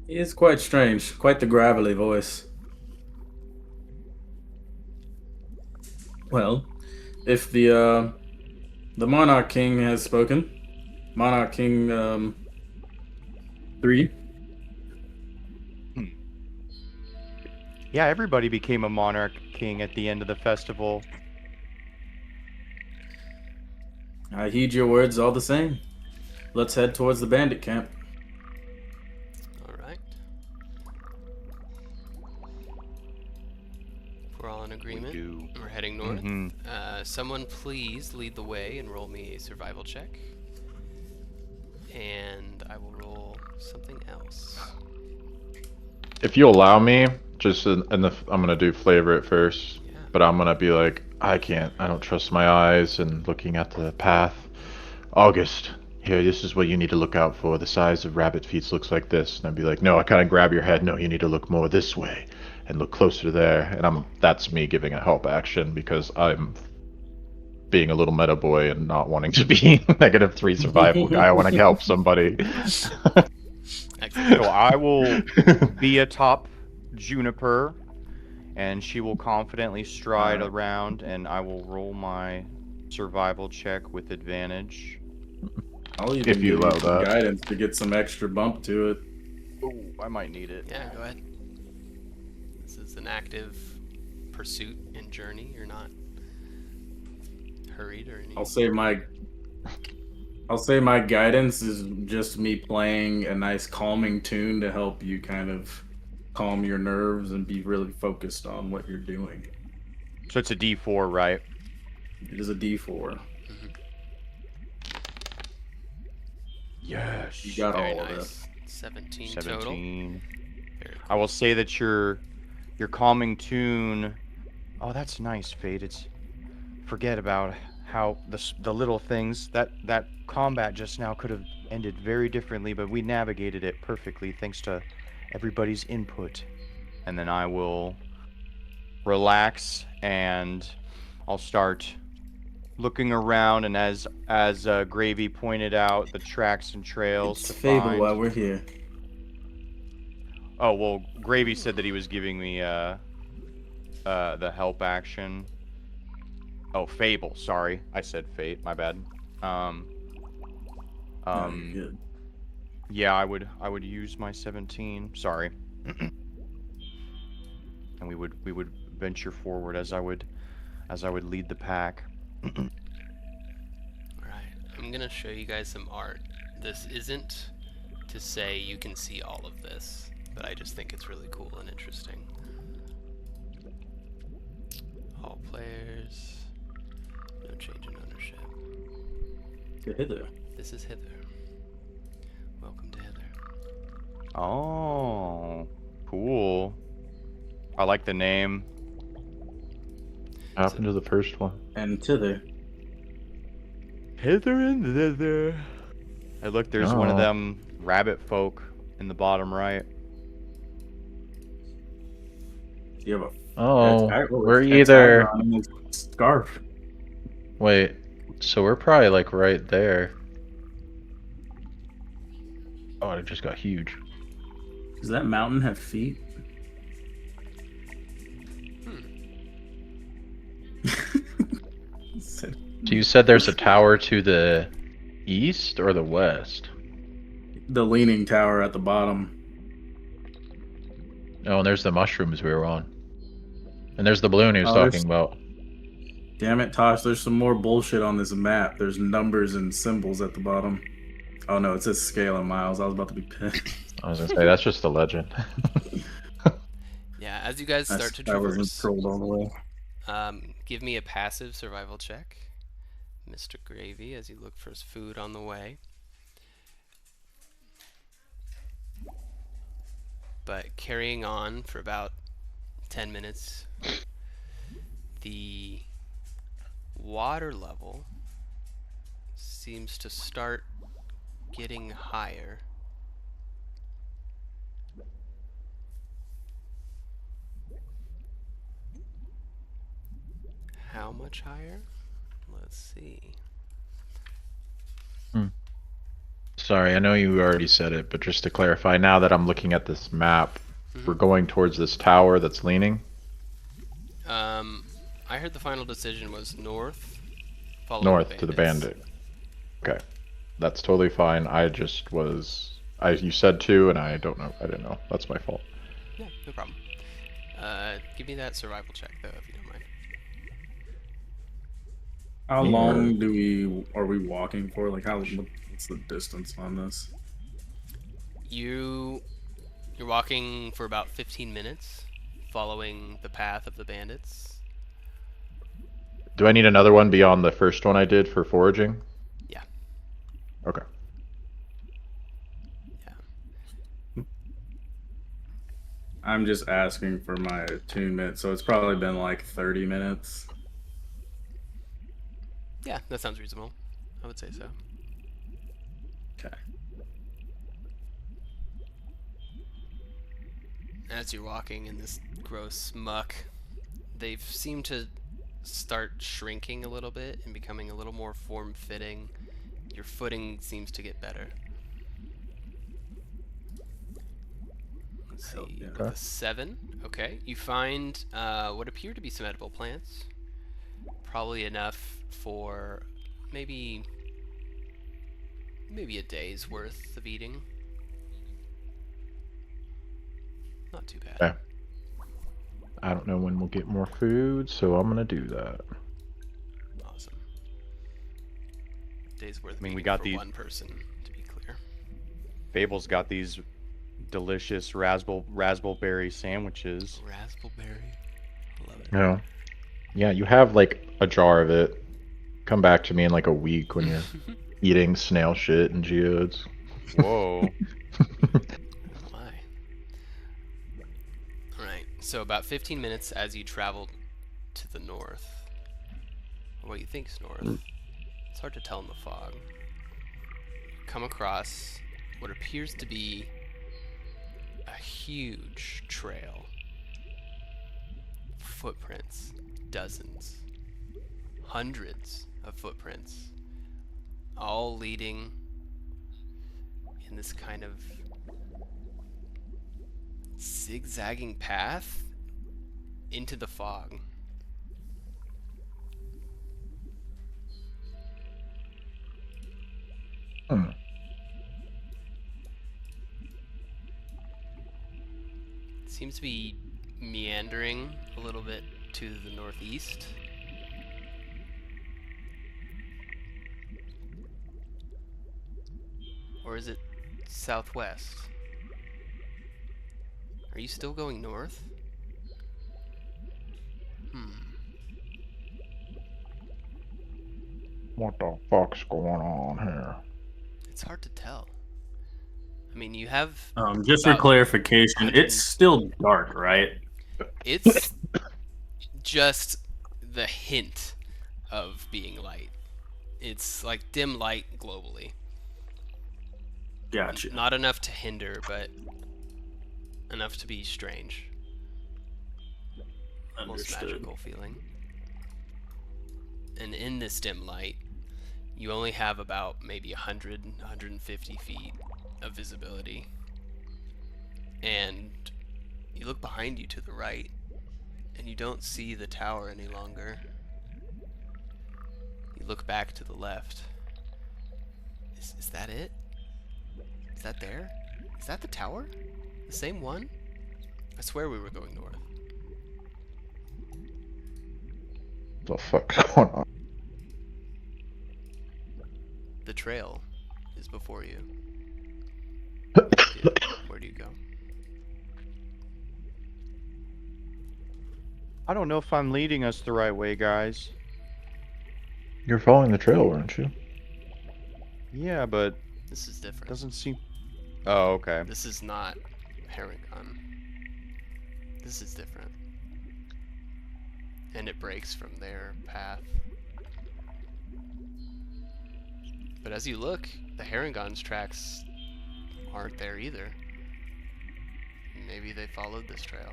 He is quite strange, quite the gravelly voice. Well, if the Monarch King has spoken, Monarch King 3. Yeah, everybody became a monarch king at the end of the festival. I heed your words all the same. Let's head towards the bandit camp. Alright. We're all in agreement. do. We're heading north. Mhm. Someone please lead the way and roll me a survival check. And I will roll something else. If you allow me, just I'm gonna do flavor at first, Yeah. but I'm gonna be like, I don't trust my eyes, and looking at the path. August, here, this is what you need to look out for. The size of rabbit feet looks like this, and I'd be like, no, I kind of grab your head. No, you need to look more this way, and look closer there. And that's me giving a help action because I'm being a little meta boy and not wanting to be -3 survival guy. I want to help somebody. Excellent. So I will be atop Juniper, and she will confidently stride around, and I will roll my survival check with advantage. I'll even If you give allow some that. guidance to get some extra bump to it. Ooh, I might need it. Yeah, go ahead. This is an active pursuit and journey. You're not hurried or anything. I'll say my guidance is just me playing a nice calming tune to help you kind of calm your nerves and be really focused on what you're doing. So it's a D4, right? It is a D4. Yes. You got Very all of it. nice. 17 total. 17. Very I will say that your calming tune. Oh, that's nice, Fate. It's forget about how the little things that combat just now could have ended very differently, but we navigated it perfectly thanks to everybody's input. And then I will relax and I'll start looking around, and as Gravy pointed out, the tracks and trails It's to Feybl while find. we're here. Oh well, Gravy said that he was giving me the help action. Oh, Feybl. Sorry, I said Fate. My bad. No, you're good. Yeah, I would use my 17. Sorry. And we would venture forward as I would lead the pack. Alright, I'm gonna show you guys some art. This isn't to say you can see all of this, but I just think it's really cool and interesting. All players, no change in ownership. To Hither. This is Hither. Welcome to Hither. Oh, cool. I like the name. What happened to the first one? And Tither. Hither and thither. Hey, look, there's one of Oh. them rabbit folk in the bottom right. You have a Oh, tag- we're a either. tag on his scarf. Wait, so we're probably like right there. Oh, it just got huge. Does that mountain have feet? So you said there's a tower to the east or the west? The leaning tower at the bottom. Oh, and there's the mushrooms we were on. And there's the balloon he was Oh, talking there's- about. Damn it, Tosh, there's some more bullshit on this map. There's numbers and symbols at the bottom. Oh no, it says scale in miles. I was about to be pissed. I was gonna say, that's just a legend. Yeah, as you guys start to I wasn't traverse, trolled all the way. give me a passive survival check, Mr. Gravy, as you look for food on the way. But carrying on for about 10 minutes, the water level seems to start getting higher. How much higher? Let's see. Sorry, I know you already said it, but just to clarify, now that I'm looking at this map, we're going towards this tower that's leaning. I heard the final decision was north, followed North to the bandit. Okay. That's totally fine. I just was... you said two, and I don't know. I didn't know. That's my fault. Yeah, no problem. Give me that survival check, though, if you don't mind. How long are we walking for? Like, what's the distance on this? You're walking for about 15 minutes, following the path of the bandits. Do I need another one beyond the first one I did for foraging? Yeah. Okay. Yeah. I'm just asking for my attunement, so it's probably been like 30 minutes. Yeah, that sounds reasonable. I would say so. Okay. As you're walking in this gross muck, they seem to start shrinking a little bit and becoming a little more form-fitting. Your footing seems to get better. Let's Hell see, yeah. with a 7, okay. You find what appear to be some edible plants. Probably enough for maybe a day's worth of eating. Not too bad. Okay. I don't know when we'll get more food, so I'm gonna do that. Awesome. Day's worth. I mean, we eating got for these- one person, to be clear. Feybul's got these delicious raspberry sandwiches. Raspberry. Love it. Yeah. Yeah, you have like a jar of it. Come back to me in like a week when you're eating snail shit and geodes. Whoa. My. Alright, so about 15 minutes as you travel to the north. Or what you think's north. It's hard to tell in the fog. Come across what appears to be a huge trail. Footprints. Dozens. hundreds of footprints, all leading in this kind of zigzagging path into the fog. Hmm. Seems to be meandering a little bit to the northeast. Or is it southwest? Are you still going north? What the fuck's going on here? It's hard to tell. I mean, you have Just for about clarification, 100 it's still dark, right? It's just the hint of being light. It's like dim light globally. Gotcha. Not enough to hinder, but enough to be strange. Almost Understood. magical feeling. And in this dim light, you only have about maybe 100, 150 feet of visibility. And you look behind you to the right, and you don't see the tower any longer. You look back to the left. Is that it? Is that there? Is that the tower? The same one? I swear we were going north. What the fuck's going on? The trail is before you. Where do you go? I don't know if I'm leading us the right way, guys. You're following the trail, weren't you? Yeah, but This is different. doesn't seem... Oh, okay. This is not Paragon. This is different. And it breaks from their path. But as you look, the Harengon's tracks aren't there either. Maybe they followed this trail.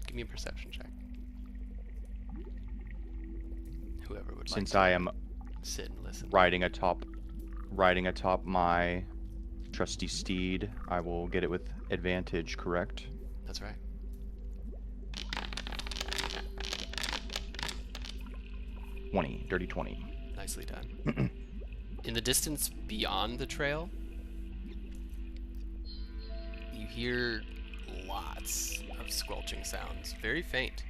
Give me a perception check. Whoever would like Since to I am sit and listen. riding atop my trusty steed, I will get it with advantage, correct? That's right. Dirty 20. Nicely done. In the distance beyond the trail, you hear lots of squelching sounds, very faint.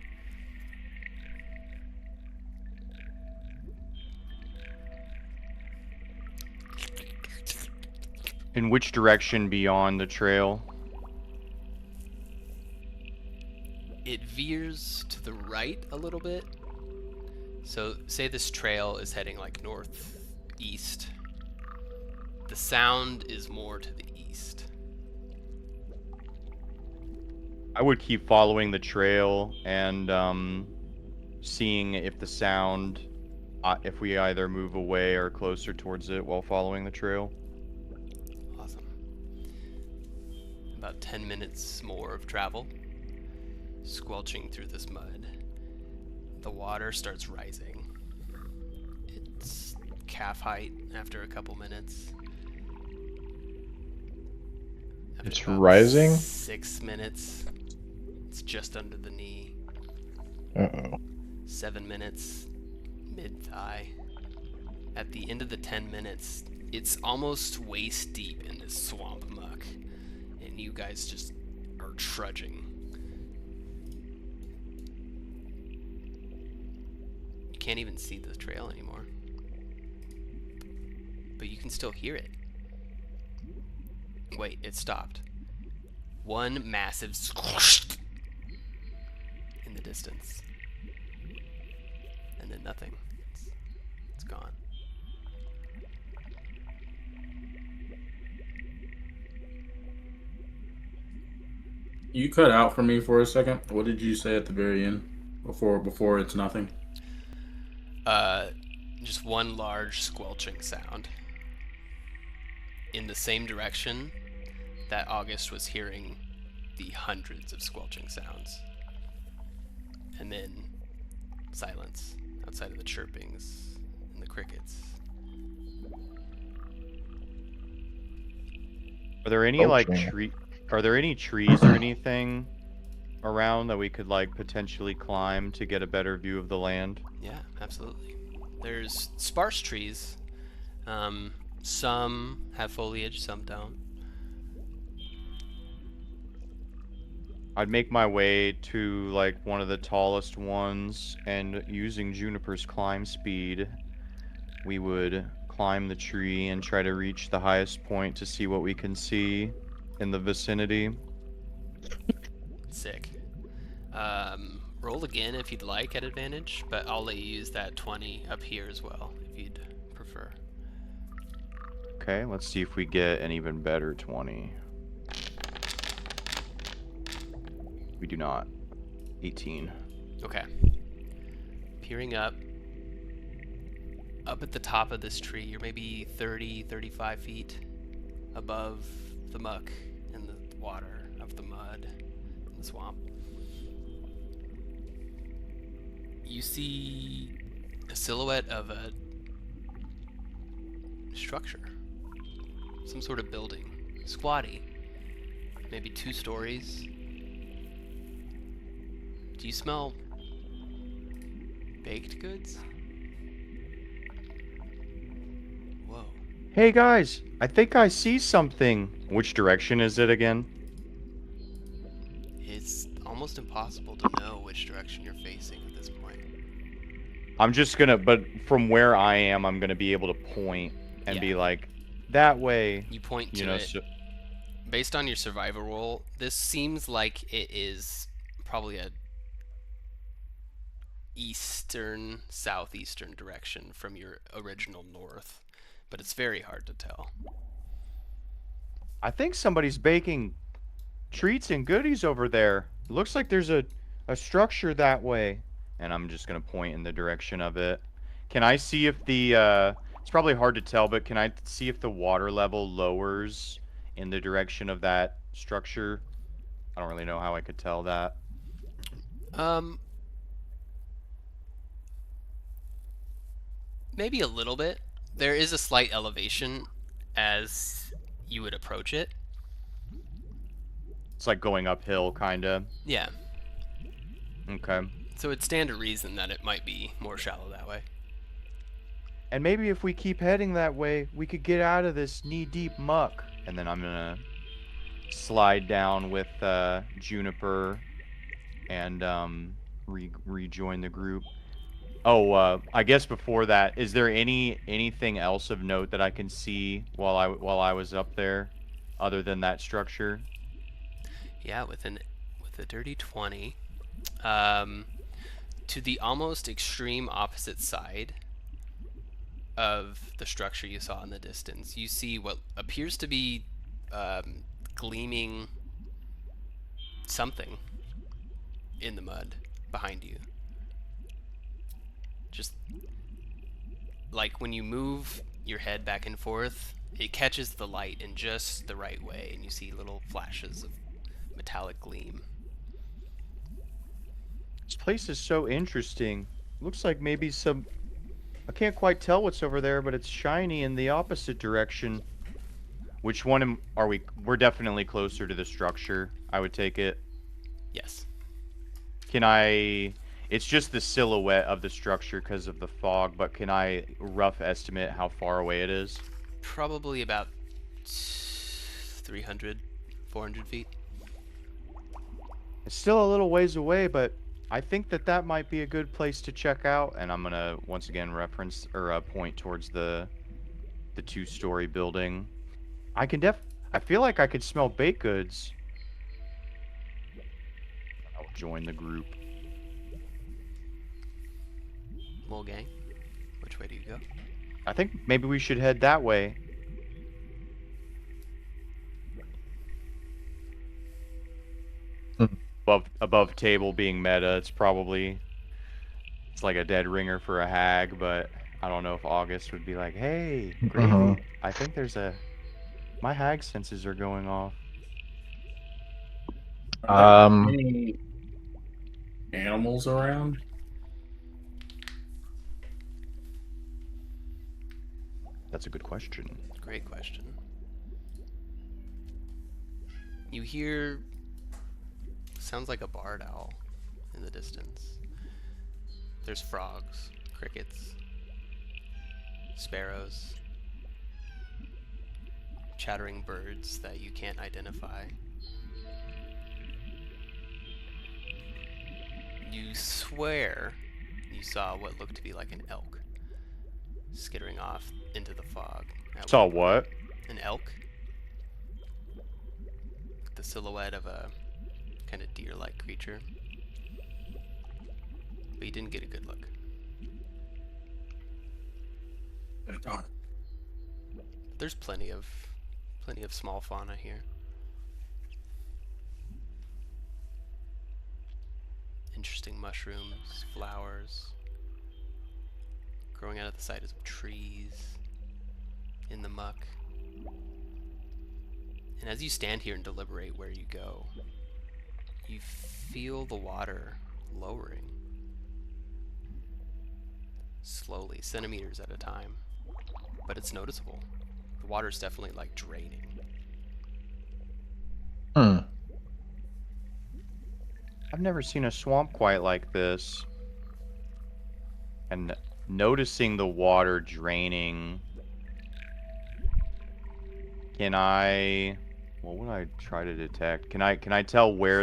In which direction beyond the trail? It veers to the right a little bit. So say this trail is heading like northeast. The sound is more to the east. I would keep following the trail and seeing if the sound, if we either move away or closer towards it while following the trail. Awesome. About 10 minutes more of travel, squelching through this mud. The water starts rising. It's calf height after a couple minutes. After It's about rising? 6 minutes, it's just under the knee. Uh-oh. 7 minutes, mid-thigh. At the end of the 10 minutes, it's almost waist deep in this swamp muck. And you guys just are trudging. You can't even see the trail anymore. But you can still hear it. Wait, it stopped. One massive squish in the distance. And then nothing. It's gone. You cut out for me for a second. What did you say at the very end? Before it's nothing. Just one large squelching sound in the same direction that August was hearing the hundreds of squelching sounds. And then silence outside of the chirpings and the crickets. Are there any like Poaching. Are there any trees or anything around that we could like potentially climb to get a better view of the land? Yeah, absolutely. There's sparse trees. Some have foliage, some don't. I'd make my way to like one of the tallest ones, and using Juniper's climb speed, we would climb the tree and try to reach the highest point to see what we can see in the vicinity. Sick. Roll again if you'd like at advantage, but I'll let you use that 20 up here as well if you'd prefer. Okay, let's see if we get an even better 20. We do not. 18. Okay. Peering up at the top of this tree, you're maybe 30, 35 feet above the muck and the water of the mud in the swamp. You see a silhouette of a structure. Some sort of building. Squatty. Maybe 2 stories. Do you smell baked goods? Whoa. Hey guys, I think I see something. Which direction is it again? It's almost impossible to know which direction you're facing at this point. I'm just gonna, but from where I am, I'm gonna be able to point and Yeah. be like, that way. You point to You know, it. Based on your survival roll, this seems like it is probably a eastern, southeastern direction from your original north, but it's very hard to tell. I think somebody's baking treats and goodies over there. It looks like there's a structure that way. And I'm just going to point in the direction of it. Can I see if the, it's probably hard to tell, but can I see if the water level lowers in the direction of that structure? I don't really know how I could tell that. Maybe a little bit. There is a slight elevation as you would approach it. It's like going uphill, kind of. Yeah. Okay. So it'd stand to reason that it might be more shallow that way. And maybe if we keep heading that way, we could get out of this knee-deep muck. And then I'm gonna slide down with Juniper and rejoin the group. Oh, I guess before that, is there anything else of note that I can see while I was up there, other than that structure? Yeah, with a dirty 20, to the almost extreme opposite side of the structure you saw in the distance, you see what appears to be gleaming something in the mud behind you. Just like when you move your head back and forth, it catches the light in just the right way, and you see little flashes of metallic gleam. This place is so interesting. Looks like maybe I can't quite tell what's over there, but it's shiny in the opposite direction. Which one are we? We're definitely closer to the structure, I would take it. Yes. Can I... It's just the silhouette of the structure because of the fog, but can I rough estimate how far away it is? Probably about 300, 400 feet. It's still a little ways away, but I think that might be a good place to check out. And I'm gonna once again reference or point towards the 2-story building. I feel like I could smell baked goods. I'll join the group. Mole gang, which way do you go? I think maybe we should head that way. Above table being meta, it's like a dead ringer for a hag, but I don't know if August would be like, hey, Gravy, I think my hag senses are going off. Any animals around? That's a good question. Great question. You hear sounds like a barred owl in the distance. There's frogs, crickets, sparrows, chattering birds that you can't identify. You swear you saw what looked to be like an elk skittering off into the fog. Saw what? An elk. The silhouette of a kind of deer-like creature. But you didn't get a good look. There's plenty of small fauna here. Interesting mushrooms, flowers, growing out of the side of trees, in the muck. And as you stand here and deliberate where you go, you feel the water lowering. Slowly, centimeters at a time. But it's noticeable. The water's definitely like draining. Hmm. I've never seen a swamp quite like this. And noticing the water draining, what would I try to detect? Can I tell where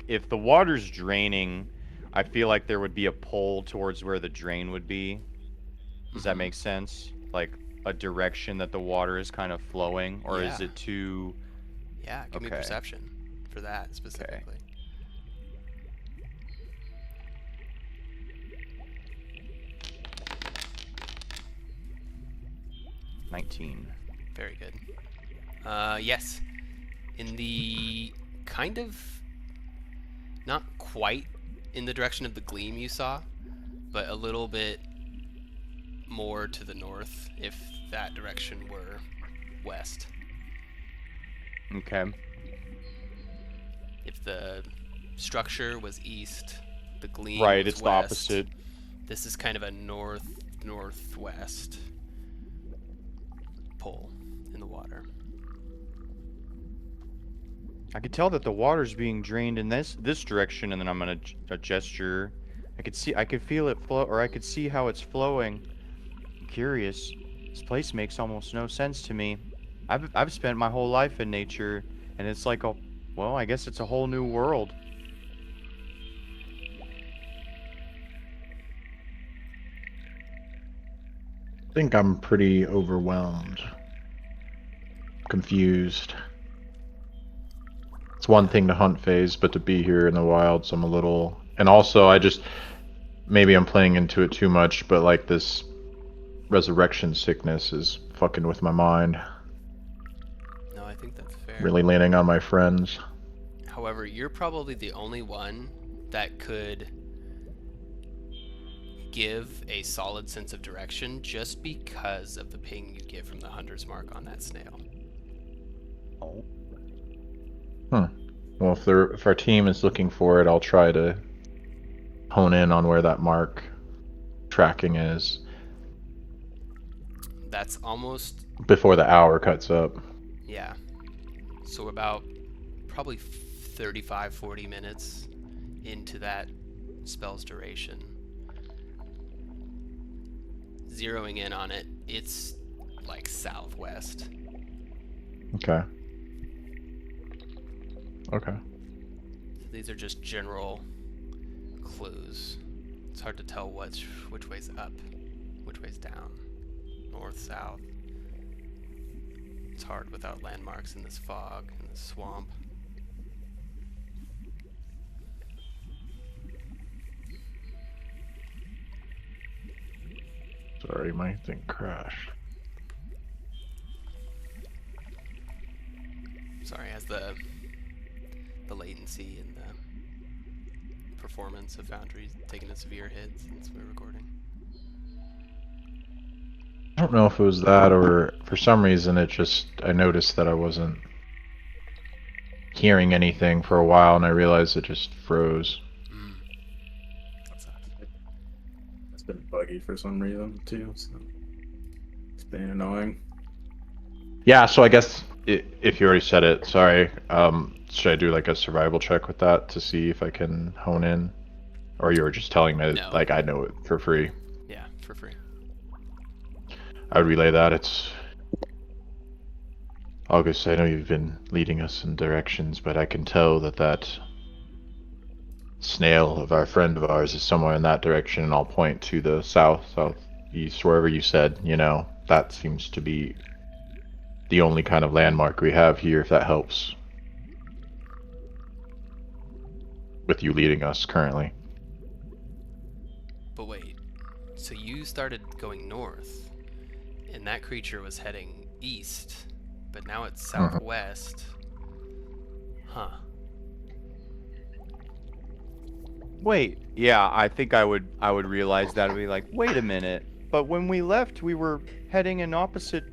if the water's draining, I feel like there would be a pull towards where the drain would be. Does that make sense? Like a direction that the water is kind of flowing, or is Yeah. it too... Yeah, give me Okay. perception for that specifically. 19. Very good. Yes. In the kind of, not quite in the direction of the gleam you saw, but a little bit more to the north, if that direction were west. Okay. If the structure was east, the gleam Right, was it's west. the opposite. This is kind of a northwest pull in the water. I could tell that the water's being drained in this direction, and then I'm gonna a gesture. I could feel it flow, or I could see how it's flowing. I'm curious. This place makes almost no sense to me. I've spent my whole life in nature, and it's like I guess it's a whole new world. I think I'm pretty overwhelmed, confused. It's one thing to hunt phase, but to be here in the wilds, I'm a little... And also, maybe I'm playing into it too much, but like this resurrection sickness is fucking with my mind. No, I think that's fair. Really leaning on my friends. However, you're probably the only one that could give a solid sense of direction just because of the ping you get from the hunter's mark on that snail. Oh. Well, if our team is looking for it, I'll try to hone in on where that mark tracking is That's almost, before the hour cuts up. yeah. So about probably 35, 40 minutes into that spell's duration. Zeroing in on it, it's like southwest. Okay. Okay. These are just general clues. It's hard to tell which way's up, which way's down, north, south. It's hard without landmarks in this fog, in this swamp. Sorry, my thing crashed. Sorry, has the latency and the performance of Foundry taken a severe hit since we were recording? I don't know if it was that or for some reason I noticed that I wasn't hearing anything for a while, and I realized it just froze. That sucks. It's been buggy for some reason too, so it's been annoying. Yeah, so I guess if you already said it, sorry. Should I do like a survival check with that to see if I can hone in, or you were just telling me No. like I know it for free? Yeah, for free. I would relay that. It's August. I know you've been leading us in directions, but I can tell that snail of our friend of ours is somewhere in that direction, and I'll point to the south, southeast, wherever you said. You know, that seems to be the only kind of landmark we have here, if that helps with you leading us currently. But wait, so you started going north, and that creature was heading east, but now it's southwest. Huh. Wait, yeah, I think I would realize that. I'd be like, wait a minute, but when we left, we were heading in opposite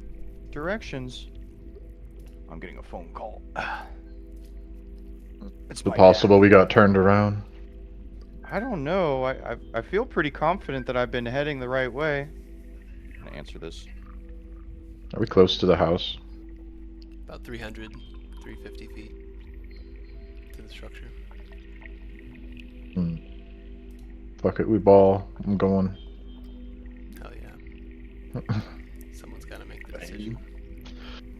directions. I'm getting a phone call. It's Is it my possible dad. we got turned around? I don't know. I feel pretty confident that I've been heading the right way. I'm gonna answer this. Are we close to the house? About 300, 350 feet to the structure. Fuck it, we ball. I'm going. Hell yeah. Someone's got to make the decision.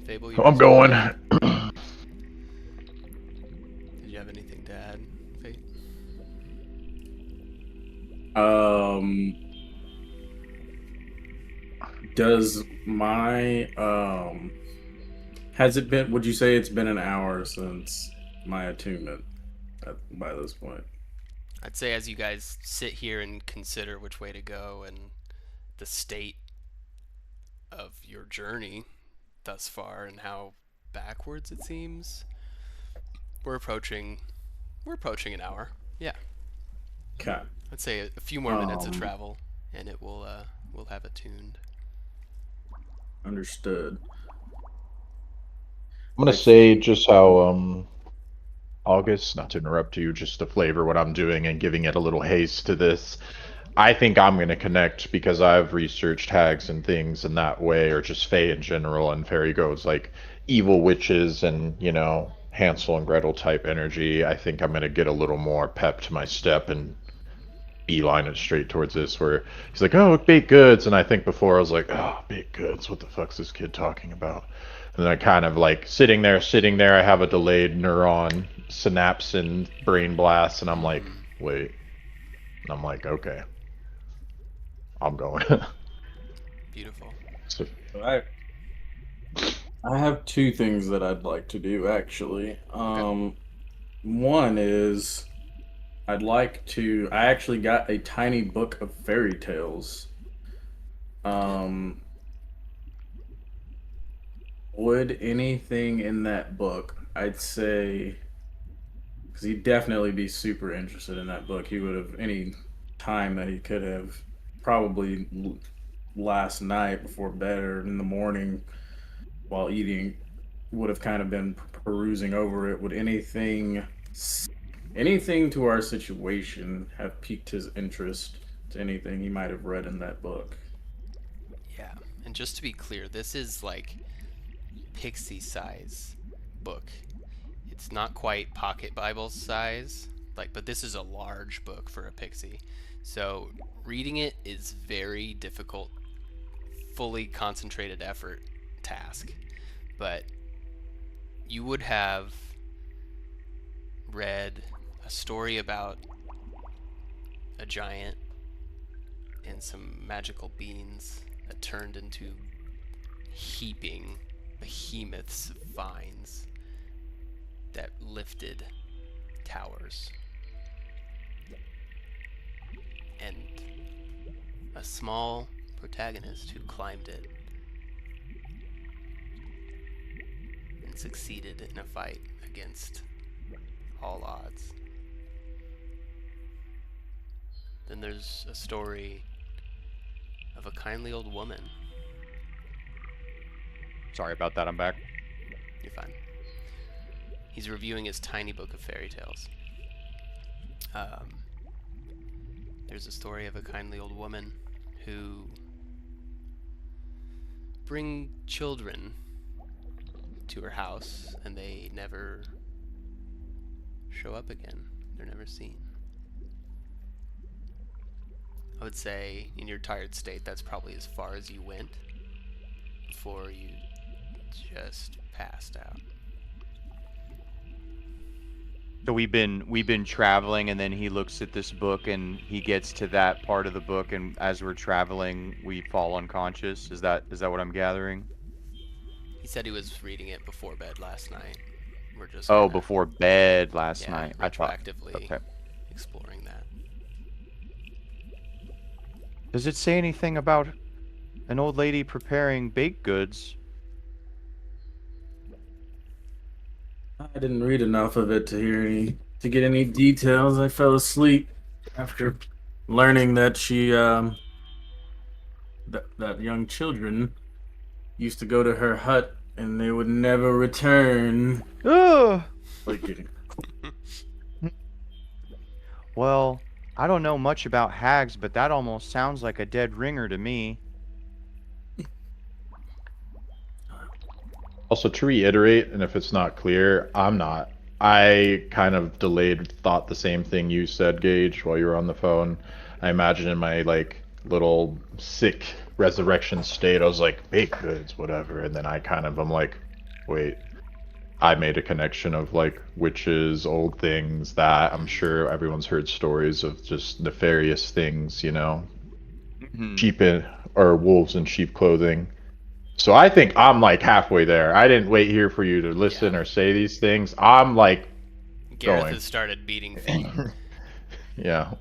Feybl, you I'm raised your going. hand. Did you have anything to add, Fate? Does my has it been? Would you say it's been an hour since my attunement by this point? I'd say as you guys sit here and consider which way to go and the state of your journey thus far and how backwards it seems, we're approaching an hour. Yeah. Okay. I'd say a few more minutes of travel and it will we'll have it tuned. Understood. I'm gonna say just how August, not to interrupt you, just to flavor what I'm doing and giving it a little haste to this. I think I'm gonna connect because I've researched hags and things in that way, or just Fae in general, and fairy goes like evil witches and, you know, Hansel and Gretel type energy. I think I'm gonna get a little more pep to my step and beeline it straight towards this, where he's like, oh, baked goods, and I think before I was like, oh, baked goods, what the fuck's this kid talking about? And then I kind of like sitting there, I have a delayed neuron synapse and brain blast, and I'm like, wait. And I'm like, okay. I'm going. Beautiful. So, I have two things that I'd like to do actually. One is I actually got a tiny book of fairy tales. Would anything in that book, I'd say, because he'd definitely be super interested in that book. He would have, any time that he could have, probably last night before bed or in the morning while eating, would have kind of been perusing over it. Would anything to our situation have piqued his interest to anything he might have read in that book? Yeah. And just to be clear, this is like pixie size book. It's not quite pocket Bible size, but this is a large book for a pixie. So reading it is very difficult, fully concentrated effort task. But you would have read a story about a giant and some magical beings that turned into heaping behemoths of vines that lifted towers. And a small protagonist who climbed it and succeeded in a fight against all odds. Then there's a story of a kindly old woman. Sorry about that. I'm back. You're fine. He's reviewing his tiny book of fairy tales. There's a story of a kindly old woman who bring children to her house, and they never show up again. They're never seen. I would say, in your tired state, that's probably as far as you went before you just passed out. So we've been traveling, and then he looks at this book, and he gets to that part of the book, and as we're traveling, we fall unconscious. Is that what I'm gathering? He said he was reading it before bed last night. We're just Oh, kinda, before bed last night. I thought. retroactively Okay. exploring that. Does it say anything about an old lady preparing baked goods? I didn't read enough of it to get any details. I fell asleep after learning that she that young children used to go to her hut and they would never return. Ugh. Like, Well, I don't know much about hags, but that almost sounds like a dead ringer to me. Also, to reiterate, and if it's not clear, I kind of delayed thought the same thing you said, Gage, while you were on the phone. I imagine in my like little sick resurrection state, I was like, baked goods, whatever, and then I'm like, wait, I made a connection of like witches, old things that I'm sure everyone's heard stories of just nefarious things, you know, sheep or wolves in sheep clothing. So I think I'm like halfway there. I didn't wait here for you to listen or say these things. I'm like Gareth going. has started beating feet. Yeah.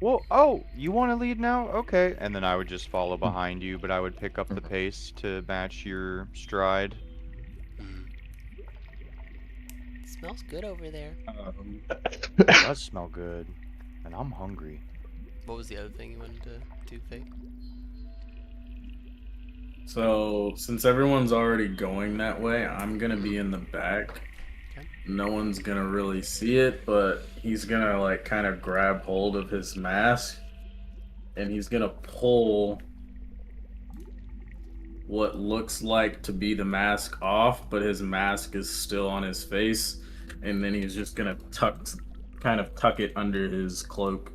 Well, oh, you want to lead now? Okay. And then I would just follow behind you, but I would pick up the pace to match your stride. Smells good over there. It does smell good. And I'm hungry. What was the other thing you wanted to do, Fate? so since everyone's already going that way, I'm gonna be in the back. Okay. No one's gonna really see it, but he's gonna like kind of grab hold of his mask and he's gonna pull what looks like to be the mask off, but his mask is still on his face, and then he's just gonna kind of tuck it under his cloak,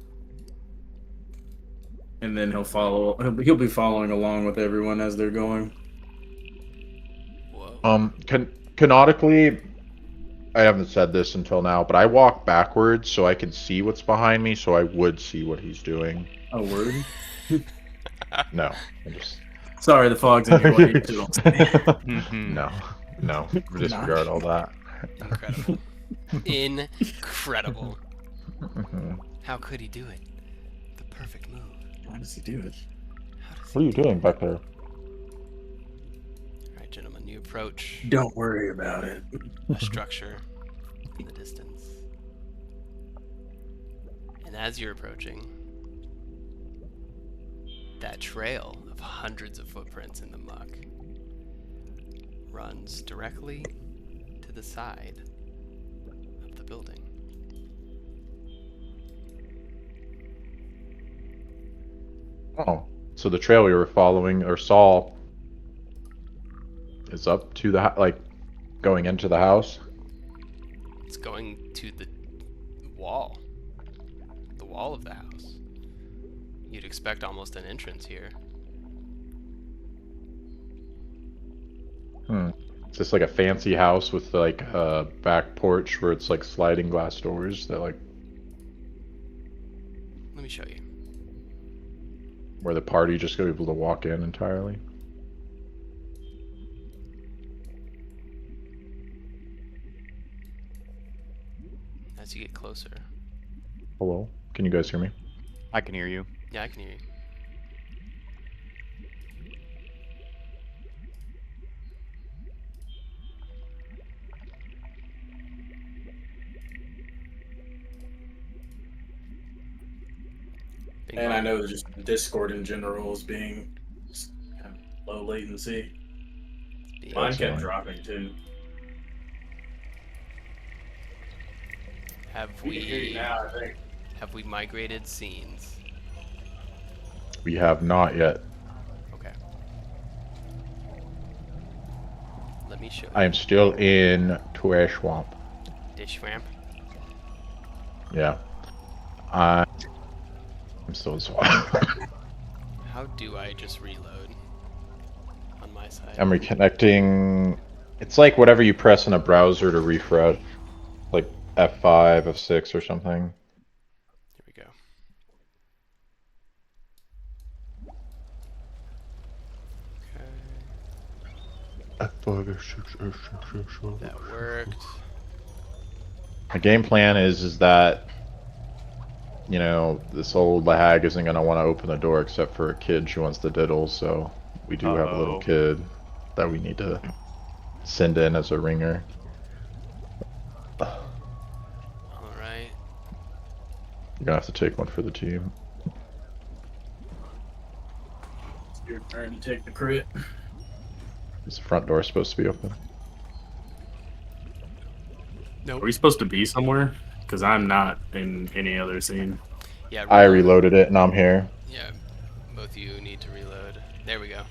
and then he'll be following along with everyone as they're going. Whoa. Canonically, I haven't said this until now, but I walk backwards so I can see what's behind me, so I would see what he's doing. A word? No, I just Sorry, the fog's in your way. no, disregard all that. Incredible. Incredible. How could he do it? The perfect move. How does he do it? What are you doing back there? Alright, gentlemen, you approach Don't worry about it. a structure in the distance. And as you're approaching, that trail of hundreds of footprints in the muck runs directly to the side of the building. Oh, so the trail we were following or saw is up to the like going into the house. It's going to the wall of the house. You'd expect almost an entrance here. Is this like a fancy house with like a back porch where it's like sliding glass doors that like Let me show you. where the party just go able to walk in entirely? As you get closer. Hello? Can you guys hear me? I can hear you. Yeah, I can hear you. Bing And bong. I know just Discord in general is being just kind of low latency. Being- Mine kept Excellent. dropping too. Have We can hear you we now, I think. have we migrated scenes? We have not yet. Okay. Let me show I you. am still in Tour Swamp. Dish swamp. Yeah. I'm still in Swamp. How do I just reload on my side? I'm reconnecting. It's like whatever you press in a browser to refresh. Like F5, F6 or something. Here we go. Okay. F5, F6, F6, F7. That worked. My game plan is that, you know, this old hag isn't gonna want to open the door except for a kid she wants to diddle, so we do have a little kid that we need to send in as a ringer. Alright. You're gonna have to take one for the team. It's your turn to take the crit. Is the front door supposed to be open? Nope. Are we supposed to be somewhere? Because I'm not in any other scene. Yeah, I reload. reloaded it and I'm here. Yeah, both of you need to reload. There we go.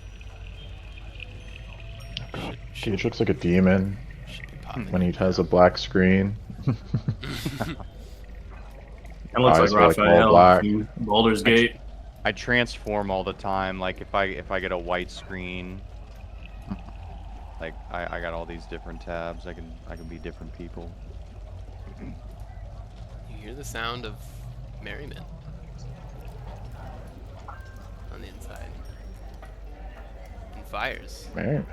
Gage looks like a demon Should be popping when he in has now. a black screen. It looks Eyes like are like all Raphael black. from Baldur's Gate. I transform all the time. Like if I get a white screen, like I got all these different tabs. I can be different people. You hear the sound of merriment on the inside. And fires. Man.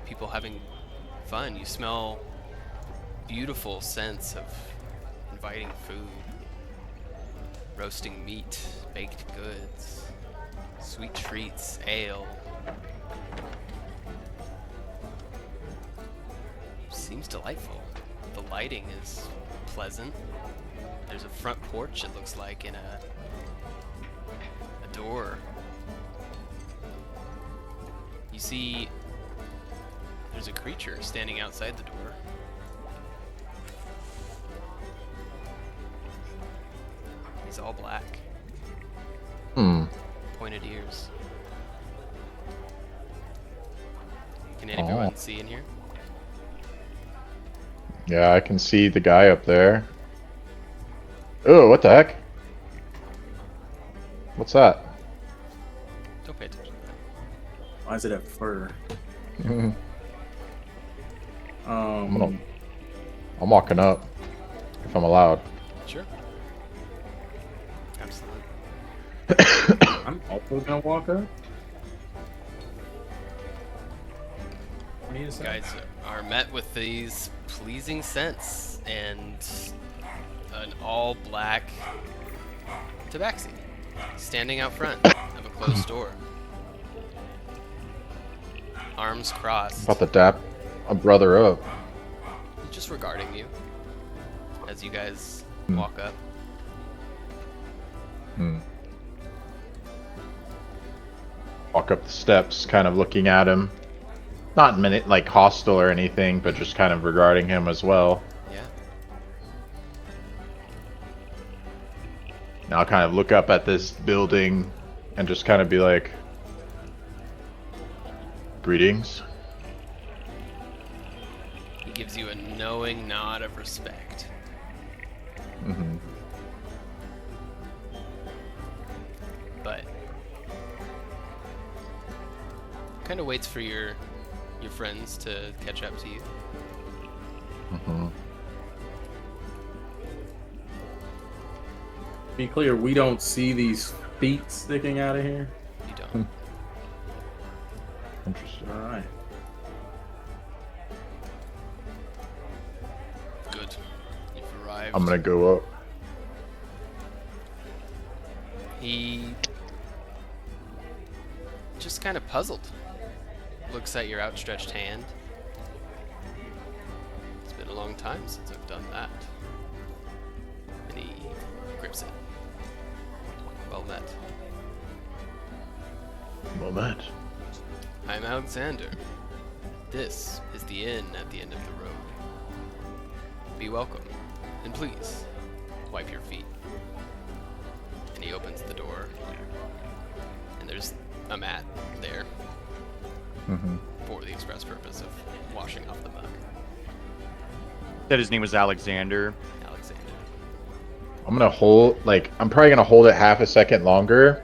People having fun. You smell beautiful scents of inviting food, roasting meat, baked goods, sweet treats, ale. Seems delightful. The lighting is pleasant. There's a front porch, it looks like, and a door. You see there's a creature standing outside the door. He's all black, Hmm. pointed ears. Can anyone Oh. see in here? Yeah, I can see the guy up there. Oh, what the heck? What's that? Don't pay attention to that. Why does it have fur? I'm Um, walking up if I'm allowed. Sure. Absolutely. I'm also gonna walk up. You guys are met with these pleasing scents and an all-black Tabaxi standing out front of a closed door. Arms crossed, About to dap a brother up. just regarding you as you guys Hmm. walk up. Hmm. Walk up the steps, kind of looking at him. Not like hostile or anything, but just kind of regarding him as well. Yeah. Now I'll kind of look up at this building and just kind of be like, greetings. He gives you a knowing nod of respect. Hmm. But kind of waits for your friends to catch up to you. Hmm. be clear, we don't see these feet sticking out of here. You don't. Interesting. All right. Good. You've arrived. I'm gonna go up. He just kind of puzzled. Looks at your outstretched hand. It's been a long time since I've done that. And he grips it. Well met. Well met. I'm Alexander. This is the inn at the end of the road. Be welcome. And please, wipe your feet. And he opens the door. And there's a mat there for the express purpose of washing off the mug. Said his name was Alexander. Alexander. I'm gonna hold, like, I'm probably gonna hold it half a second longer,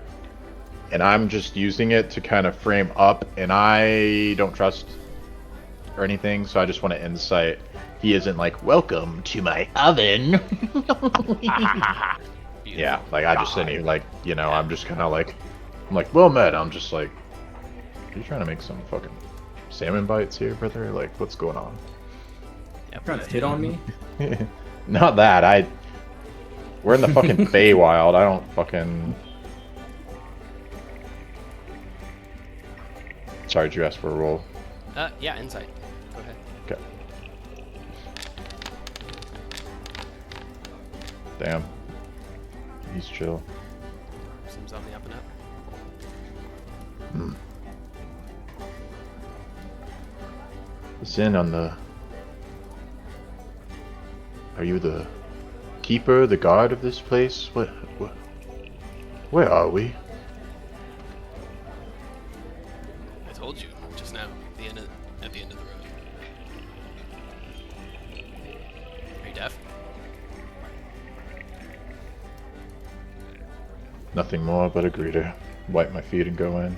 and I'm just using it to kind of frame up, and I don't trust or anything, so I just want to insight. He isn't like, welcome to my oven. Yeah, like, I just didn't even, like, you know, I'm just kind of like, I'm like, well met. I'm just like, are you trying to make some fucking salmon bites here, brother? Like, what's going on? Yeah, Trying to hit on me? Not that, we're in the fucking Feywild. I don't fucking... Sorry, did you ask for a roll? Yeah, insight. Go ahead. Okay. Damn. He's chill. Seems on the up and up. It's in on the... Are you the keeper, the guard of this place? Where are we? I told you just now. At the end of the road. Are you deaf? Nothing more but a greeter. Wipe my feet and go in.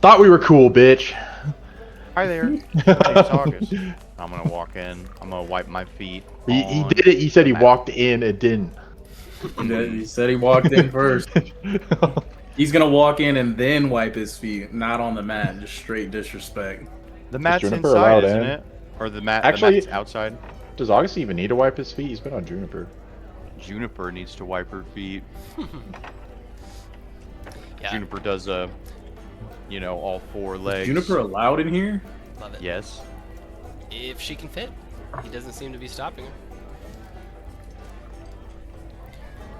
Thought we were cool, bitch. Hi there. My name's August. I'm gonna walk in. I'm gonna wipe my feet. He on did it. He said he the mat. walked in and didn't. He said he walked in first. He's gonna walk in and then wipe his feet, not on the mat. Just straight disrespect. The mat's Juniper inside, allowed isn't in? it? Or the mat? Actually- the mat's outside. Does August even need to wipe his feet? He's been on Juniper. Juniper needs to wipe her feet. Yeah. Juniper does all four legs. Juniper allowed in here? Love it. Yes. If she can fit. He doesn't seem to be stopping her.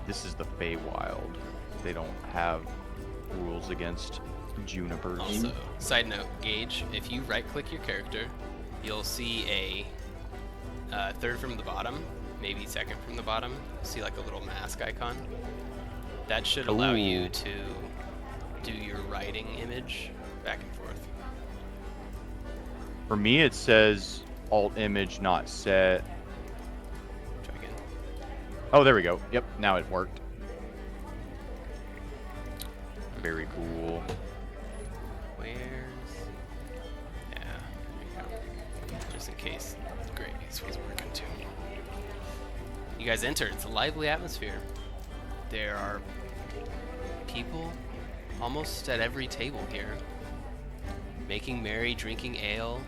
This is the Feywild. They don't have rules against junipers. Also, side note, Gage, if you right-click your character, you'll see a third from the bottom, maybe second from the bottom. See like a little mask icon. That should allow you Ooh. to do your writing image back and forth. For me, it says alt image not set. Try again. Oh, there we go. Yep, now it worked. Very cool. Where's... Yeah, there you go. Just in case Graves was working too. You guys enter. It's a lively atmosphere. There are people almost at every table here, making merry, drinking ale.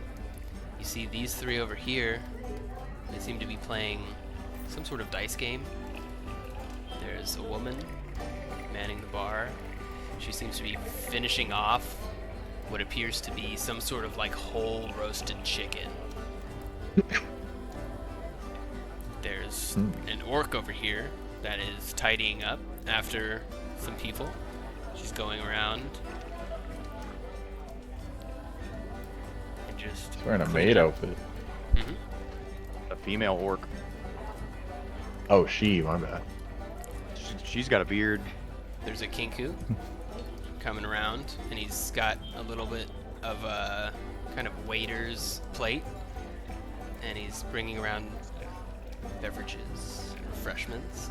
You see these three over here. They seem to be playing some sort of dice game. There's a woman manning the bar. She seems to be finishing off what appears to be some sort of like whole roasted chicken. There's an orc over here that is tidying up after some people. She's going around and just He's wearing a cleaning maid up. outfit. A female orc. Oh, my bad. She's got a beard. There's a kinku coming around, and he's got a little bit of a kind of waiter's plate, and he's bringing around beverages, refreshments,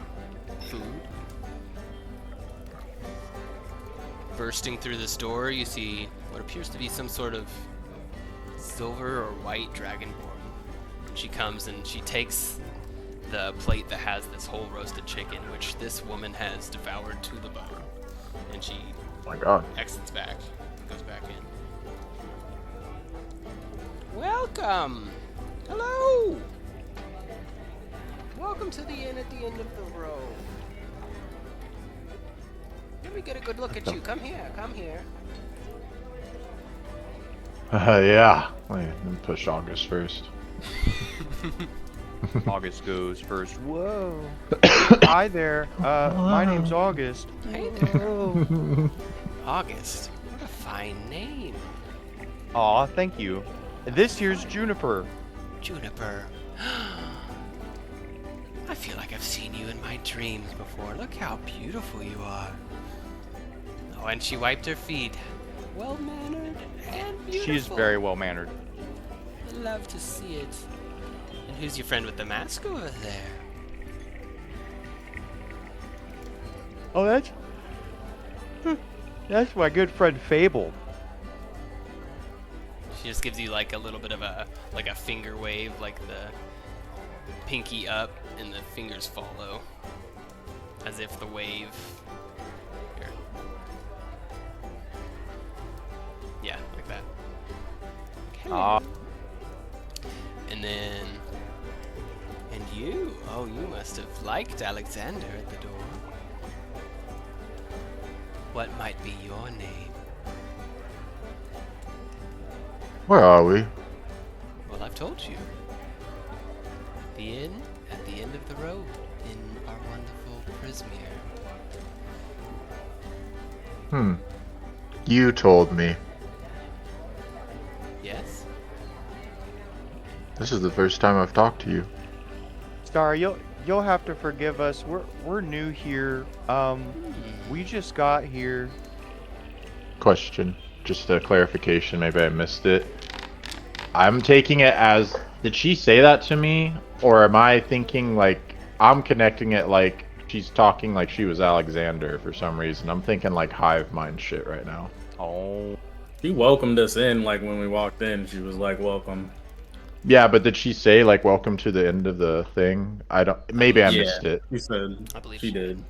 food. Bursting through this door, you see what appears to be some sort of silver or white dragonborn. She comes and she takes the plate that has this whole roasted chicken, which this woman has devoured to the bone, and she Oh my god. exits back, goes back in. Welcome! Hello! Welcome to the inn at the end of the road. Let me get a good look at you. Come here, come here. Yeah. Wait, let me push August first. August goes first. Whoa. Hi there. My name's August. Hey there. August. What a fine name. Aw, thank you. This here's Juniper. Juniper. I feel like I've seen you in my dreams before. Look how beautiful you are. Oh, and she wiped her feet. Well-mannered and beautiful. She's very well mannered. I love to see it. And who's your friend with the mask over there? Oh, that's my good friend Feybl. She just gives you like a little bit of a finger wave, like the pinky up and the fingers follow, as if the wave. Here. Yeah, like that. Ah. And then, and you? Oh, you must have liked Alexander at the door. What might be your name? Where are we? Well, I've told you. The inn at the end of the road in our wonderful Prismere. You told me. Yes? This is the first time I've talked to you. Star, you'll have to forgive us. We're new here. We just got here. Question. Just a clarification, maybe I missed it. I'm taking it as, did she say that to me? Or am I thinking like, I'm connecting it like she's talking like she was Alexander for some reason. I'm thinking like hive mind shit right now. Oh. She welcomed us in, like when we walked in. She was like, "Welcome." Yeah, but did she say like welcome to the end of the thing? Maybe I missed it. She said. I believe she did.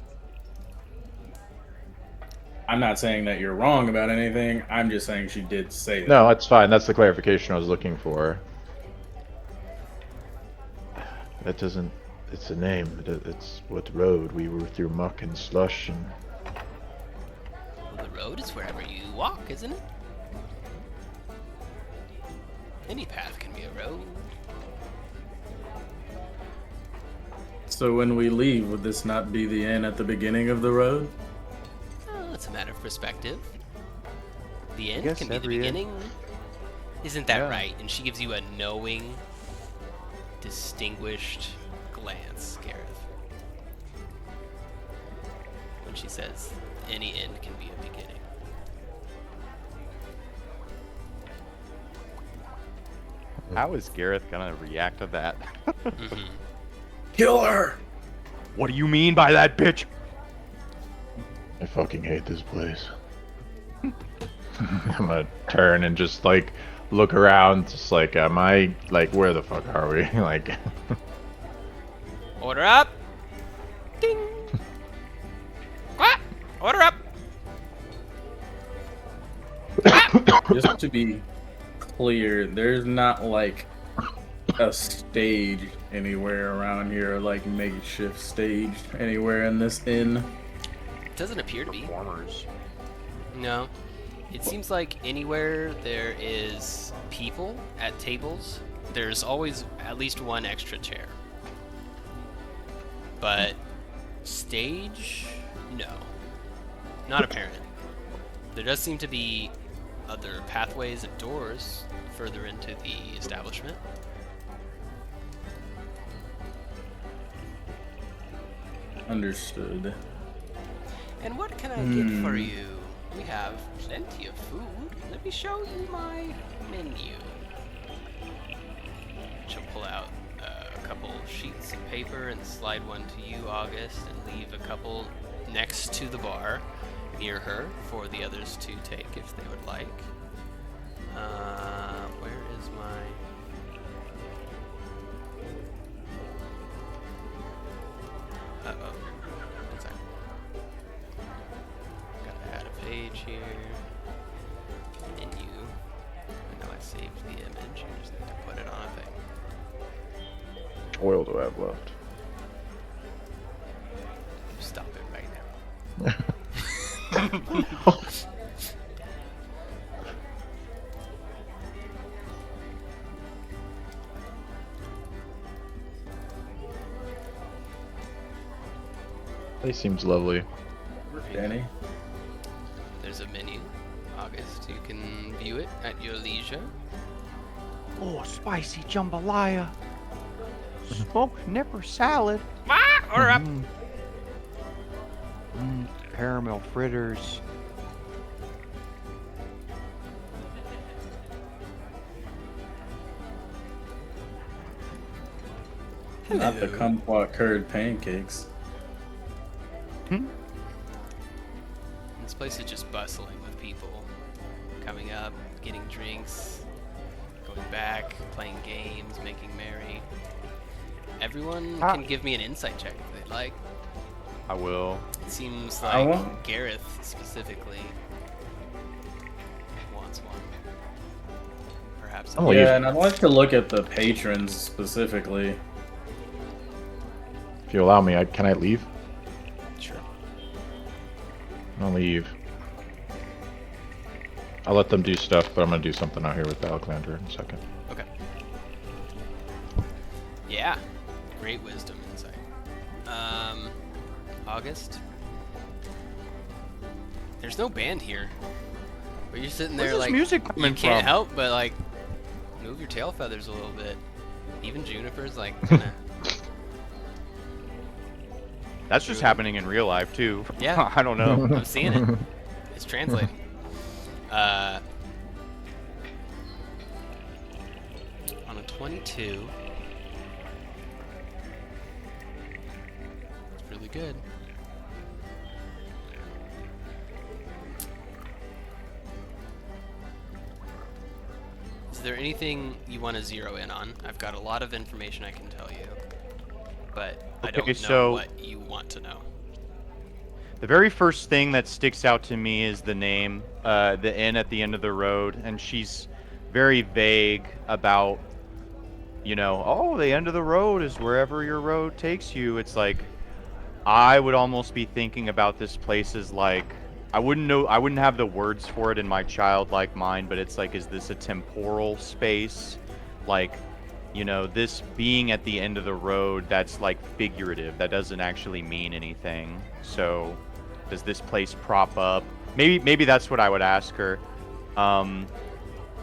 I'm not saying that you're wrong about anything. I'm just saying she did say that. No, that's fine. That's the clarification I was looking for. That doesn't. It's a name. It's what road we were through muck and slush and. Well, the road is wherever you walk, isn't it? Any path can be a road. So when we leave, would this not be the inn at the beginning of the road? Oh, it's a matter of perspective. The end guess can be the every inn- beginning. Isn't that Yeah. right? And she gives you a knowing, distinguished glance, Gareth. When she says, any end can be a beginning. How is Gareth gonna react to that? Mm-hmm. Kill her! What do you mean by that, bitch? I fucking hate this place. I'm gonna turn and just like look around, just like, am I like, where the fuck are we? Like, Order up! Ding! Quack! Order up! Just to be clear, there's not like a stage anywhere around here, like makeshift stage anywhere in this inn. It doesn't appear to be. Performers. No. It seems like anywhere there is people at tables, there's always at least one extra chair. But stage? No. Not apparent. There does seem to be other pathways and doors further into the establishment. Understood. And what can I get for you? We have plenty of food. Let me show you my menu. She'll pull out a couple sheets of paper and slide one to you, August, and leave a couple next to the bar near her for the others to take if they would like. Where is my... Uh-oh. One second. Gotta add a page here. Menu. I know I saved the image. I just need to put it on a thing. oil do I have left? Stop it right now. Place seems lovely. Danny? There's a menu, August. You can view it at your leisure. Oh, spicy jambalaya. Smoked nipper salad. Order up. Caramel fritters. Not the kumquat curd pancakes. This place is just bustling with people coming up, getting drinks, going back, playing games, making merry. Everyone can give me an insight check if they'd like. I will. It seems I like won't. Gareth specifically wants one. Perhaps. Oh, Yeah, and I'd like to look at the patrons specifically. If you allow me, can I leave? Sure. I'll leave. I'll let them do stuff, but I'm gonna do something out here with Alexander in a second. Okay. Yeah. Great wisdom insight. August. There's no band here. But you're sitting there Where's this like music you coming can't from? help but like move your tail feathers a little bit. Even Juniper's like kinda That's just happening in real life too. Yeah. I don't know. I'm seeing it. It's translating. On a 22. It's really good. Is there anything you want to zero in on? I've got a lot of information I can tell you, but I don't Okay, know so- what you want to know. The very first thing that sticks out to me is the name, the inn at the end of the road, and she's very vague about, oh, the end of the road is wherever your road takes you. It's like, I would almost be thinking about this place as like, I wouldn't have the words for it in my childlike mind, but it's like, is this a temporal space? Like, this being at the end of the road, that's like figurative. That doesn't actually mean anything. So, does this place prop up? Maybe that's what I would ask her.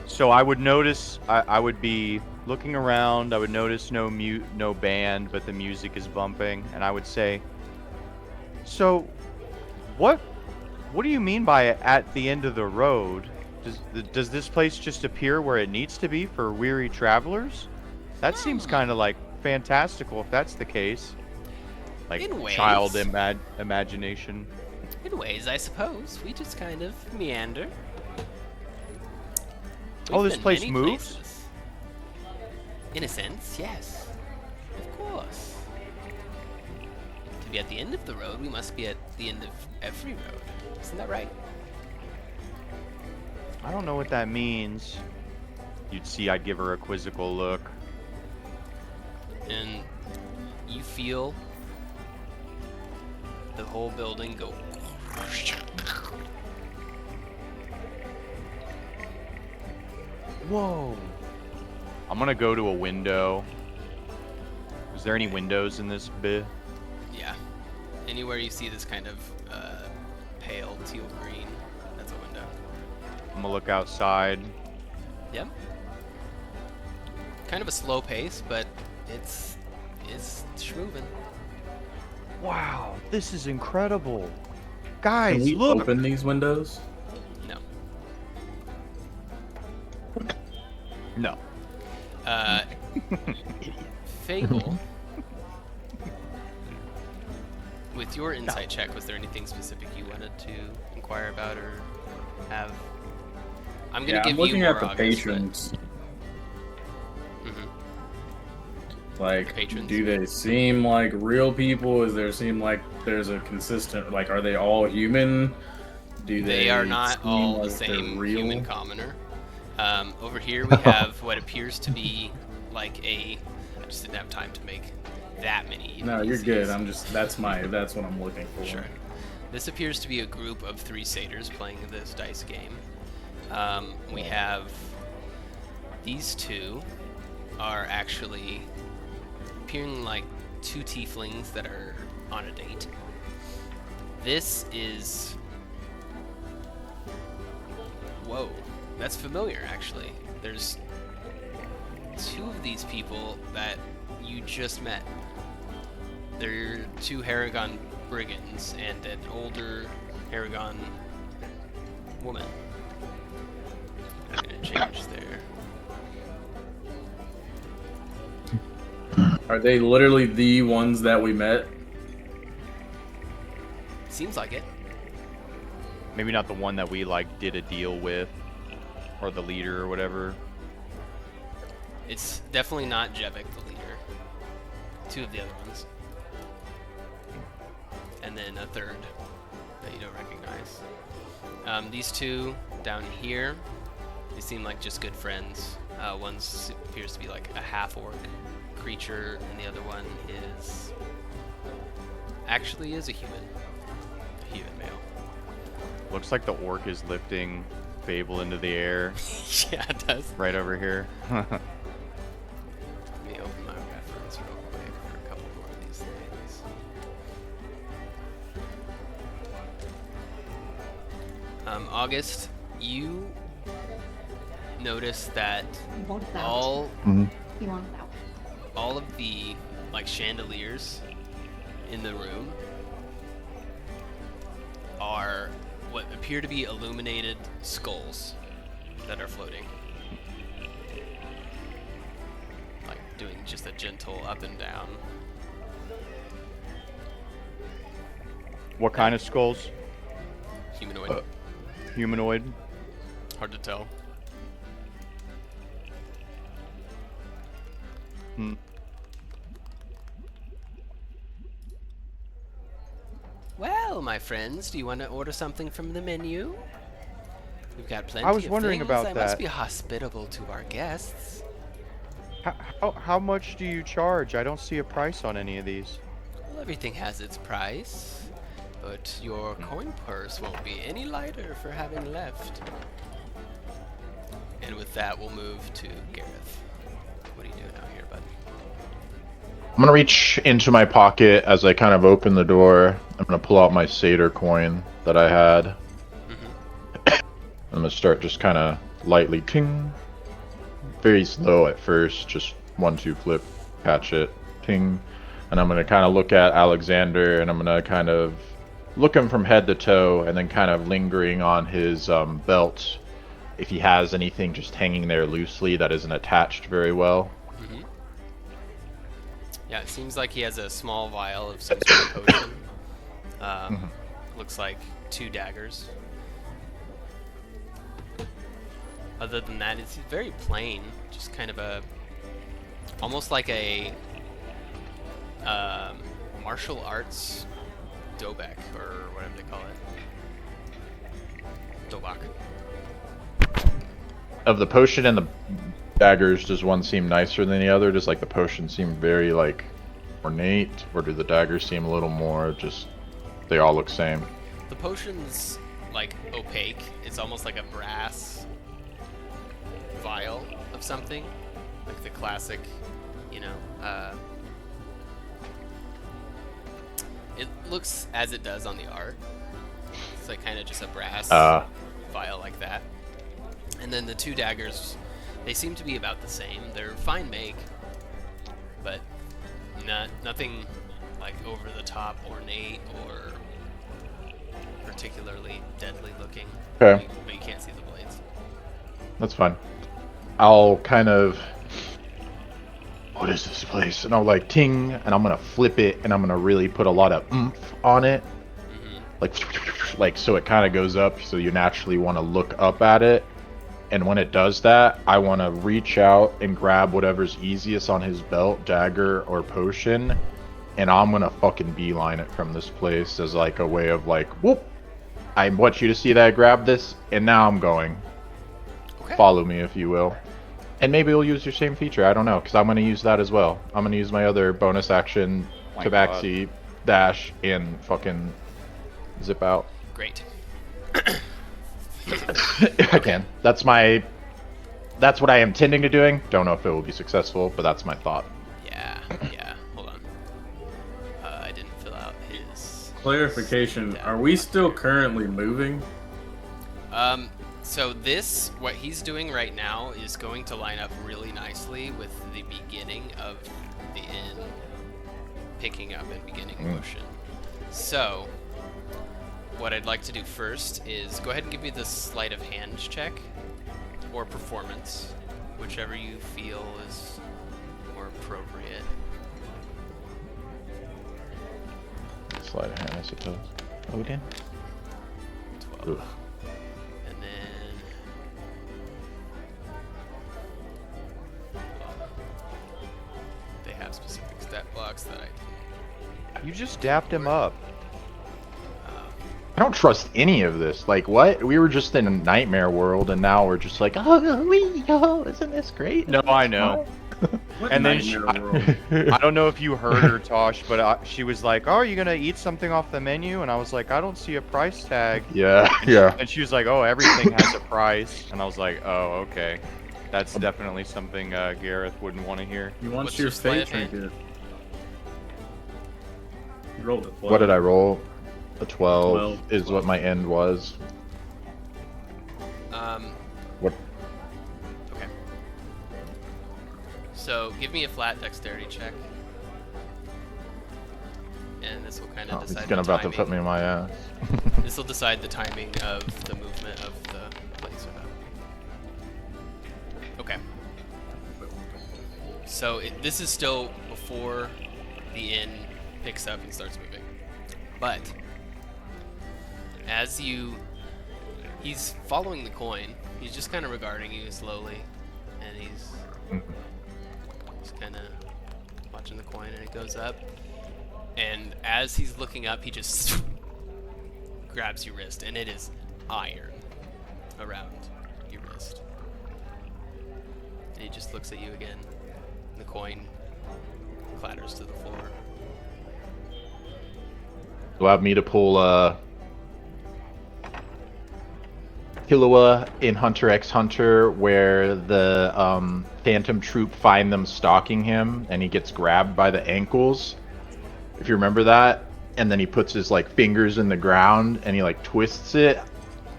So I would notice, I would be looking around. I would notice no band, but the music is bumping, and I would say, so, what do you mean by at the end of the road? Does this place just appear where it needs to be for weary travelers? That seems kind of like fantastical if that's the case. Like In ways. child imagination. In ways, I suppose. We just kind of meander. Oh, We've this been place many moves? places. In a sense, yes. Of course. To be at the end of the road, we must be at the end of every road. Isn't that right? I don't know what that means. You'd see I'd give her a quizzical look. And you feel the whole building go. Whoa. I'm gonna go to a window. Is there any windows in this bit? Yeah. Anywhere you see this kind of pale teal green, that's a window. I'm gonna look outside. Yep. Kind of a slow pace, but it's schmoving. Wow, this is incredible. Guys, Can we look. open these windows? No. No. Feybl, with your insight check, was there anything specific you wanted to inquire about or have? I'm gonna Yeah, give I'm looking you at more the August, patrons. Mhm. Like, Patrons. do they seem like real people? Seem like there's a consistent, like, are they all human? Do They are not seem all the like they're same real? human commoner. Over here we have what appears to be like I just didn't have time to make that many. No, you're good. NPCs. That's what I'm looking for. Sure. This appears to be a group of 3 satyrs playing this dice game. We have these 2 are actually appearing like 2 tieflings that are on a date. This is... Whoa, that's familiar actually. There's two of these people that you just met. They're two Haragon brigands and an older Haragon woman. I'm gonna change there. Are they literally the ones that we met? Seems like it. Maybe not the one that we like did a deal with, or the leader or whatever. It's definitely not Jevik, the leader. Two of the other ones. And then a third that you don't recognize. These two down here, they seem like just good friends. One appears to be like a half-orc creature, and the other one actually is a human male. Looks like the orc is lifting Feybl into the air. Yeah, it does. Right over here. Let me open my reference real quick for a couple more of these things. August, you notice that You want that. all You want that. all of the like chandeliers in the room are what appear to be illuminated skulls that are floating, like doing just a gentle up and down. What kind of skulls? Humanoid. Humanoid? Hard to tell. Hmm. Well, my friends, do you want to order something from the menu? We've got plenty I was of wondering things. about I must that. be hospitable to our guests. How much do you charge? I don't see a price on any of these. Well, everything has its price, but your coin purse won't be any lighter for having left. And with that, we'll move to Gareth. What are you doing out here, bud? I'm gonna reach into my pocket as I kind of open the door. I'm gonna pull out my satyr coin that I had. I'm gonna start just kind of lightly ting. Very slow at first, just 1, 2 flip, catch it, ting. And I'm gonna kind of look at Alexander, and I'm gonna kind of look him from head to toe, and then kind of lingering on his belt, if he has anything just hanging there loosely that isn't attached very well. Yeah, it seems like he has a small vial of some sort of potion. Looks like 2 daggers. Other than that, it's very plain. Just kind of almost like a martial arts dobek, or whatever they call it. Dobak. Of the potion and the daggers, does one seem nicer than the other? Does like the potion seem very like ornate, or do the daggers seem a little more just they all look same? The potion's like opaque. It's almost like a brass vial of something, like the classic, you know. It looks as it does on the art. It's like kind of just a brass vial like that. And then the 2 daggers, they seem to be about the same. They're fine make, but nothing like over the top ornate or particularly deadly looking. Okay. But you can't see the blades. That's fine. I'll kind of, what is this place? And I'll like ting, and I'm gonna flip it, and I'm gonna really put a lot of oomph on it, like so it kind of goes up, so you naturally want to look up at it. And when it does that, I want to reach out and grab whatever's easiest on his belt, dagger or potion, and I'm gonna fucking beeline it from this place as like a way of like, whoop! I want you to see that I grabbed this, and now I'm going. Okay. Follow me, if you will. And maybe we'll use your same feature, I don't know, because I'm going to use that as well. I'm going to use my other bonus action, My Tabaxi, dash, and fucking zip out. Great. If I can. That's what I am intending to doing. Don't know if it will be successful, but that's my thought. Yeah. Hold on. I didn't fill out his. Clarification: are we still currently moving? So this, what he's doing right now, is going to line up really nicely with the beginning of the inn, picking up and beginning motion. So, what I'd like to do first is go ahead and give me the sleight of hand check, or performance, whichever you feel is more appropriate. Sleight of hand, I suppose. Odin? 12. Ugh. And then... they have specific stat blocks that I... You just dapped him up. I don't trust any of this. Like, what? We were just in a nightmare world, and now we're just like, oh, isn't this great? No, I know. What And then nightmare world? I don't know if you heard her, Tosh, but she was like, "Oh, are you gonna eat something off the menu?" And I was like, "I don't see a price tag." Yeah, yeah. And she was like, "Oh, everything has a price." And I was like, "Oh, okay. That's definitely something Gareth wouldn't want to hear." You want What's your your sleight fate of hand? trinket. You rolled it. What did I roll? A 12, 12. is what my end was. What? Okay. So, give me a flat dexterity check. And this will kind of Oh, he's decide gonna the about to timing. put me in my ass. This will decide the timing of the movement of the place or not. Okay. So this is still before the inn picks up and starts moving. But as he's following the coin. He's just kind of regarding you slowly, and he's just kind of watching the coin, and it goes up. And as he's looking up, he just grabs your wrist, and it is iron around your wrist. And he just looks at you again. And the coin clatters to the floor. Allowed me to pull Killua in Hunter x Hunter, where the Phantom Troop find them stalking him, and he gets grabbed by the ankles. If you remember that, and then he puts his like fingers in the ground and he like twists it.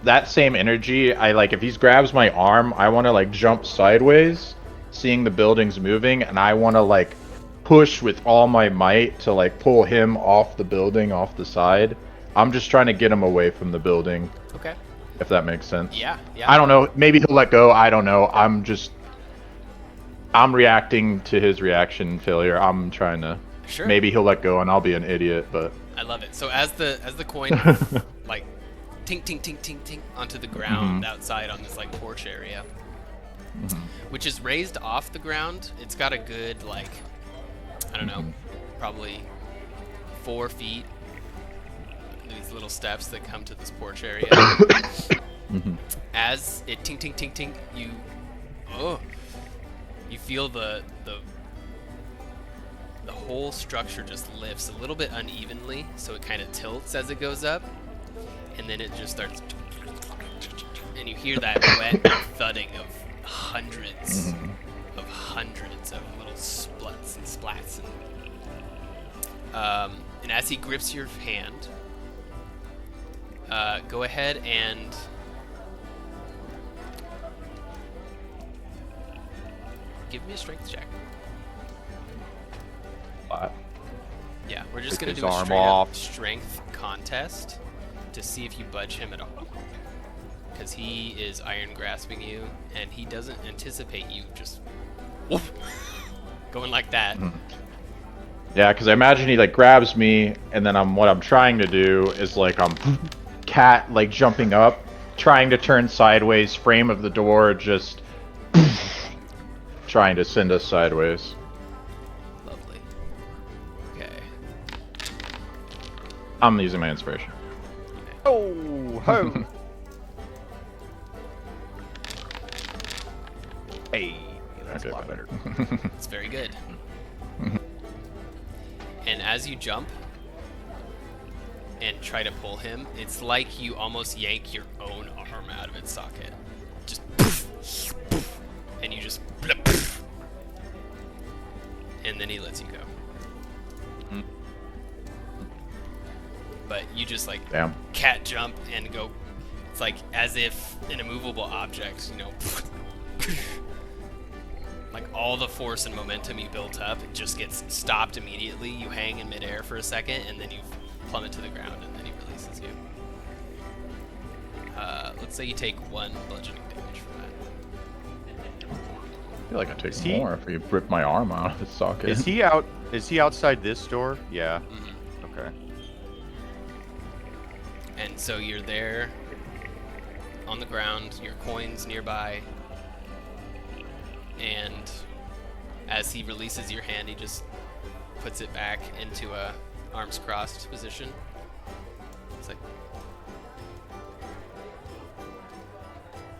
That same energy, I like if he grabs my arm, I want to like jump sideways, seeing the buildings moving, and I want to like push with all my might to like pull him off the building, off the side. I'm just trying to get him away from the building, Okay. if that makes sense. Yeah, yeah. I don't know. Maybe he'll let go. I don't know. I'm reacting to his reaction failure. I'm trying to. Sure. Maybe he'll let go and I'll be an idiot, but. I love it. So as the coin like tink tink tink tink tink onto the ground outside on this like porch area, which is raised off the ground. It's got a good like I don't know, probably 4 feet. These little steps that come to this porch area. As it tink tink tink tink, you feel the whole structure just lifts a little bit unevenly, so it kind of tilts as it goes up, and then it just starts, and you hear that wet thudding of hundreds of little spluts and splats, and as he grips your hand, go ahead and give me a strength check. Yeah, we're just Took gonna his do a arm straight off. up strength contest to see if you budge him at all. Because he is iron grasping you, and he doesn't anticipate you just woof, going like that. Yeah, because I imagine he like grabs me, and then what I'm trying to do is like I'm cat like jumping up, trying to turn sideways, frame of the door just trying to send us sideways. Lovely. Okay. I'm using my inspiration. Oh, ho! Hey, that's Okay, a lot better. better. It's very good. And as you jump and try to pull him, it's like you almost yank your own arm out of its socket. Just poof, poof, and you just poof, and then he lets you go. But you just like Damn. cat jump and go It's like as if an immovable object, you know, like all the force and momentum you built up just gets stopped immediately. You hang in midair for a second, and then you plummet to the ground, and then he releases you. Let's say you take 1 bludgeoning damage from that. I feel like I take Is he- more if you rip my arm out of its socket. Is he out? Is he outside this door? Yeah. Mm-hmm. Okay. And so you're there on the ground, your coin's nearby, and as he releases your hand, he just puts it back into a arms crossed position. It's like,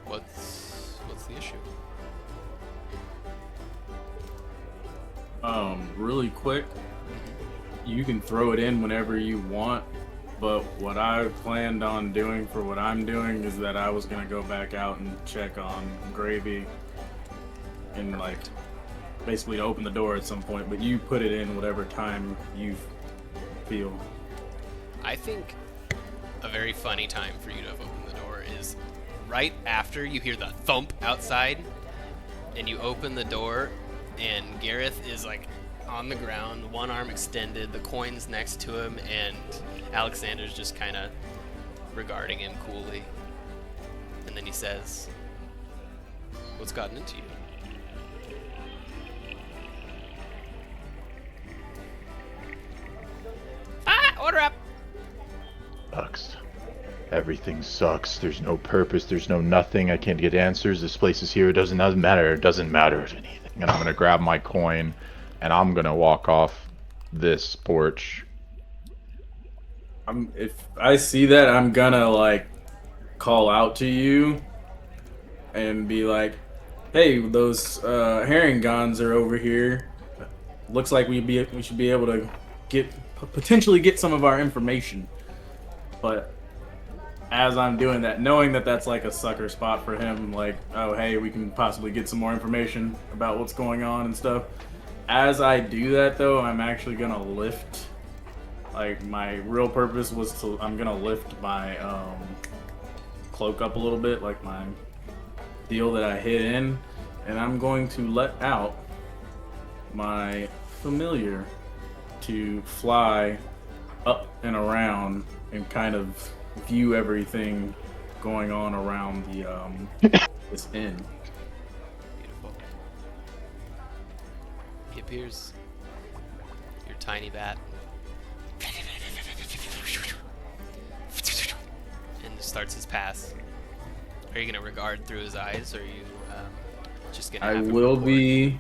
what's the issue? Really quick, you can throw it in whenever you want, but what I planned on doing for what I'm doing is that I was gonna go back out and check on Gravy and like basically open the door at some point, but you put it in whatever time you feel. I think a very funny time for you to have opened the door is right after you hear the thump outside and you open the door and Gareth is like on the ground, one arm extended, the coin's next to him, and Alexander's just kind of regarding him coolly. And then he says, "What's gotten into you?" Order up! Sucks. Everything sucks. There's no purpose. There's no nothing. I can't get answers. This place is here. It doesn't matter. It doesn't matter anything. And I'm gonna grab my coin, and I'm gonna walk off this porch. If I see that, I'm gonna like call out to you and be like, "Hey, those herringons are over here. Looks like we should be able to potentially get some of our information." But as I'm doing that, knowing that that's like a sucker spot for him, like, oh hey, we can possibly get some more information about what's going on and stuff. As I do that though, I'm actually gonna lift. Like my real purpose was I'm gonna lift my cloak up a little bit, like my deal that I hid in, and I'm going to let out my familiar to fly up and around and kind of view everything going on around the this inn. Beautiful. He appears. Your tiny bat. And starts his pass. Are you gonna regard through his eyes, or are you just gonna? I have him will report? be.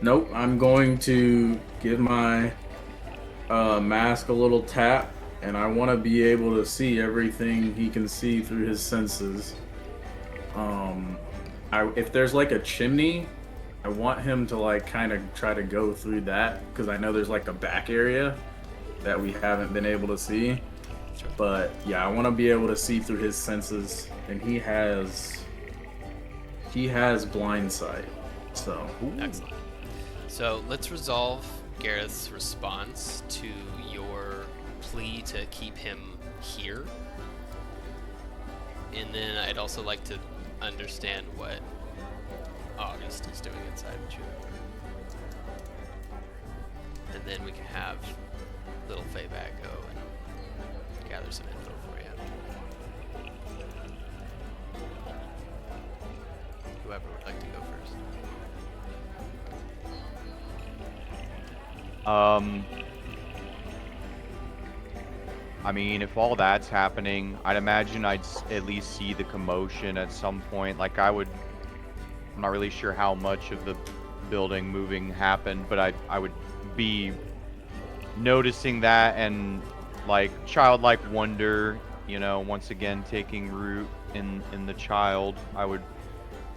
Nope, I'm going to give my mask a little tap, and I want to be able to see everything he can see through his senses. If there's like a chimney, I want him to like kind of try to go through that, because I know there's like a back area that we haven't been able to see. Sure. But yeah, I want to be able to see through his senses, and he has blind sight. So Excellent. So let's resolve Gareth's response to your plea to keep him here. And then I'd also like to understand what August is doing inside with you. And then we can have little Feybl go and gather some info for you. Whoever would like to go first. I mean, if all that's happening, I'd imagine I'd at least see the commotion at some point. Like I'm not really sure how much of the building moving happened, but I would be noticing that, and like childlike wonder, you know, once again taking root in the child. I would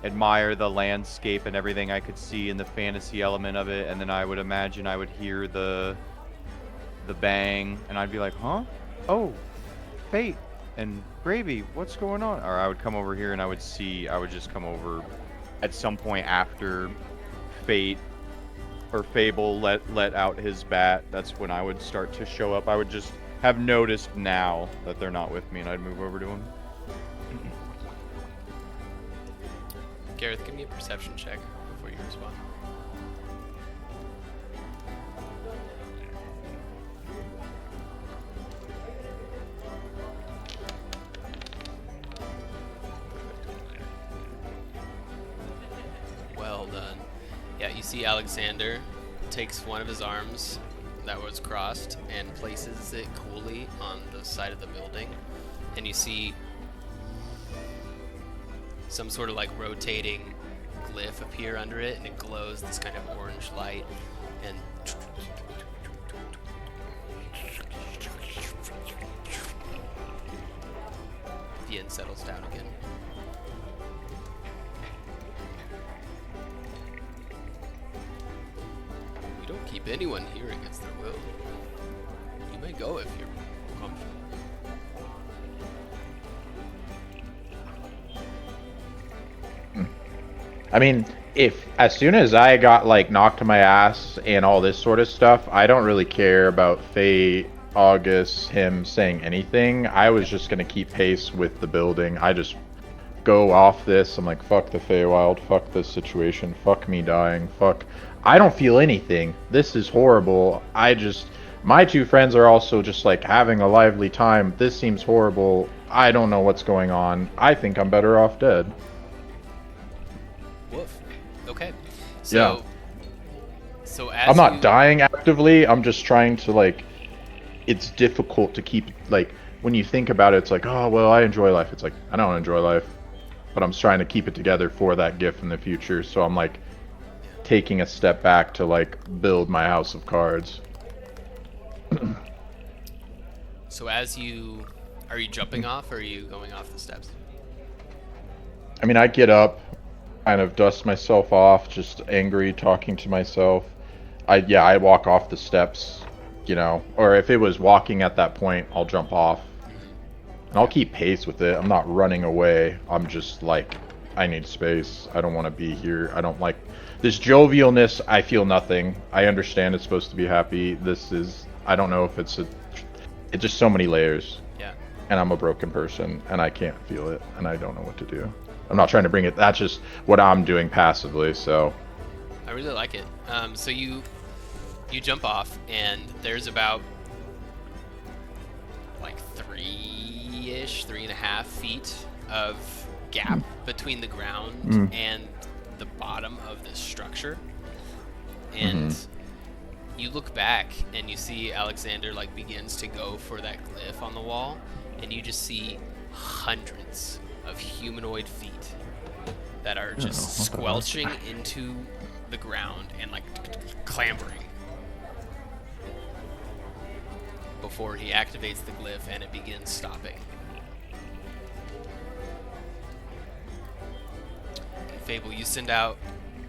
admire the landscape and everything I could see and the fantasy element of it, and then I would imagine I would hear the bang, and I'd be like, huh? Oh, Fate and Gravy, what's going on? Or I would come over here and I would just come over at some point after Fate or Feybl let out his bat. That's when I would start to show up. I would just have noticed now that they're not with me, and I'd move over to him. Gareth, give me a perception check before you respond. Well done. Yeah, you see Alexander takes one of his arms that was crossed and places it coolly on the side of the building, and you see some sort of like rotating glyph appear under it, and it glows this kind of orange light, and the end settles down again. We don't keep anyone here against their will. You may go if you're comfortable. I mean, if as soon as I got like knocked to my ass and all this sort of stuff, I don't really care about Faye, August, him saying anything. I was just gonna keep pace with the building. I just go off this. I'm like, fuck the Feywild, fuck this situation, fuck me dying, fuck. I don't feel anything. This is horrible. My two friends are also just like having a lively time. This seems horrible. I don't know what's going on. I think I'm better off dead. Woof. Okay. So, Yeah. So as I'm not you- dying actively. I'm just trying to like. It's difficult to keep like when you think about it. It's like, oh well, I enjoy life. It's like I don't enjoy life, but I'm trying to keep it together for that gift in the future. So I'm like taking a step back to like build my house of cards. So as you, are you jumping off or are you going off the steps? I mean, I get up, kind of dust myself off, just angry, talking to myself. I walk off the steps, you know, or if it was walking at that point, I'll jump off. And I'll keep pace with it. I'm not running away. I'm just like, I need space. I don't want to be here. I don't like this jovialness. I feel nothing. I understand it's supposed to be happy. I don't know if it's just so many layers. Yeah. And I'm a broken person and I can't feel it and I don't know what to do. I'm not trying to bring it. That's just what I'm doing passively. So I really like it. So you jump off, and there's about like 3.5 feet of gap between the ground and the bottom of this structure. And you look back and you see Alexander like begins to go for that glyph on the wall, and you just see hundreds of humanoid feet that are just squelching into the ground and like clambering before he activates the glyph and it begins stopping. Feybl, you send out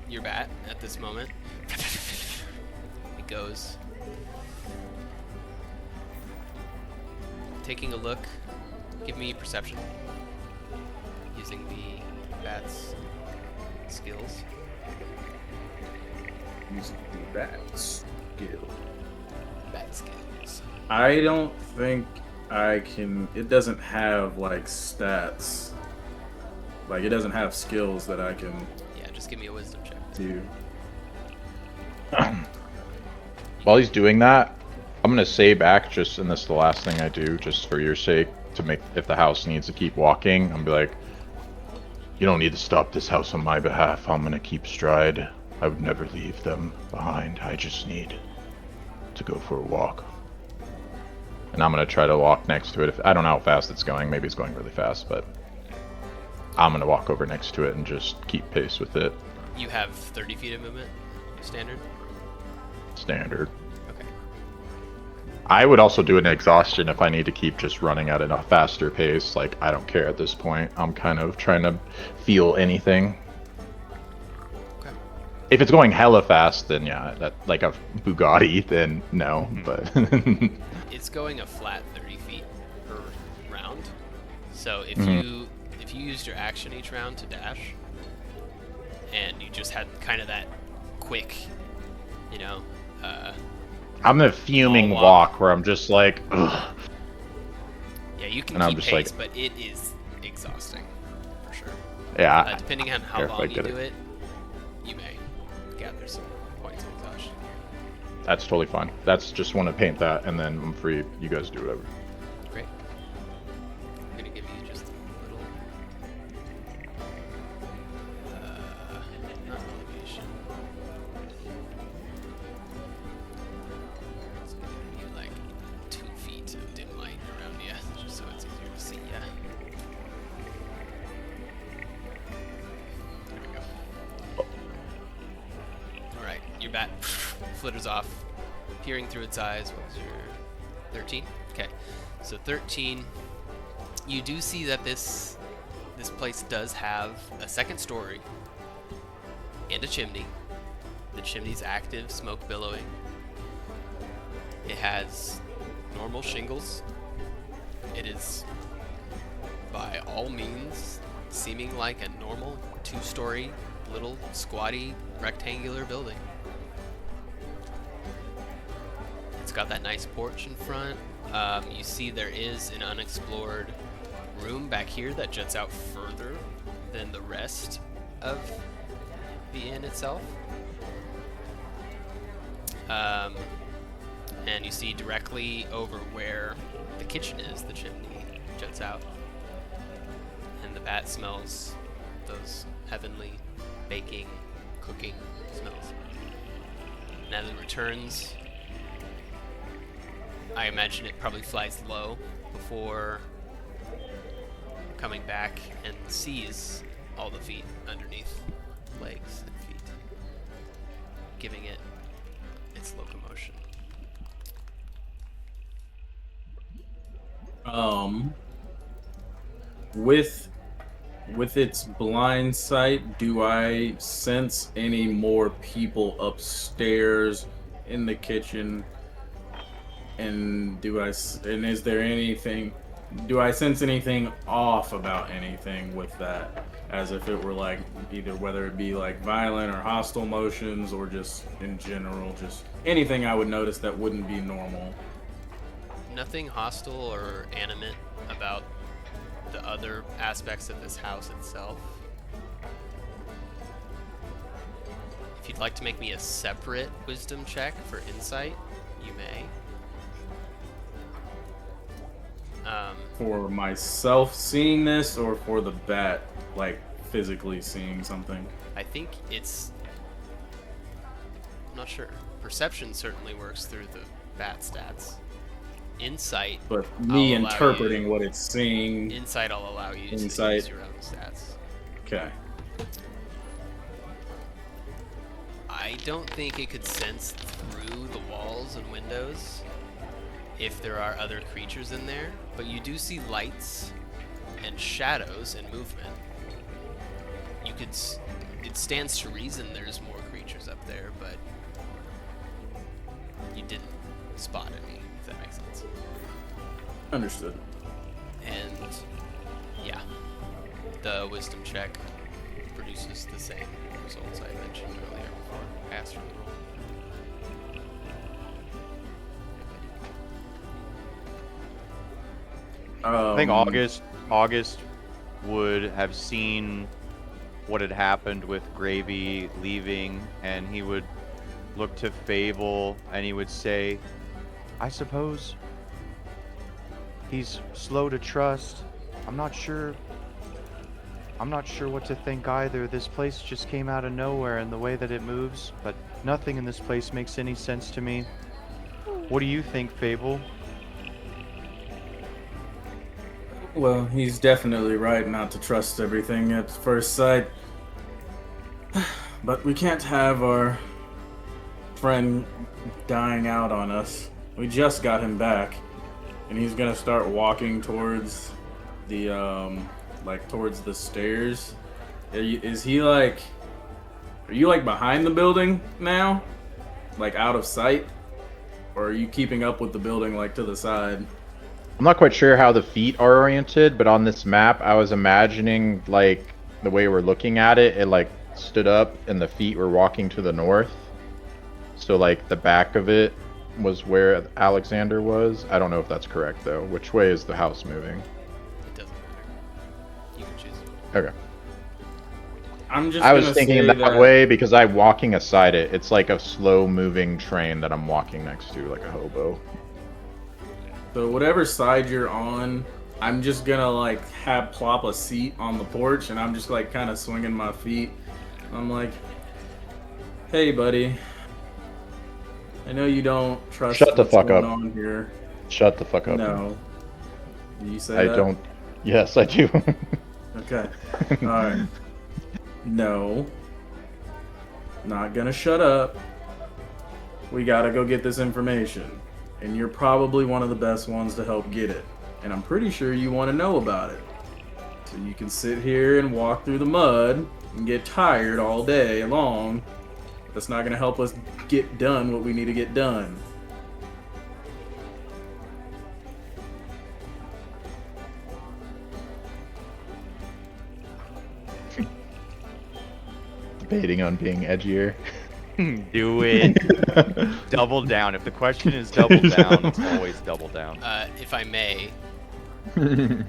your bat at this moment. It goes. Taking a look, give me perception using the bat's skills. Using the bat skill. Bat skills. I don't think I can. It doesn't have like stats. Like it doesn't have skills that I can Yeah, just give me a wisdom check. do. while he's doing that, I'm gonna say back just, and this is the last thing I do, just for your sake, to make if the house needs to keep walking. I'm be like, you don't need to stop this house on my behalf. I'm gonna keep stride. I would never leave them behind. I just need to go for a walk. And I'm gonna try to walk next to it. I don't know how fast it's going. Maybe it's going really fast, but I'm gonna walk over next to it and just keep pace with it. You have 30 feet of movement, standard? Standard. Okay. I would also do an exhaustion if I need to keep just running at a faster pace. Like, I don't care at this point. I'm kind of trying to feel anything. Okay. If it's going hella fast, then yeah, that like a Bugatti, then no. But It's going a flat 30 feet per round. So if you used your action each round to dash, and you just had kind of that quick, you know, I'm in a fuming All walk where I'm just like, ugh. yeah, you can And I'm keep just pace, like- but it is exhausting, for sure. Yeah. Depending on how care if I long you get do it. it, you may gather some points of exhaustion. That's totally fine. That's just want to paint that, and then I'm free. You guys do whatever. Great. I'm gonna give you just a little not elevation. It's gonna give you like 2 feet of dim light around you, just so it's easier to see ya. There we go. Alright, your bat flitters off, peering through its eyes. What was your 13? Okay, so 13. You do see that this place does have a second story and a chimney. The chimney's active, smoke billowing. It has normal shingles. It is, by all means, seeming like a normal 2-story, little squatty, rectangular building. It's got that nice porch in front. You see there is an unexplored room back here that juts out further than the rest of the inn itself. And you see directly over where the kitchen is, the chimney juts out. And the bat smells those heavenly baking, cooking smells. And as it returns, I imagine it probably flies low before coming back and sees all the feet underneath, legs and feet, giving it its locomotion. With its blind sight, do I sense any more people upstairs in the kitchen? And is there anything? Do I sense anything off about anything with that? As if it were like either whether it be like violent or hostile motions, or just in general, just anything I would notice that wouldn't be normal. Nothing hostile or animate about the other aspects of this house itself. If you'd like to make me a separate wisdom check for insight, you may. For myself seeing this, or for the bat, like physically seeing something? I think it's... I'm not sure. Perception certainly works through the bat stats. Insight... But me I'll allow interpreting you- what it's seeing. Insight, I'll allow you to Insight. use your own stats. Okay. I don't think it could sense through the walls and windows if there are other creatures in there, but you do see lights and shadows and movement. You could... It stands to reason there's more creatures up there, but you didn't spot any, if that makes sense. Understood. And yeah, the wisdom check produces the same results I mentioned earlier before I asked for the roll. I think August would have seen what had happened with Gravy leaving, and he would look to Feybl and he would say, I suppose he's slow to trust. I'm not sure what to think either. This place just came out of nowhere and the way that it moves, but nothing in this place makes any sense to me. What do you think, Feybl? Well, he's definitely right not to trust everything at first sight. But we can't have our friend dying out on us. We just got him back, and he's gonna start walking towards the towards the stairs. Are you like behind the building now? Like out of sight? Or are you keeping up with the building like to the side? I'm not quite sure how the feet are oriented, but on this map, I was imagining, like, the way we're looking at it, it, like, stood up and the feet were walking to the north. So, like, the back of it was where Alexander was. I don't know if that's correct, though. Which way is the house moving? It doesn't matter. You can choose. Okay. I'm just I was gonna thinking say that way because I'm walking aside it. It's like a slow-moving train that I'm walking next to, like a hobo. So whatever side you're on, I'm just gonna like plop a seat on the porch, and I'm just like kind of swinging my feet. I'm like, hey, buddy. I know you don't trust Shut the what's fuck going up. on here. Shut the fuck up. No. Do you say I that? don't. Yes, I do. Okay. Alright. No. Not gonna shut up. We gotta go get this information. And you're probably one of the best ones to help get it. And I'm pretty sure you want to know about it. So you can sit here and walk through the mud and get tired all day long. That's not gonna help us get done what we need to get done. Debating on being edgier. Do it. Double down. If the question is double down, it's always double down. If I may,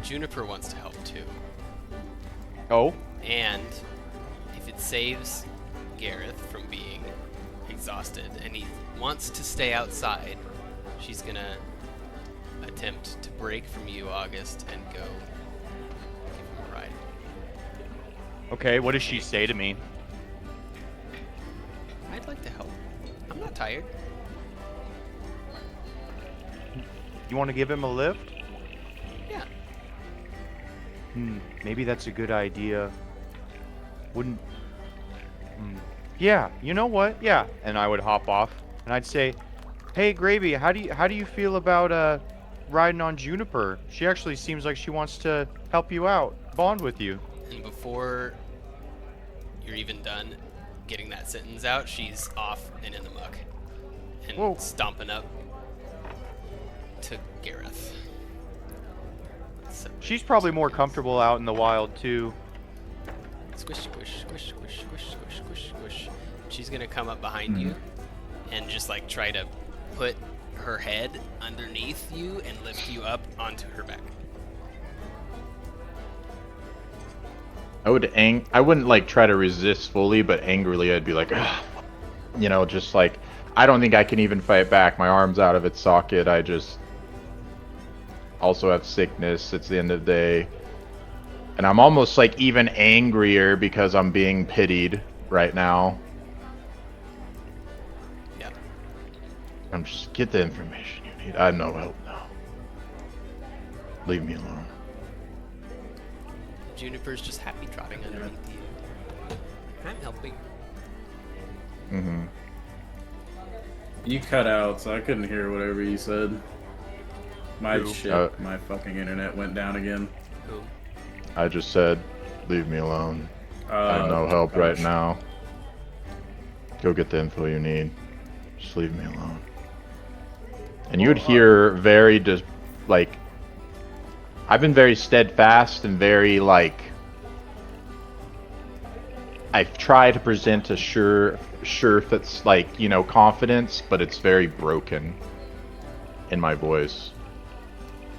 Juniper wants to help too. Oh, And if it saves Gareth from being exhausted and he wants to stay outside, she's gonna attempt to break from you, August, and go give him a ride. okay. What does she say to me? I'd like to help. I'm not tired. You want to give him a lift? Yeah. Maybe that's a good idea. Wouldn't. Yeah. You know what? Yeah. And I would hop off, and I'd say, "Hey, Gravy, how do you feel about riding on Juniper? She actually seems like she wants to help you out, bond with you." And before you're even done getting that sentence out, she's off and in the muck. And Whoa. stomping up to Gareth. So, She's probably more comfortable out in the wild too. squish, squish, squish, squish, squish, squish, squish, squish. She's gonna come up behind you and just like try to put her head underneath you and lift you up onto her back. I wouldn't like try to resist fully, but angrily I'd be like, ugh. You know, just like, I don't think I can even fight back. My arm's out of its socket. I just also have sickness. It's the end of the day. And I'm almost like even angrier because I'm being pitied right now. Yep. I'm just, get the information you need. I have no help now. Leave me alone. Juniper's just happy trotting underneath you. I'm helping. Mm-hmm. You cut out, so I couldn't hear whatever you said. My shit, my fucking internet went down again. Who? I just said, leave me alone. I have no help gosh. right now. Go get the info you need. Just leave me alone. And you would hear very like, I've been very steadfast and very like, I've tried to present a sure that's like, you know, confidence, but it's very broken in my voice.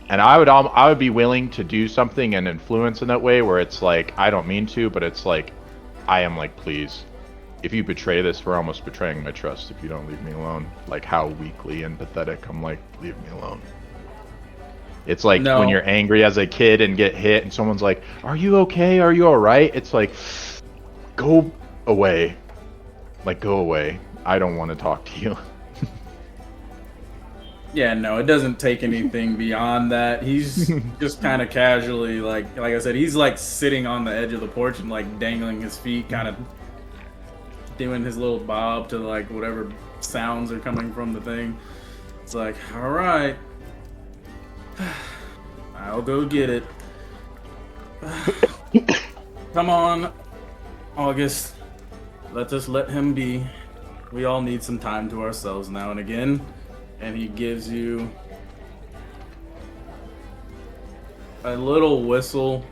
And I would be willing to do something and influence in that way where it's like, I don't mean to, but it's like, I am like, please, if you betray this, we're almost betraying my trust if you don't leave me alone. Like how weakly and pathetic I'm like, leave me alone. It's like No. when you're angry as a kid and get hit and someone's like, are you okay? Are you alright? It's like, go away. Like, go away. I don't want to talk to you. Yeah, no, it doesn't take anything beyond that. He's just kind of casually, like I said, he's like sitting on the edge of the porch and like dangling his feet, kind of doing his little bob to like whatever sounds are coming from the thing. It's like, all right, I'll go get it. Come on, August. Let him be. We all need some time to ourselves now and again. And he gives you a little whistle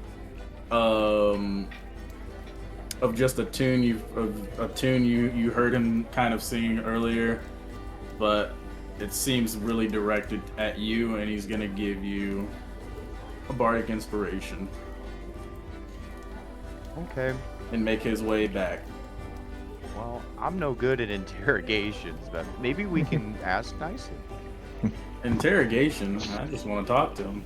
of just a tune you heard him kind of sing earlier, but it seems really directed at you, and he's gonna give you a bardic inspiration. Okay. and make his way back. Well, I'm no good at interrogations, but maybe we can ask nicely. Interrogation. I just want to talk to him.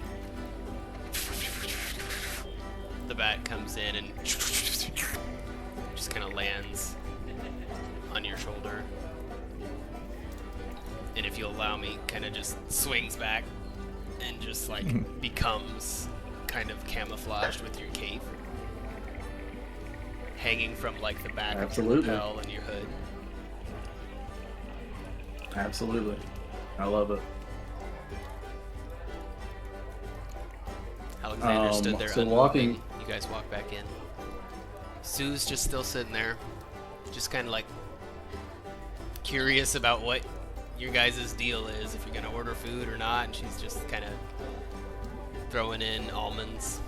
The bat comes in and just kind of lands on your shoulder. And if you'll allow me, kind of just swings back and just like becomes kind of camouflaged with your cape, hanging from like the back Absolutely. of your lapel and your hood. Absolutely. I love it. Alexander stood there so unmoving. walking- You guys walk back in. Sue's just still sitting there, just kind of like curious about what your guys' deal is, if you're gonna order food or not, and she's just kind of throwing in almonds,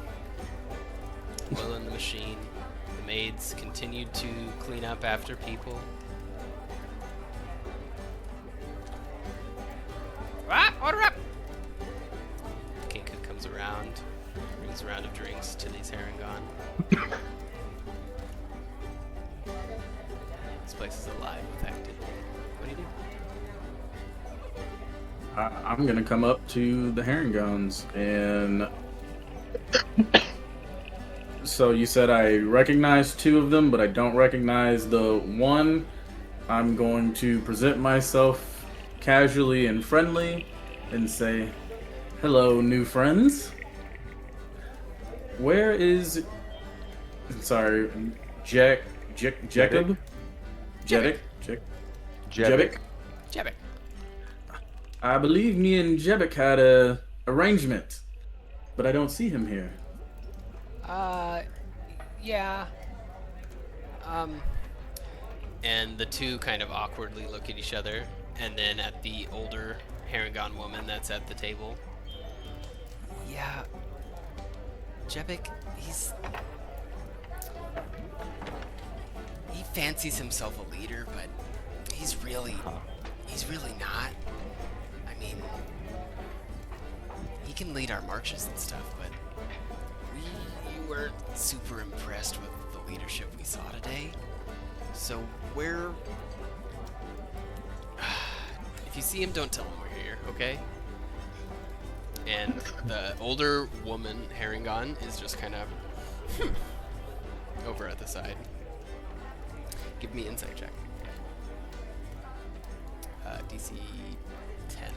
oil in the machine. The maids continued to clean up after people. Ah, order up! King Cook comes around, brings a round of drinks to these Harengon. This place is alive with activity. What do you do? I'm gonna come up to the Herringons and. So you said I recognize two of them, but I don't recognize the one. I'm going to present myself casually and friendly and say, "Hello, new friends. Where is? Sorry, Jacob? Jeddick? Jebic? Jebek. I believe me and Jebic had a arrangement, but I don't see him here. Yeah. And the two kind of awkwardly look at each other, and then at the older Harengon woman that's at the table. Yeah. Jebek, he fancies himself a leader, but he's really not. I mean, he can lead our marches and stuff, but we weren't super impressed with the leadership we saw today. So if you see him, don't tell him we're here, okay? And the older woman, Harengon, is just kind of over at the side. Give me insight check. DC 10.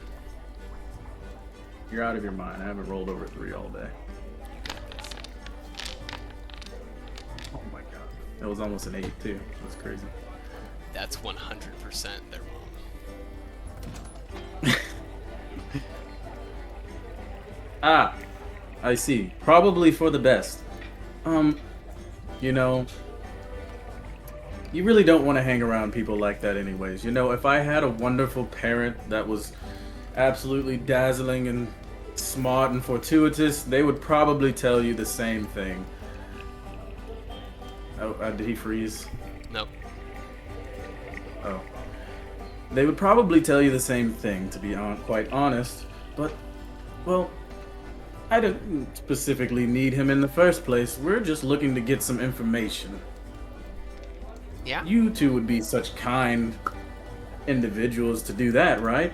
You're out of your mind. I haven't rolled over 3 all day. You got this. Oh my god. That was almost an 8 too. That's crazy. That's 100% their mom. Ah, I see. Probably for the best. You know, you really don't want to hang around people like that anyways. You know, if I had a wonderful parent that was absolutely dazzling and smart and fortuitous, they would probably tell you the same thing. Oh, did he freeze? Nope. Oh. They would probably tell you the same thing, to be quite honest. But, well, I didn't specifically need him in the first place. We're just looking to get some information. Yeah? You two would be such kind individuals to do that, right?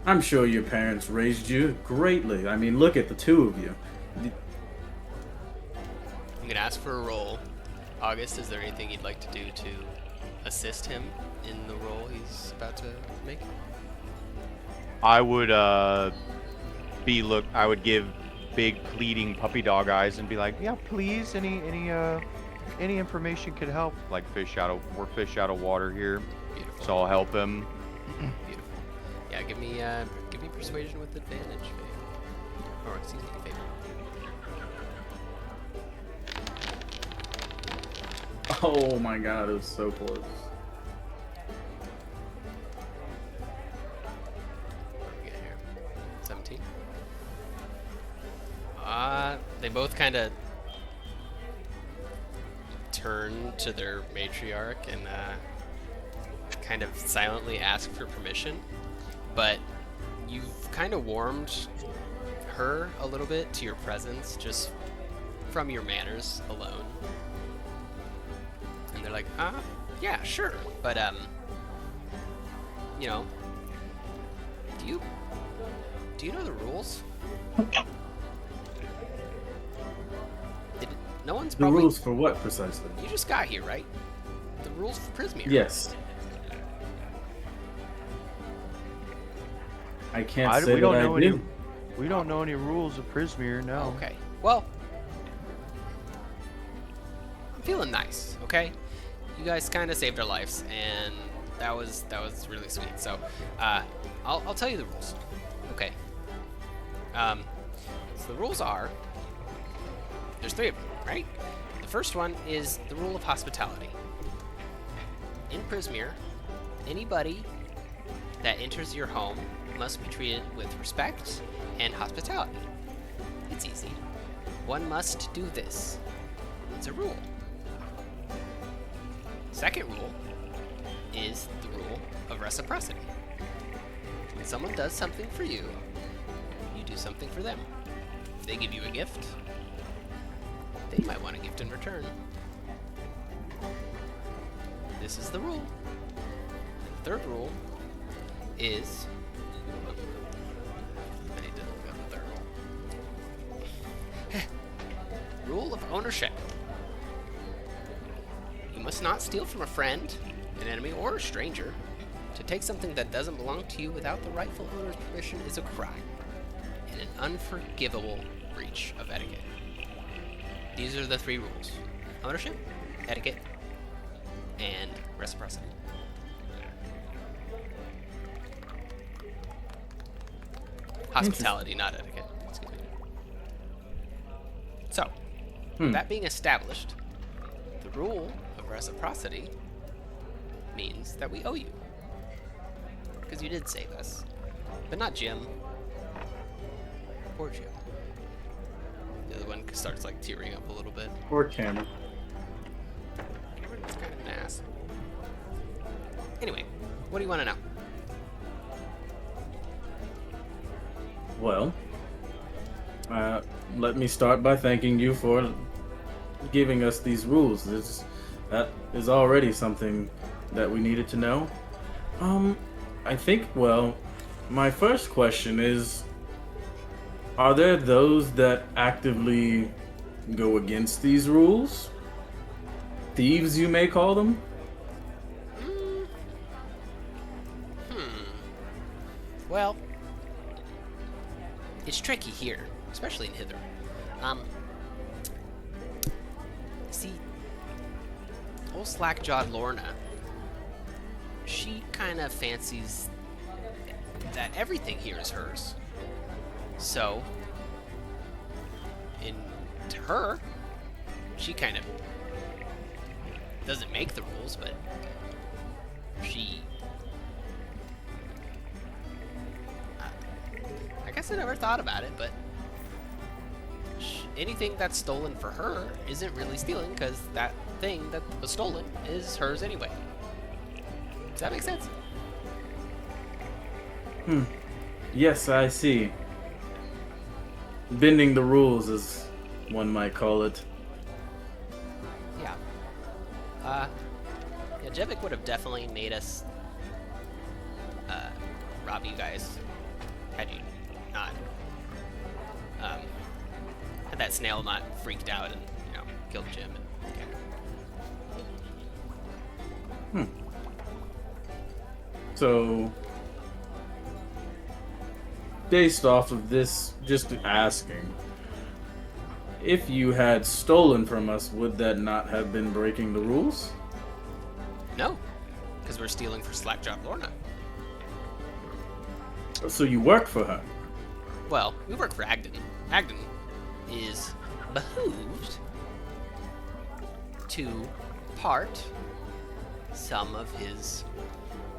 I'm sure your parents raised you greatly. I mean, look at the two of you. I'm gonna ask for a roll. August, is there anything you'd like to do to assist him in the role he's about to make? I would I would give big pleading puppy dog eyes and be like, yeah, please, any information could help. Like we're fish out of water here, Beautiful. so I'll help him. Beautiful. Yeah, give me persuasion with advantage, Feybl. Or excuse me, Feybl. Oh my god, it was so close. What do we get here? 17. They both kind of turn to their matriarch and kind of silently ask for permission, but you've kind of warmed her a little bit to your presence just from your manners alone. like, yeah, sure, but you know, do you know the rules? No one's The probably... rules for what precisely? You just got here, right? The rules for Prismere. Yes. I can't say we that don't I know do. any. We don't know any rules of Prismere. No. Okay. Well, I'm feeling nice. Okay. You guys kind of saved our lives, and that was really sweet. So, I'll tell you the rules. Okay. So the rules are, there's 3 of them, right? The first one is the rule of hospitality. In Prismere, anybody that enters your home must be treated with respect and hospitality. It's easy. One must do this. It's a rule. Second rule is the rule of reciprocity. When someone does something for you, you do something for them. If they give you a gift, they might want a gift in return. This is the rule. And the third rule is... I need to look up the third rule. Rule of ownership. You must not steal from a friend, an enemy, or a stranger. To take something that doesn't belong to you without the rightful owner's permission is a crime and an unforgivable breach of etiquette. These are the 3 rules: ownership, etiquette, and reciprocity. Hospitality, not etiquette. Excuse me. So, that being established, the rule of reciprocity means that we owe you. Because you did save us. But not Jim. Poor Jim. The other one starts like tearing up a little bit. Or Cameron. It's kind of an ass. Anyway, what do you want to know? Well, let me start by thanking you for giving us these rules. That is already something that we needed to know. I think, well, my first question is, are there those that actively go against these rules? Thieves, you may call them? Well, it's tricky here, especially in Hither. See, old slack-jawed Lorna, she kind of fancies that everything here is hers. So, to her, she kind of doesn't make the rules, but she... I guess I never thought about it, but anything that's stolen for her isn't really stealing, because that thing that was stolen is hers anyway. Does that make sense? Yes, I see. Bending the rules, as one might call it. Yeah. Yeah, Jevic would have definitely made us rob you guys had you not had that snail not freaked out and, you know, killed Jim and So, based off of this, just asking, if you had stolen from us, would that not have been breaking the rules? No, because we're stealing for Slackjaw Lorna. So you work for her? Well, we work for Agden. Agden is behooved to part some of his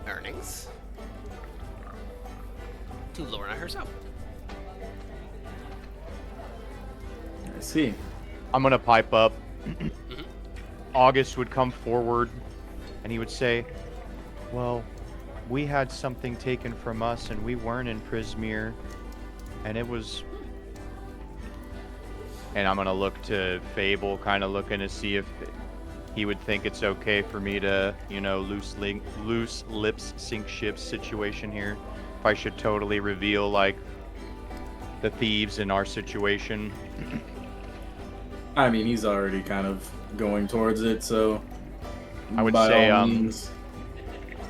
earnings to Lorna herself. I see. I'm gonna pipe up. August would come forward, and he would say, "Well, we had something taken from us, and we weren't in Prismere, and it was." And I'm gonna look to Feybl, kind of looking to see if he would think it's okay for me to, you know, loose lips sink ships situation here. If I should totally reveal like the thieves in our situation. I mean, he's already kind of going towards it, so I would by say, all means.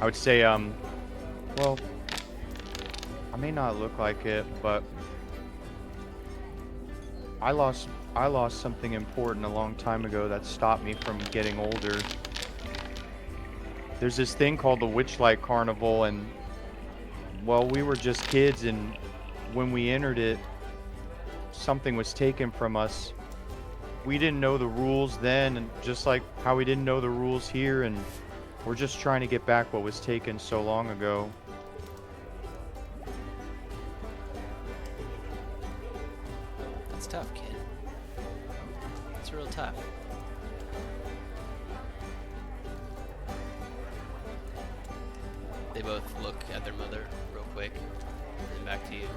Well, I may not look like it, but I lost something important a long time ago that stopped me from getting older. There's this thing called the Witchlight Carnival, and well, we were just kids, and when we entered it, something was taken from us. We didn't know the rules then, and just like how we didn't know the rules here, and we're just trying to get back what was taken so long ago. That's tough, kid. It's real tough. They both look at their mother real quick, and then back to you.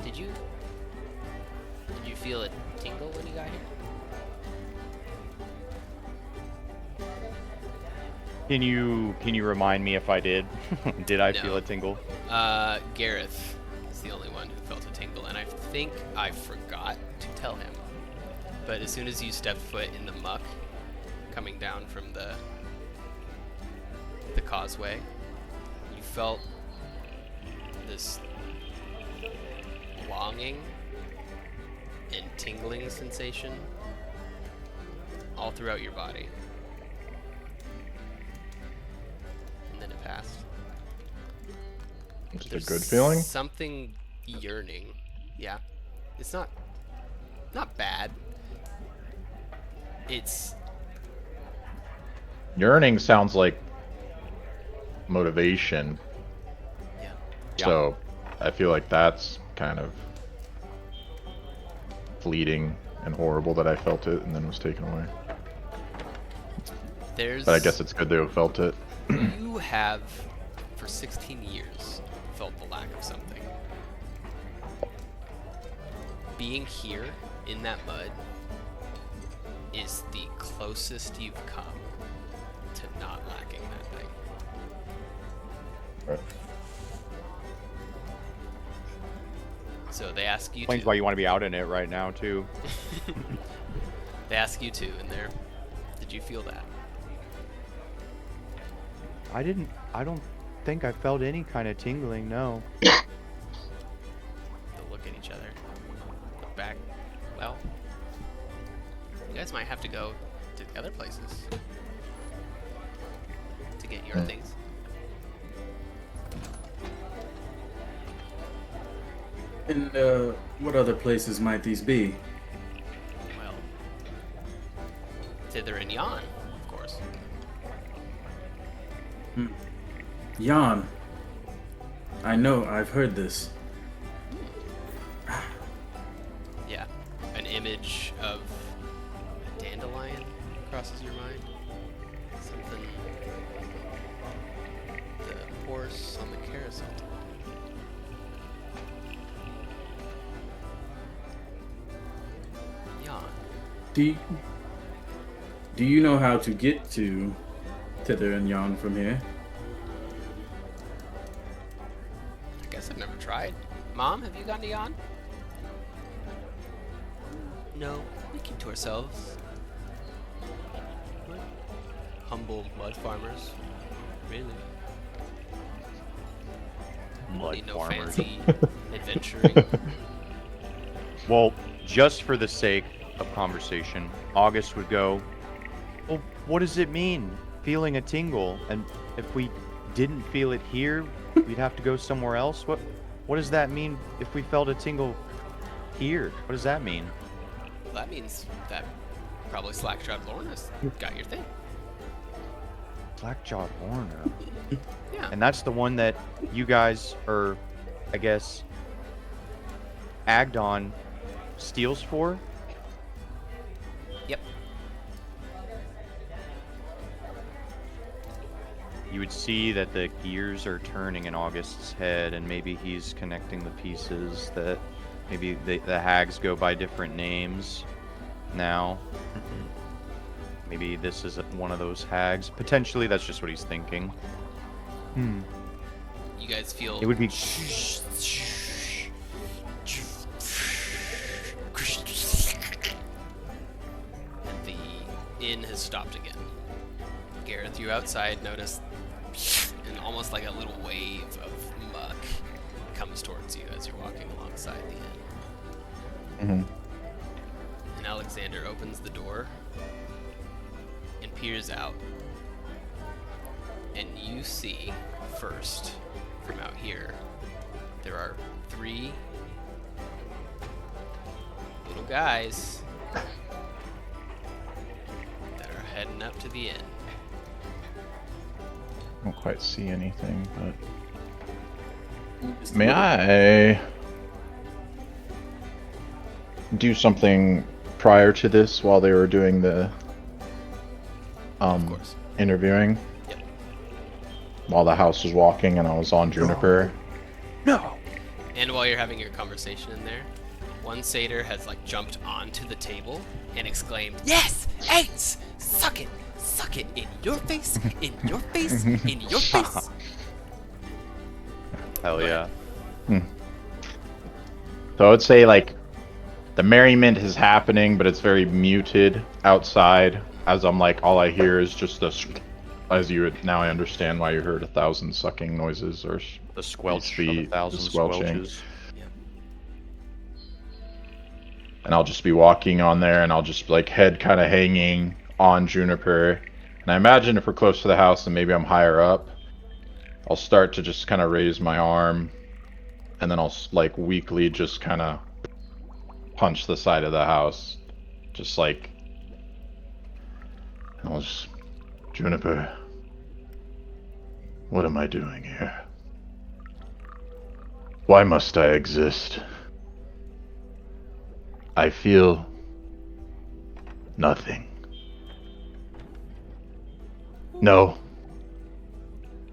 Did you feel it tingle when you got here? Can you remind me if I did? Did I No. feel a tingle? Gareth is the only one who felt a tingle, and I think I forgot to tell him. But as soon as you stepped foot in the muck, coming down from the causeway, you felt this longing and tingling sensation all throughout your body. And then it passed. It's a There's good feeling. Something yearning. Yeah. It's not bad. It's Yearning sounds like motivation. yeah. So I feel like that's kind of fleeting and horrible that I felt it and then was taken away. There's But I guess it's good to have felt it. you have for 16 years felt the lack of something. Being here in that mud is the closest you've come to not lacking that thing. Right. So they ask you Explains to. why you want to be out in it right now too. They ask you to in there. Did you feel that? I don't think I felt any kind of tingling, no. They'll look at each other. Look back. Well, you guys might have to go to other places to get your things. And what other places might these be? Well, Hither and Yon, of course. Jan. I know, I've heard this. Yeah, an image of a dandelion crosses your mind. Something. The horse on the carousel. Yon. Do you know how to get to Hither and Yon from here? I guess I've never tried. Mom, have you gone to Yon? No, we keep to ourselves. We're humble mud farmers. Really. Mud Need no farmers. fancy adventuring. Well, just for the sake of conversation, August would go, well, what does it mean, feeling a tingle? And if we didn't feel it here, we'd have to go somewhere else? What does that mean if we felt a tingle here? What does that mean? Well, that means that probably Slackjawed Lorna's got your thing. Blackjawed Lorna. Yeah. And that's the one that you guys, or I guess, Agdon steals for? Yep. You would see that the gears are turning in August's head, and maybe he's connecting the pieces, that maybe the hags go by different names now. Maybe this is one of those hags. Potentially, that's just what he's thinking. You guys feel It would be. and the inn has stopped again. Gareth, you outside notice and almost like a little wave of muck comes towards you as you're walking alongside the inn. And Alexander opens the door and peers out. And you see first from out here there are 3 little guys that are heading up to the inn. I don't quite see anything, but may I do something prior to this while they were doing the Of course. interviewing? Yep. While the house was walking and I was on Juniper. No. And while you're having your conversation in there, one satyr has like jumped onto the table and exclaimed, "Yes, eggs! Suck it! Suck it in your face! In your face! In your face!" Hell yeah. So I would say like the merriment is happening, but it's very muted outside. As I'm like, all I hear is just as you would, now I understand why you heard 1,000 sucking noises or The squelch the- of the 1,000 squelching. squelches. and I'll just be walking on there, and I'll just like head kind of hanging on Juniper. And I imagine if we're close to the house and maybe I'm higher up, I'll start to just kind of raise my arm, and then I'll like weakly just kind of punch the side of the house, just like, and I'll just, Juniper, what am I doing here? Why must I exist? I feel nothing. No,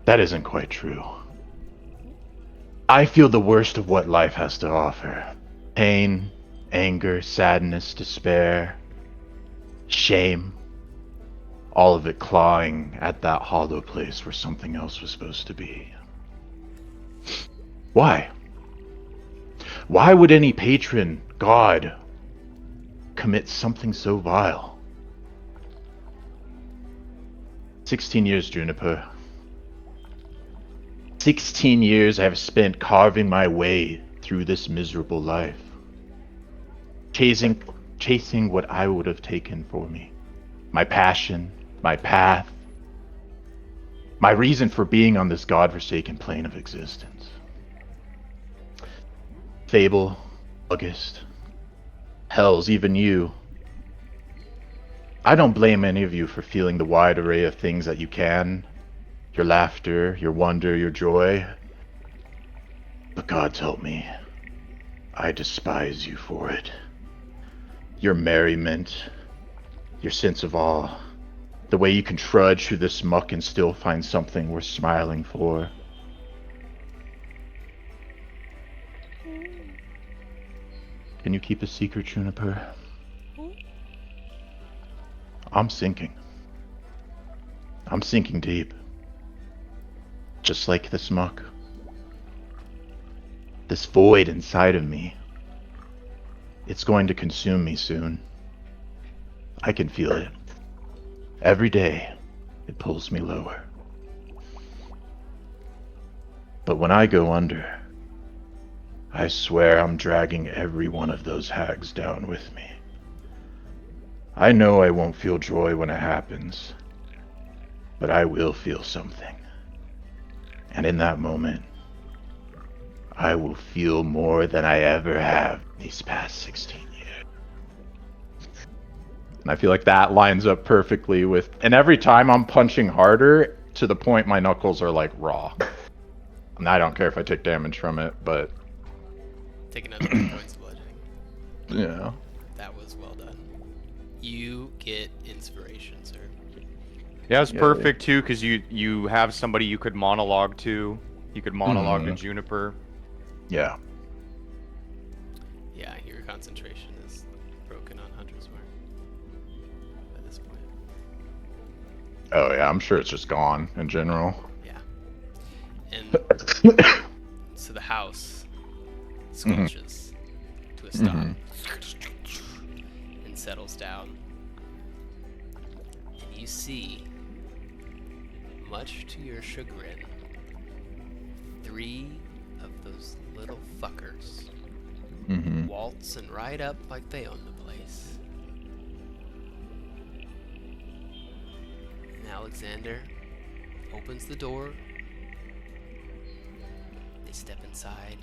that isn't quite true. I feel the worst of what life has to offer. Pain, anger, sadness, despair, shame. All of it clawing at that hollow place where something else was supposed to be. Why? Why would any patron, god, commit something so vile? 16 years, Juniper. 16 years I have spent carving my way through this miserable life. Chasing what I would have taken for me. My passion, my path, my reason for being on this godforsaken plane of existence. Feybl, August, hells, even you. I don't blame any of you for feeling the wide array of things that you can. Your laughter, your wonder, your joy. But God help me, I despise you for it. Your merriment, your sense of awe, the way you can trudge through this muck and still find something worth smiling for. Can you keep a secret, Juniper? I'm sinking. I'm sinking deep. Just like this muck. This void inside of me. It's going to consume me soon. I can feel it. Every day, it pulls me lower. But when I go under, I swear I'm dragging every one of those hags down with me. I know I won't feel joy when it happens, but I will feel something. And in that moment, I will feel more than I ever have these past 16 years. And I feel like that lines up perfectly with, and every time I'm punching harder to the point my knuckles are like raw. And I don't care if I take damage from it, but Take another 2 points of bludgeoning. yeah. That was well done. You get inspiration, sir. Yeah, it's Yeah. perfect too, because you have somebody you could monologue to. You could monologue to Juniper. Yeah. Yeah, your concentration is broken on Hunter's Mark at this point. Oh yeah, I'm sure it's just gone in general. Yeah. And so the house Mhm. squelches to a stop Mhm. and settles down. And you see, much to your chagrin, 3 of those little fuckers Mhm. waltzing right up like they own the place. And Alexander opens the door. They step inside,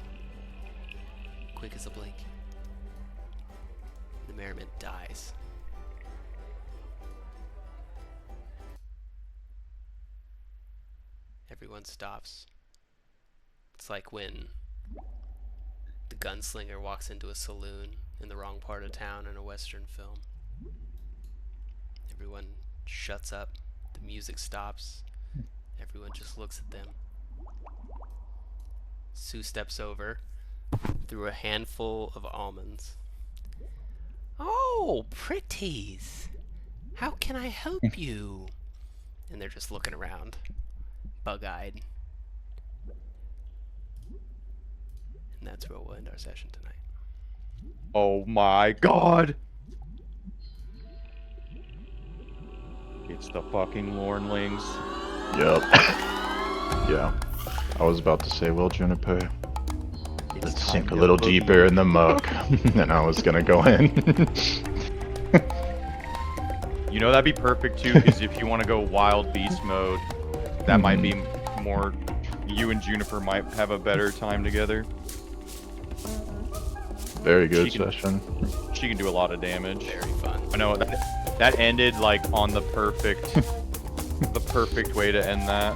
quick as a blink. The merriment dies. Everyone stops. It's like when the gunslinger walks into a saloon in the wrong part of town in a Western film. Everyone shuts up, the music stops, everyone just looks at them. Sue steps over, through a handful of almonds. Oh, pretties! How can I help you? And they're just looking around, bug-eyed. And that's where we'll end our session tonight. Oh my god! It's the fucking Lornlings. Yep. Yeah. I was about to say, well, Juniper, It's let's time sink a to little boogie. deeper in the muck. And I was gonna go in. You know, that'd be perfect too, because if you want to go wild beast mode, that might be more. You and Juniper might have a better time together. Very good She can- session. She can do a lot of damage. Very fun. I know that ended like on the perfect way to end that.